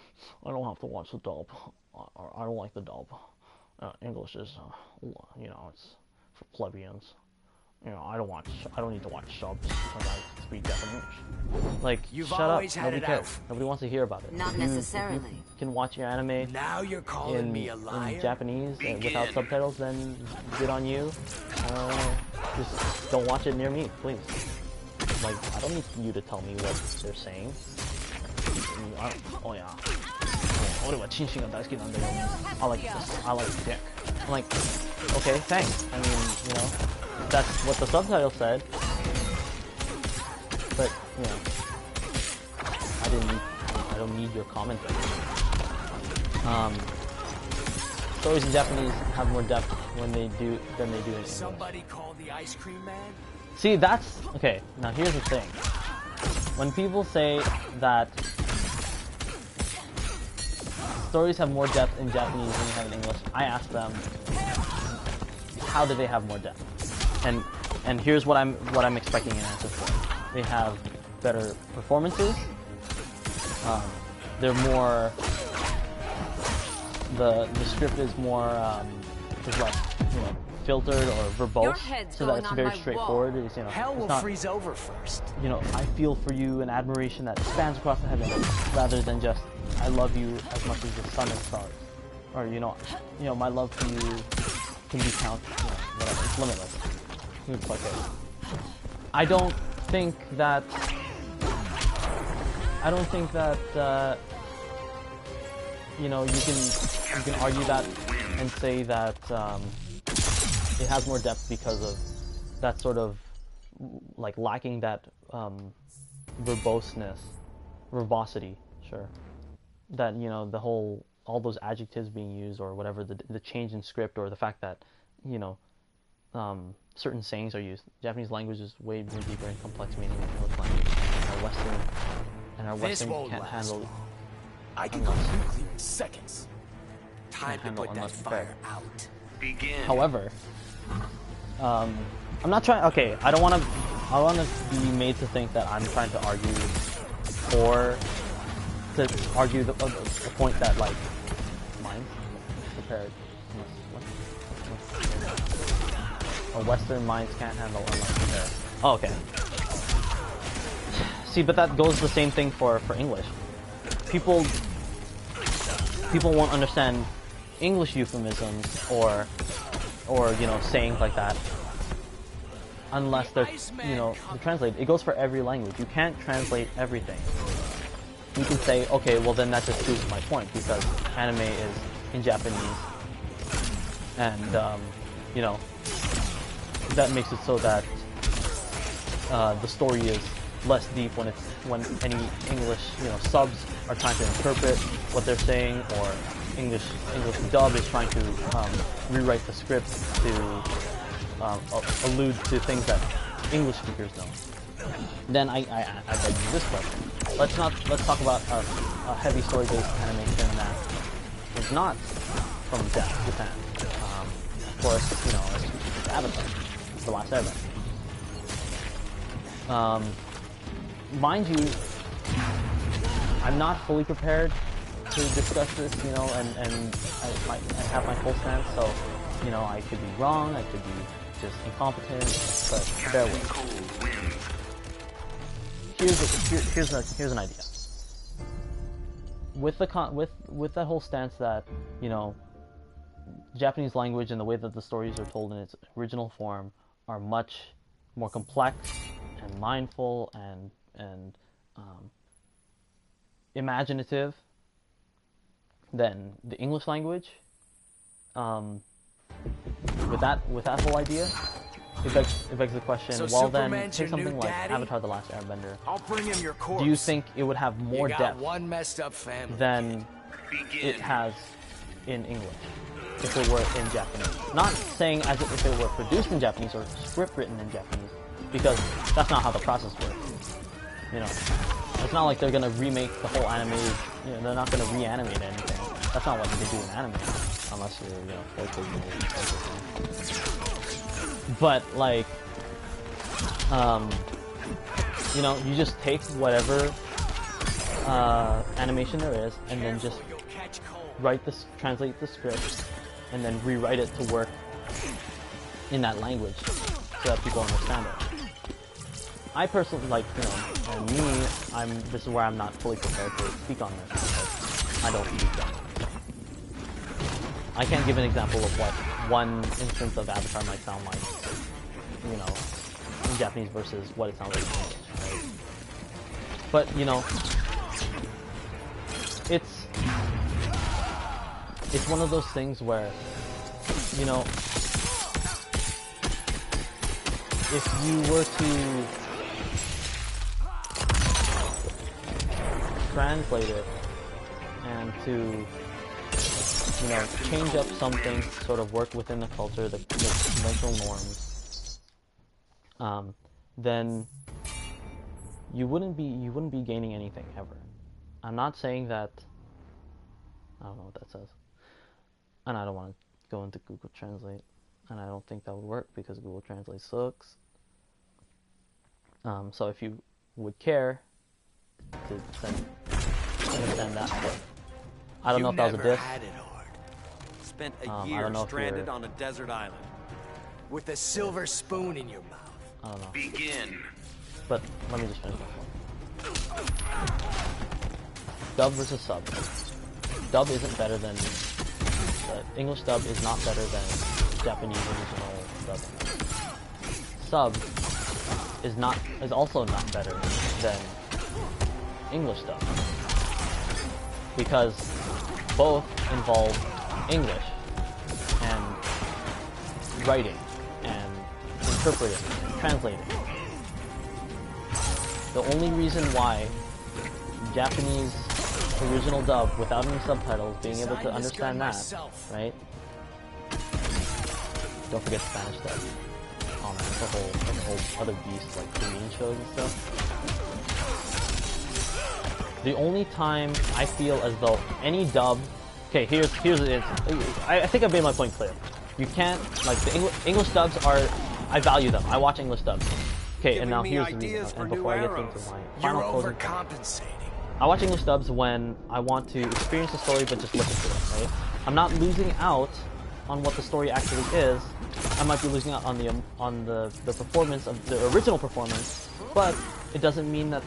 I don't have to watch the dub, or I don't like the dub. English is, you know, it's for plebeians. You know, I don't need to watch subs because I speak Japanese. Like, You've shut up. always had Nobody it cares. out. Nobody wants to hear about it. Not If necessarily. you can watch your anime Now you're calling me a liar? in Japanese without subtitles, then good on you. Just don't watch it near me, please. Like, I don't need you to tell me what they're saying. Oh yeah. I like this. I like dick. I'm like, okay, thanks. I mean, you know, that's what the subtitle said. But, you know, I don't need your commentary. Stories in Japanese have more depth than they do in English. Somebody call the ice cream man? See, that's okay. Now here's the thing: when people say that stories have more depth in Japanese than they have in English, I ask them, how do they have more depth? And here's what I'm expecting an answer for. They have better performances. They're more. The script is more is less, you know, filtered or verbose, so that it's very straightforward. It's, you know, Hell will it's not, freeze over first. you know, I feel for you, an admiration that spans across the heavens, rather than just I love you as much as the sun and stars, or you know, my love for you can be counted, you know, whatever. It's limitless. It's like it. I don't think that. You know, you can argue that and say that it has more depth because of that sort of, like, lacking that verbosity, sure. That, you know, all those adjectives being used or whatever, the change in script, or the fact that, you know, certain sayings are used. Japanese language is way more deeper and complex meaning than English language. Our Western can't handle. I can go nuclear in seconds. Time to put that fire out. Begin. However, I'm not trying. Okay, I want to be made to think that I'm trying to argue the point that, like, minds prepared. Or Western minds can't handle unlike prepared. Oh, okay. See, but that goes the same thing for English. People won't understand English euphemisms or you know, sayings like that unless they're, you know, translated. It goes for every language. You can't translate everything. You can say, okay, well then that just proves my point because anime is in Japanese, and you know, that makes it so that the story is less deep when any English, you know, subs are trying to interpret what they're saying, or English dub is trying to rewrite the script to allude to things that English speakers know. Then I beg you this question. Let's talk about a heavy story-based animation that is not from Japan. Of course, you know, it's Avatar, The Last Airbender. Mind you, I'm not fully prepared to discuss this, you know, and I have my full stance, so, you know, I could be wrong, I could be just incompetent, but bear with me. Here's an idea. With that whole stance that, you know, Japanese language and the way that the stories are told in its original form are much more complex and mindful and imaginative than the English language. With that whole idea, it begs the question. So well, then take something like Avatar: The Last Airbender. I'll bring him your corpse. Do you think it would have more depth one messed up family than it has in English if it were in Japanese? Not saying as if it were produced in Japanese or script written in Japanese, because that's not how the process works. You know, it's not like they're gonna remake the whole anime. You know, they're not gonna reanimate anything. That's not what they do in anime, unless you're, you know, but like, you know, you just take whatever animation there is, and then just translate the script, and then rewrite it to work in that language so that people understand it. I personally, like, you know, and me, this is where I'm not fully prepared to speak on this because I don't speak Japanese. I can't give an example of what one instance of Avatar might sound like, you know, in Japanese versus what it sounds like in English, right? But, you know, it's one of those things where, you know, if you were to translate it and to, you know, change up something to sort of work within the culture, the conventional norms, then you wouldn't be gaining anything ever. I'm not saying that. I don't know what that says, and I don't want to go into Google Translate, and I don't think that would work because Google Translate sucks. So if you would care to understand that, but I don't know if that was a diss. Spent a year stranded on a desert island with a silver spoon in your mouth. I don't know. Begin. But let me just finish my point. Dub versus sub. Dub isn't better than English dub is not better than Japanese original dubbing. Sub is also not better than English dub because both involve English and writing and interpreting and translating. The only reason why Japanese original dub without any subtitles, being able to understand that, right? Don't forget Spanish dub. Oh man, it's a whole other beast, like Korean shows and stuff. The only time I feel as though any dub, okay, here's it. I think I've made my point clear. You can't, like, the English dubs are, I value them. I watch English dubs. Okay, and now here's the reason. And before I get into my final closing point, I watch English dubs when I want to experience the story but just listen to it, right? I'm not losing out on what the story actually is, I might be losing out on the performance of the original performance, but it doesn't mean that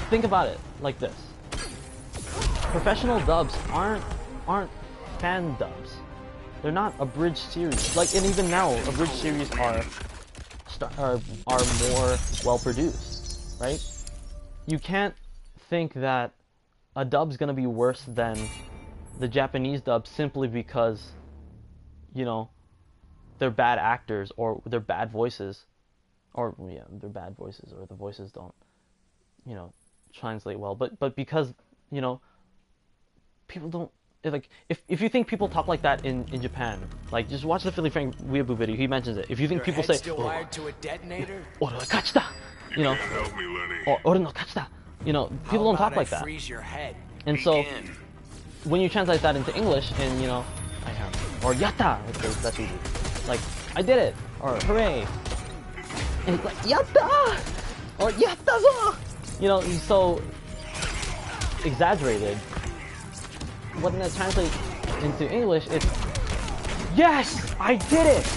think about it like this. Professional dubs aren't fan dubs. They're not abridged series. Like, and even now, abridged series are more well produced, right? You can't think that a dub's gonna be worse than the Japanese dub simply because, they're bad actors or they're bad voices, or they're bad voices or the voices don't, translate well. But because people don't. Like, if you think people talk like that in Japan, like, just watch the Philly Frank Weeaboo video. He mentions it. If you think people say, still wired to a detonator? "Ore wa kachita," Help me, Lenny. or "Ore no kachita," people don't talk like that. Freeze your head. And so, when you translate that into English, and I have, or "yatta," that's easy. Like, I did it, or "hooray," and it's like "yatta," or "yatta zo," he's so exaggerated. When that translates into English, it's "yes, I did it,"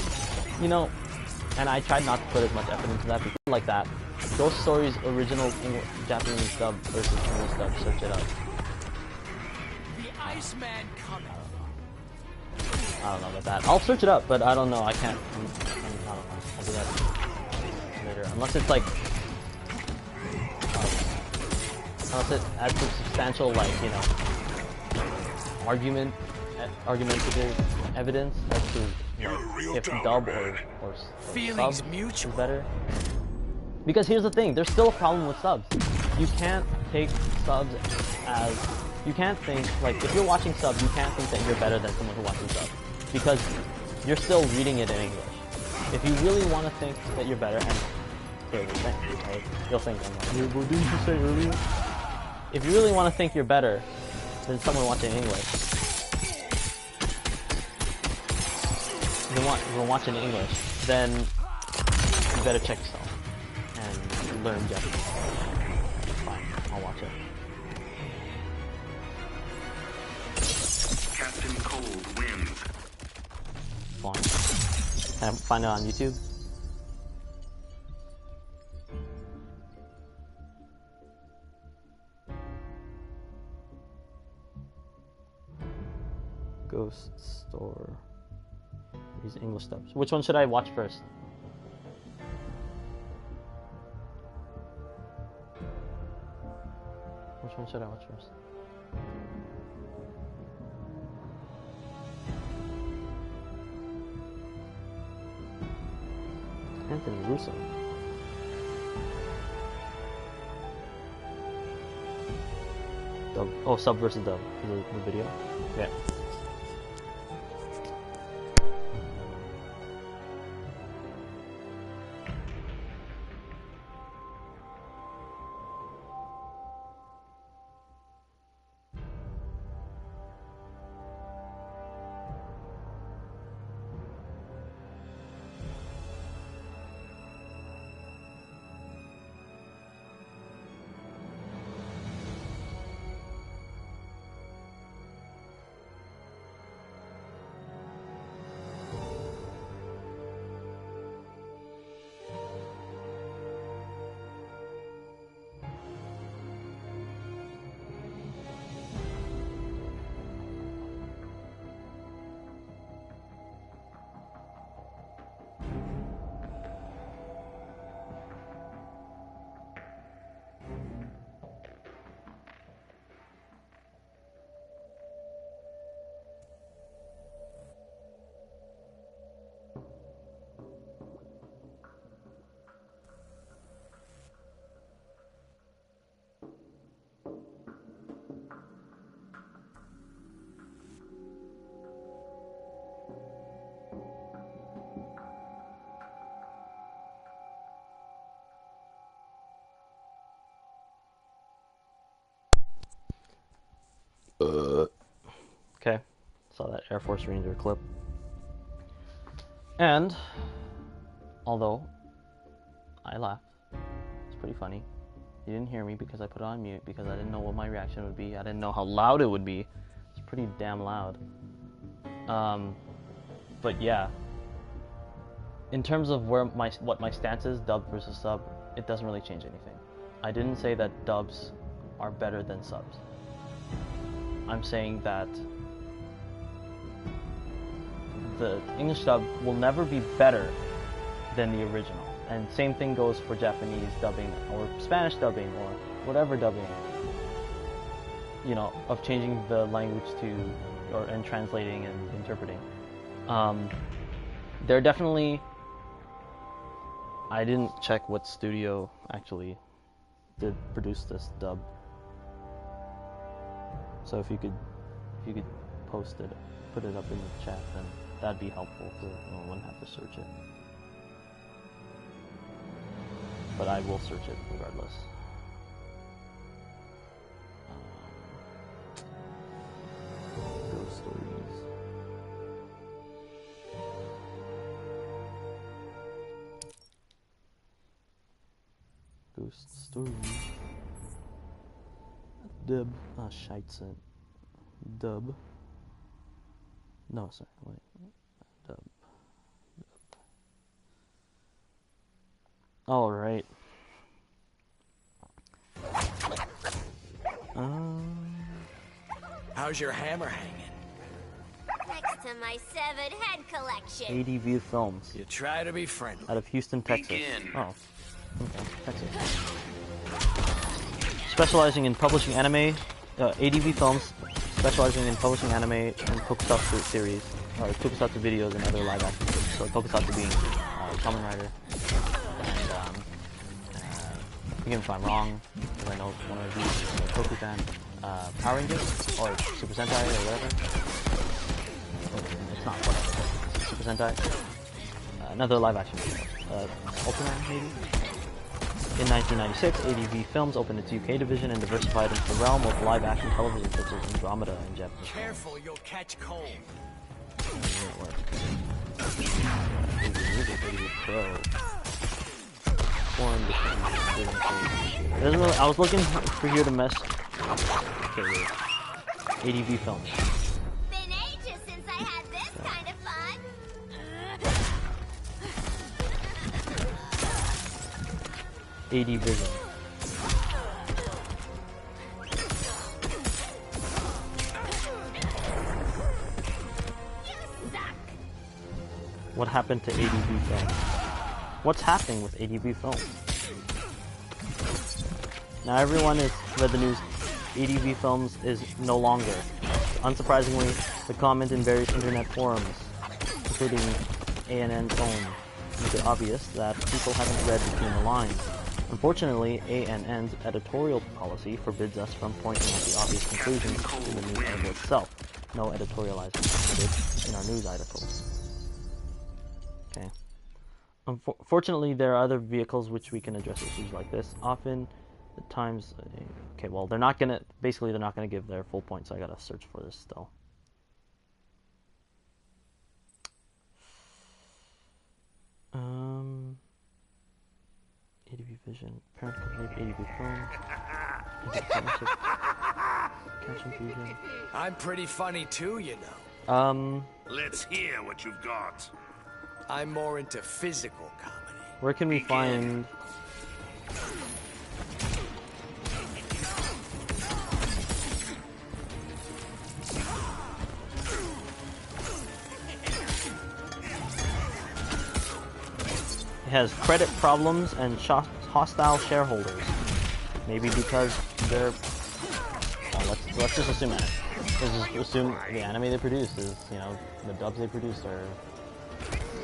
And I tried not to put as much effort into that, because like that. Ghost Story's original Japanese dub versus English dub. Search it up. The Iceman coming. I don't know about that. I'll search it up, but I don't know. I can't. I don't know. I'll do that later, unless it's like, unless it adds some substantial, like, argumentative evidence as to if dub or sub is better. Because here's the thing, there's still a problem with subs. You can't take subs as, you can't think, like, if you're watching subs, you can't think that you're better than someone who's watching subs, because you're still reading it in English. If you really want to think that you're better, and clearly think, right? You'll think, what did you say earlier? If you really want to think you're better than someone watching English, if you're watching English, then you better check yourself and learn Japanese. Fine, I'll watch it. Captain Cold wins. Fine. Can I find it on YouTube? Ghost Store. These English dubs. Which one should I watch first? Which one should I watch first? Anthony Russo. Dub. Oh, sub versus dub. The video. Yeah. Okay, saw that Air Force Ranger clip. And, although I laughed, it's pretty funny. You didn't hear me because I put it on mute because I didn't know what my reaction would be. I didn't know how loud it would be. It's pretty damn loud. But yeah, in terms of what my stance is, dub versus sub, it doesn't really change anything. I didn't say that dubs are better than subs. I'm saying that the English dub will never be better than the original. And same thing goes for Japanese dubbing or Spanish dubbing or whatever dubbing, you know, of changing the language and translating and interpreting. There are definitely, I didn't check what studio actually did produce this dub. So if you could post it, put it up in the chat, then that'd be helpful so no one wouldn't have to search it. But I will search it regardless. Ghost stories. Ghost stories. Dub. Ah, Scheitze. Dub. No, sorry, wait. Dub. All right. How's your hammer hanging? Next to my severed head collection. ADV Films. You try to be friendly. Out of Houston, Texas. Begin. Oh, okay, Texas. Specializing in publishing anime, ADV Films, specializing in publishing anime and tokusatsu series, or tokusatsu videos and other live action series. So tokusatsu being Kamen Rider. And forgive me if I'm wrong, because I know one of these is a Toku fan. Power Rangers or Super Sentai or whatever. It's not whatever. Super Sentai. Another live action video. Ultraman maybe. In 1996, ADV Films opened its UK division and diversified into the realm of live-action television such as Andromeda and Japanese. Careful, you'll catch cold. I was looking for here to mess. Okay, wait. ADV Films. Been ages since I had this kind of fun. AD Vision. What happened to ADV Films? What's happening with ADV Films? Now everyone has read the news. ADV Films is no longer. Unsurprisingly, the comment in various internet forums, including ANN's own, make it obvious that people haven't read between the lines. Unfortunately, ANN's editorial policy forbids us from pointing out the obvious conclusions in the news article itself. No editorializing permitted in our news articles. Okay. Unfortunately, there are other vehicles which we can address issues like this. Often, at times, okay, well, they're not gonna give their full point, so I gotta search for this still. ADV Vision, parent company of ADV Film, Catch Infusion. I'm pretty funny too, you know. Let's hear what you've got. I'm more into physical comedy. Where can we find? It has credit problems and hostile shareholders. Maybe because they're. Well, let's just assume that. Let's just assume the anime they produce is, you know, the dubs they produce are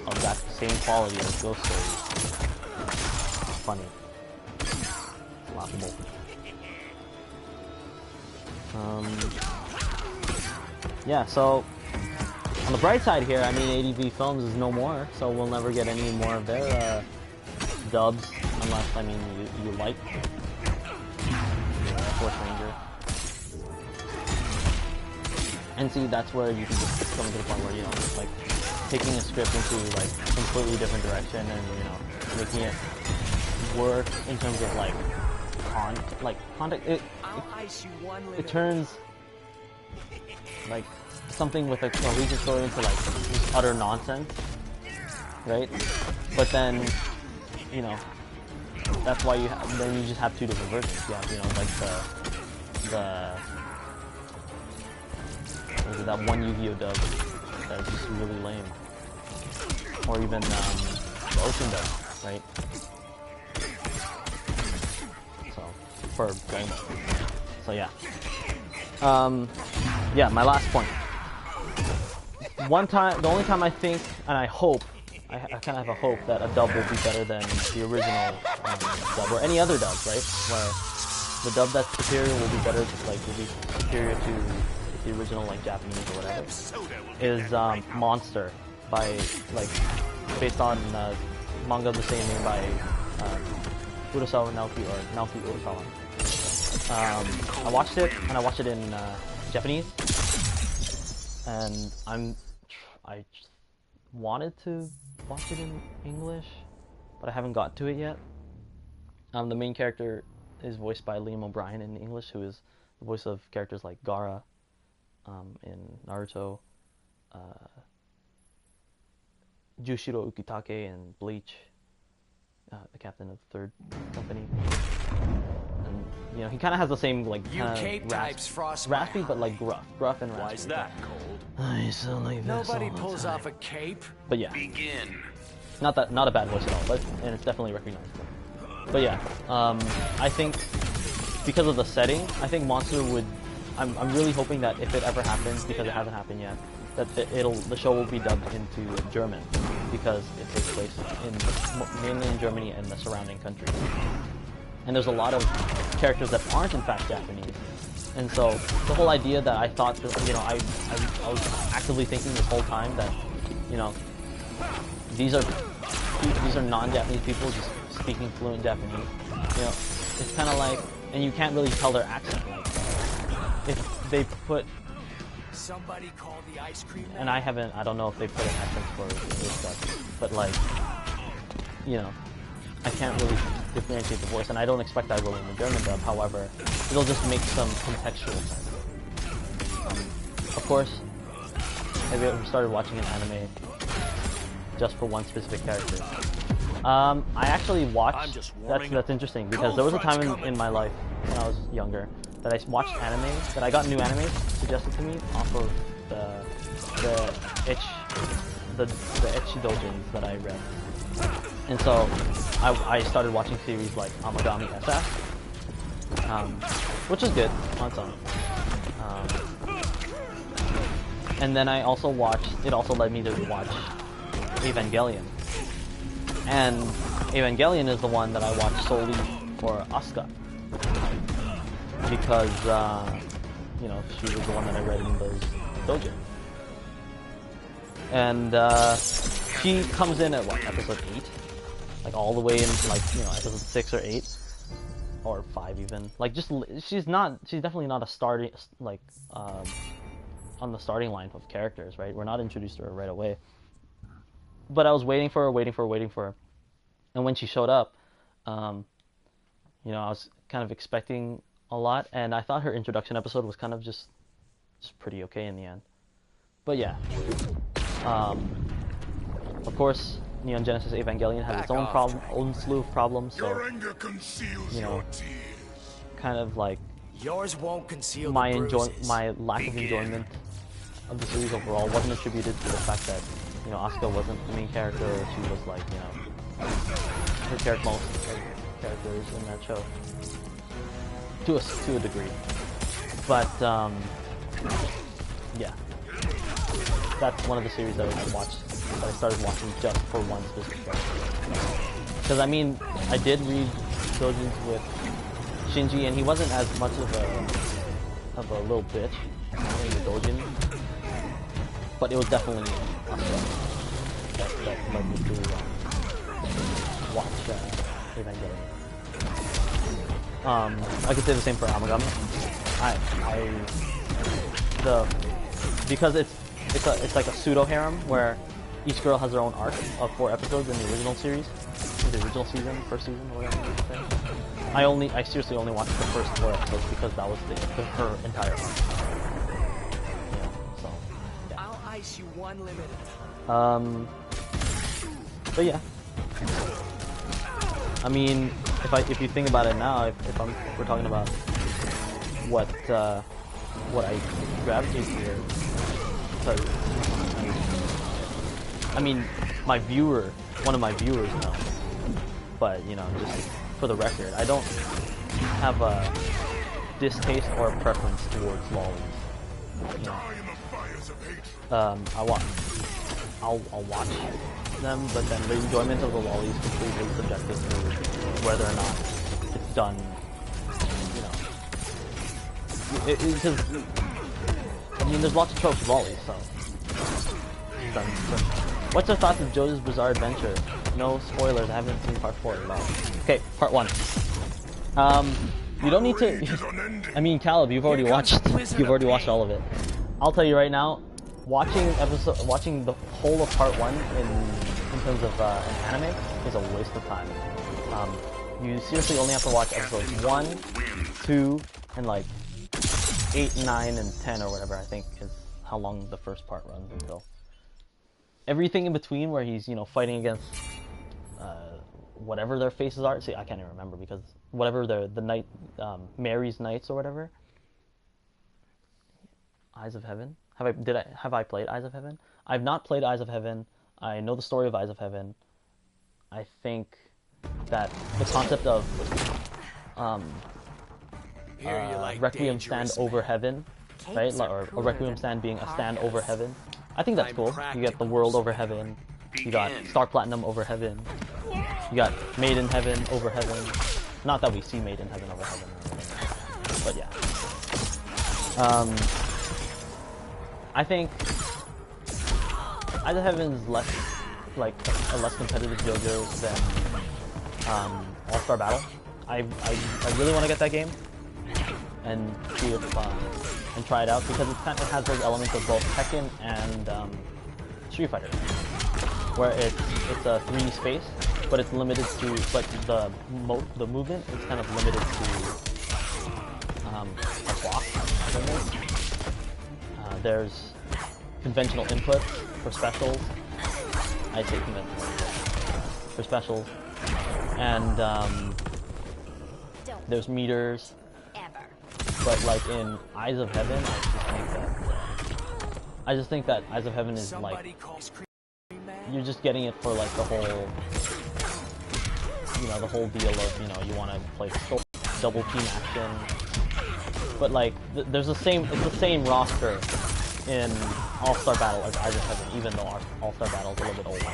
of that same quality as Ghost Stories. Funny. Laughable. Yeah, so on the bright side here, I mean, ADV Films is no more, so we'll never get any more of their dubs, unless, I mean, you like Air Force Ranger. And see, that's where you can just come to the point where, you know, like, taking a script into, like, a completely different direction and, you know, making it work in terms of, like, content, it turns, like, something with a Norwegian story into like just utter nonsense, right? But then, you know, that's why then you just have two different versions. You have, you know, like what was it, that one Yu-Gi-Oh dub that is just really lame, or even the Ocean dub, right? So for Dragon Ball. So yeah. Yeah, my last point. The only time I think, and I hope, I kind of have a hope that a dub will be better than the original dub, or any other dub, right? Where the dub that's superior will be better, will be superior to the original, like, Japanese or whatever, is Monster, by, like, based on manga of the same name by Urasawa Naoki, or Naoki Urasawa. I watched it, and I watched it in Japanese, and I wanted to watch it in English, but I haven't got to it yet. The main character is voiced by Liam O'Brien in English, who is the voice of characters like Gaara in Naruto, Jushiro Ukitake in Bleach, the captain of the Third Company. And, you know, he kind of has the same, like, raspy, but like gruff and raspy. Why is that, Cold? I sound like this. Nobody pulls off a cape. But yeah, Begin. not a bad voice at all, and it's definitely recognizable. But yeah, I think because of the setting, I think Monster would. I'm really hoping that if it ever happens, because it hasn't happened yet, that the show will be dubbed into German, because it takes place mainly in Germany and the surrounding countries. And there's a lot of characters that aren't in fact Japanese. And so the whole idea that I thought that, you know, I was actively thinking this whole time that, you know, these are non-Japanese people just speaking fluent Japanese. You know, it's kind of like, and you can't really tell their accent. Like, if they put, Somebody call the ice cream man. and I don't know if they put an accent for this stuff, but like, you know, I can't really differentiate the voice, and I don't expect I will in the German dub. However, it'll just make some contextual sense. Of course, have you ever started watching an anime just for one specific character? I actually watched. That's interesting, because there was a time in my life when I was younger that I watched anime, that I got new anime suggested to me off of the ecchi doujins that I read. And so I started watching series like Amagami SF, which is good on its own. And then I also it also led me to watch Evangelion. And Evangelion is the one that I watched solely for Asuka, because you know, she was the one that I read in those doujin. And she comes in at what, episode 8? Like all the way in, like, you know, episode 6 or 8 or 5 even. Like, just she's definitely not a starting, like, on the starting line of characters, right? We're not introduced to her right away. But I was waiting for her. And when she showed up, you know, I was kind of expecting a lot, and I thought her introduction episode was kind of just pretty okay in the end. But yeah, of course, Neon Genesis Evangelion has its own slew of problems. So, you know, kind of like yours won't conceal my lack of enjoyment of the series overall wasn't attributed to the fact that, you know, Asuka wasn't the main character. She was like, you know, her characters in that show to a degree. But yeah, that's one of the series that I started watching just for one specific character. Because I mean, I did read doujins with Shinji, and he wasn't as much of a little bitch in the doujin, but it was definitely that led me to watch Evangelion. I could say the same for Amagami. Because it's like a pseudo harem where each girl has their own arc of 4 episodes in the original series, first season, or whatever you say. I seriously only watched the first 4 episodes because that was her entire arc. Yeah, so One limited. But yeah. I mean, if you think about it now, if we're talking about what I gravitate here, because I mean, one of my viewers know, but you know, just for the record, I don't have a distaste or a preference towards lollies. You know, I'll watch them, but then the enjoyment of the lolly is completely subjective to whether or not it's done, you know. Because, I mean, there's lots of tropes of lollies, so. What's your thoughts of JoJo's Bizarre Adventure? No spoilers, I haven't seen part 4 at all. Okay, part 1. You don't need to. I mean, Caleb, you've already watched all of it. I'll tell you right now, watching the whole of part 1 in terms of an anime is a waste of time. You seriously only have to watch episodes 1, 2, and like 8, 9, and 10 or whatever I think is how long the first part runs until. Everything in between where he's, you know, fighting against whatever their faces are. See, I can't even remember because whatever the night, Mary's Knights or whatever. Eyes of Heaven. Have I played Eyes of Heaven? I've not played Eyes of Heaven. I know the story of Eyes of Heaven. I think that the concept of Requiem stand over heaven, right? Or a Requiem stand being a stand over heaven. I think that's cool. You get the world over heaven. You got Star Platinum over heaven. You got Made in Heaven over heaven. Not that we see Made in Heaven over heaven, but yeah. I think Eyes of Heaven is less like a less competitive JoJo than All-Star Battle. I really want to get that game and see if and try it out because it kind of has those elements of both Tekken and Street Fighter, where it's a 3D space, but it's limited to the movement is kind of limited to a block. There's conventional inputs for specials. I say conventional for specials, and there's meters. But like in Eyes of Heaven, I just think that Eyes of Heaven is like you're just getting it for like the whole, you know, the whole deal of, you know, you want to play double team action. But like it's the same roster in All-Star Battle as Eyes of Heaven, even though All-Star Battle is a little bit older.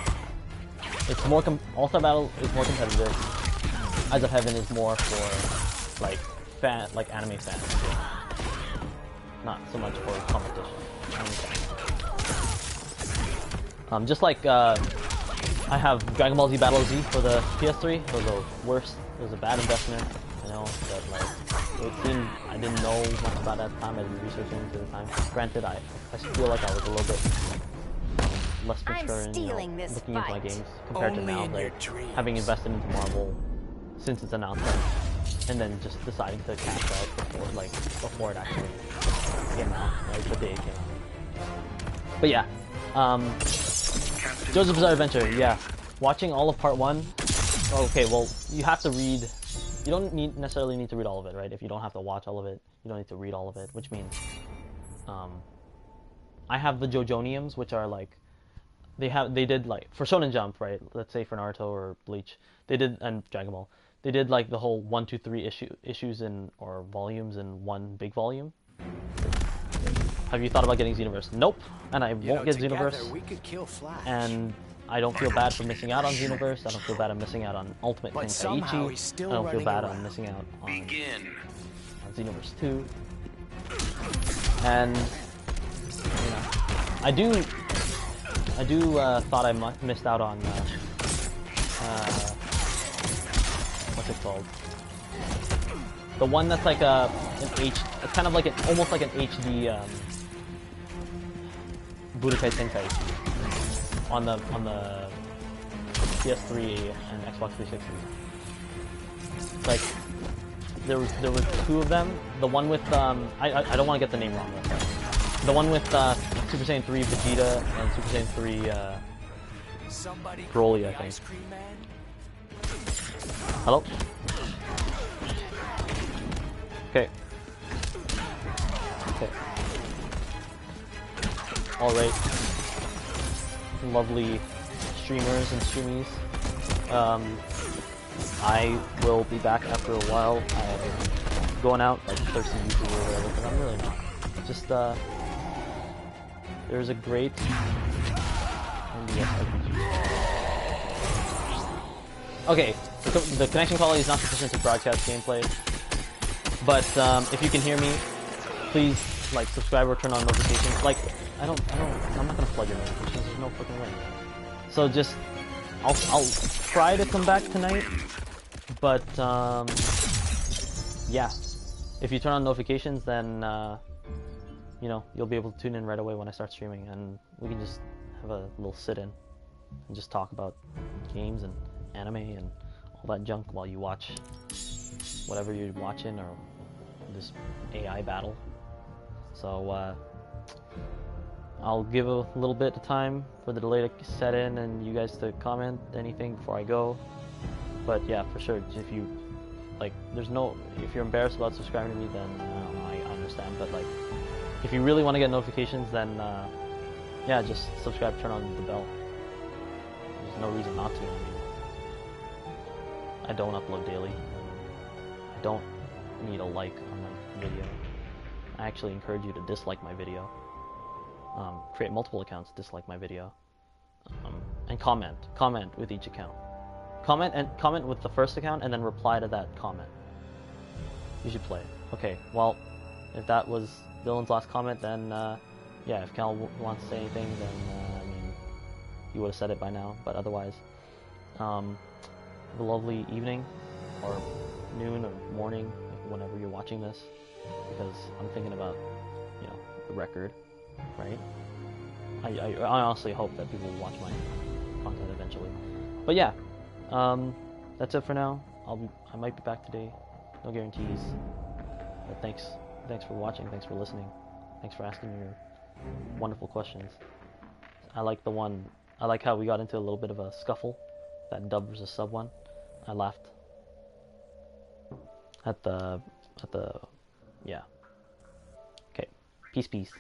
It's more All-Star Battle is more competitive. Eyes of Heaven is more for like anime fans, not so much for competition. Just like I have Dragon Ball Z Battle Z for the PS3. It was a bad investment, you know. But like, it seemed I didn't know much about it at the time. I didn't research into the time. Granted, I feel like I was a little bit less mature in, you know, looking into my games compared to now, like having invested into Marvel since its announcement. And then just deciding to cash out before it actually came out, like the day it came out. But yeah, JoJo's Bizarre Adventure, yeah. Watching all of part 1, okay, well, you have to read, you don't necessarily need to read all of it, right? If you don't have to watch all of it, you don't need to read all of it, which means, I have the JoJoniums, which are like, they did like, for Shonen Jump, right? Let's say for Naruto or Bleach, and Dragon Ball. They did like the whole 1, 2, 3 issues or volumes in one big volume. Have you thought about getting Xenoverse? Nope, and I won't get Xenoverse. And I don't feel bad for missing out on Xenoverse. I don't feel bad on missing out on Ultimate Tenkaichi. I don't feel bad on missing out on Xenoverse 2. And you know, I do thought I missed out on. What's it called? The one that's like it's kind of like almost like an HD Budokai Tenkaichi on the PS3 and Xbox 360. Like there was 2 of them. The one with I don't want to get the name wrong. The one with Super Saiyan 3 Vegeta and Super Saiyan 3 Broly, I think. Hello? Okay. Okay. Alright. Lovely streamers and streamies. I will be back after a while. I'm going out like thirsty YouTuber or whatever, but I'm really not. Just there's a great okay, the connection quality is not sufficient to broadcast gameplay, but if you can hear me, please like subscribe or turn on notifications. Like I'm not gonna flood your notifications, there's no fucking way. So just I'll try to come back tonight, but yeah, if you turn on notifications, then you know, you'll be able to tune in right away when I start streaming, and we can just have a little sit-in and just talk about games and anime and all that junk while you watch whatever you're watching or this AI battle. So I'll give a little bit of time for the delay to set in and you guys to comment anything before I go. But yeah, for sure, if you like, if you're embarrassed about subscribing to me, then I understand. But like, if you really want to get notifications, then yeah, just subscribe, turn on the bell. There's no reason not to. I mean, I don't upload daily. I don't need a like on my video. I actually encourage you to dislike my video. Create multiple accounts, dislike my video, and comment with each account. Comment with the first account and then reply to that comment. You should play. Okay, well, if that was Dylan's last comment, then yeah, if Cal wants to say anything, then I mean, you would have said it by now. But otherwise, have a lovely evening, or noon, or morning, whenever you're watching this, because I'm thinking about, you know, the record, right? I honestly hope that people will watch my content eventually. But yeah, that's it for now. I might be back today. No guarantees. But thanks for watching. Thanks for listening. Thanks for asking your wonderful questions. I like how we got into a little bit of a scuffle. That dub versus sub one. I laughed at the yeah. Okay. Peace.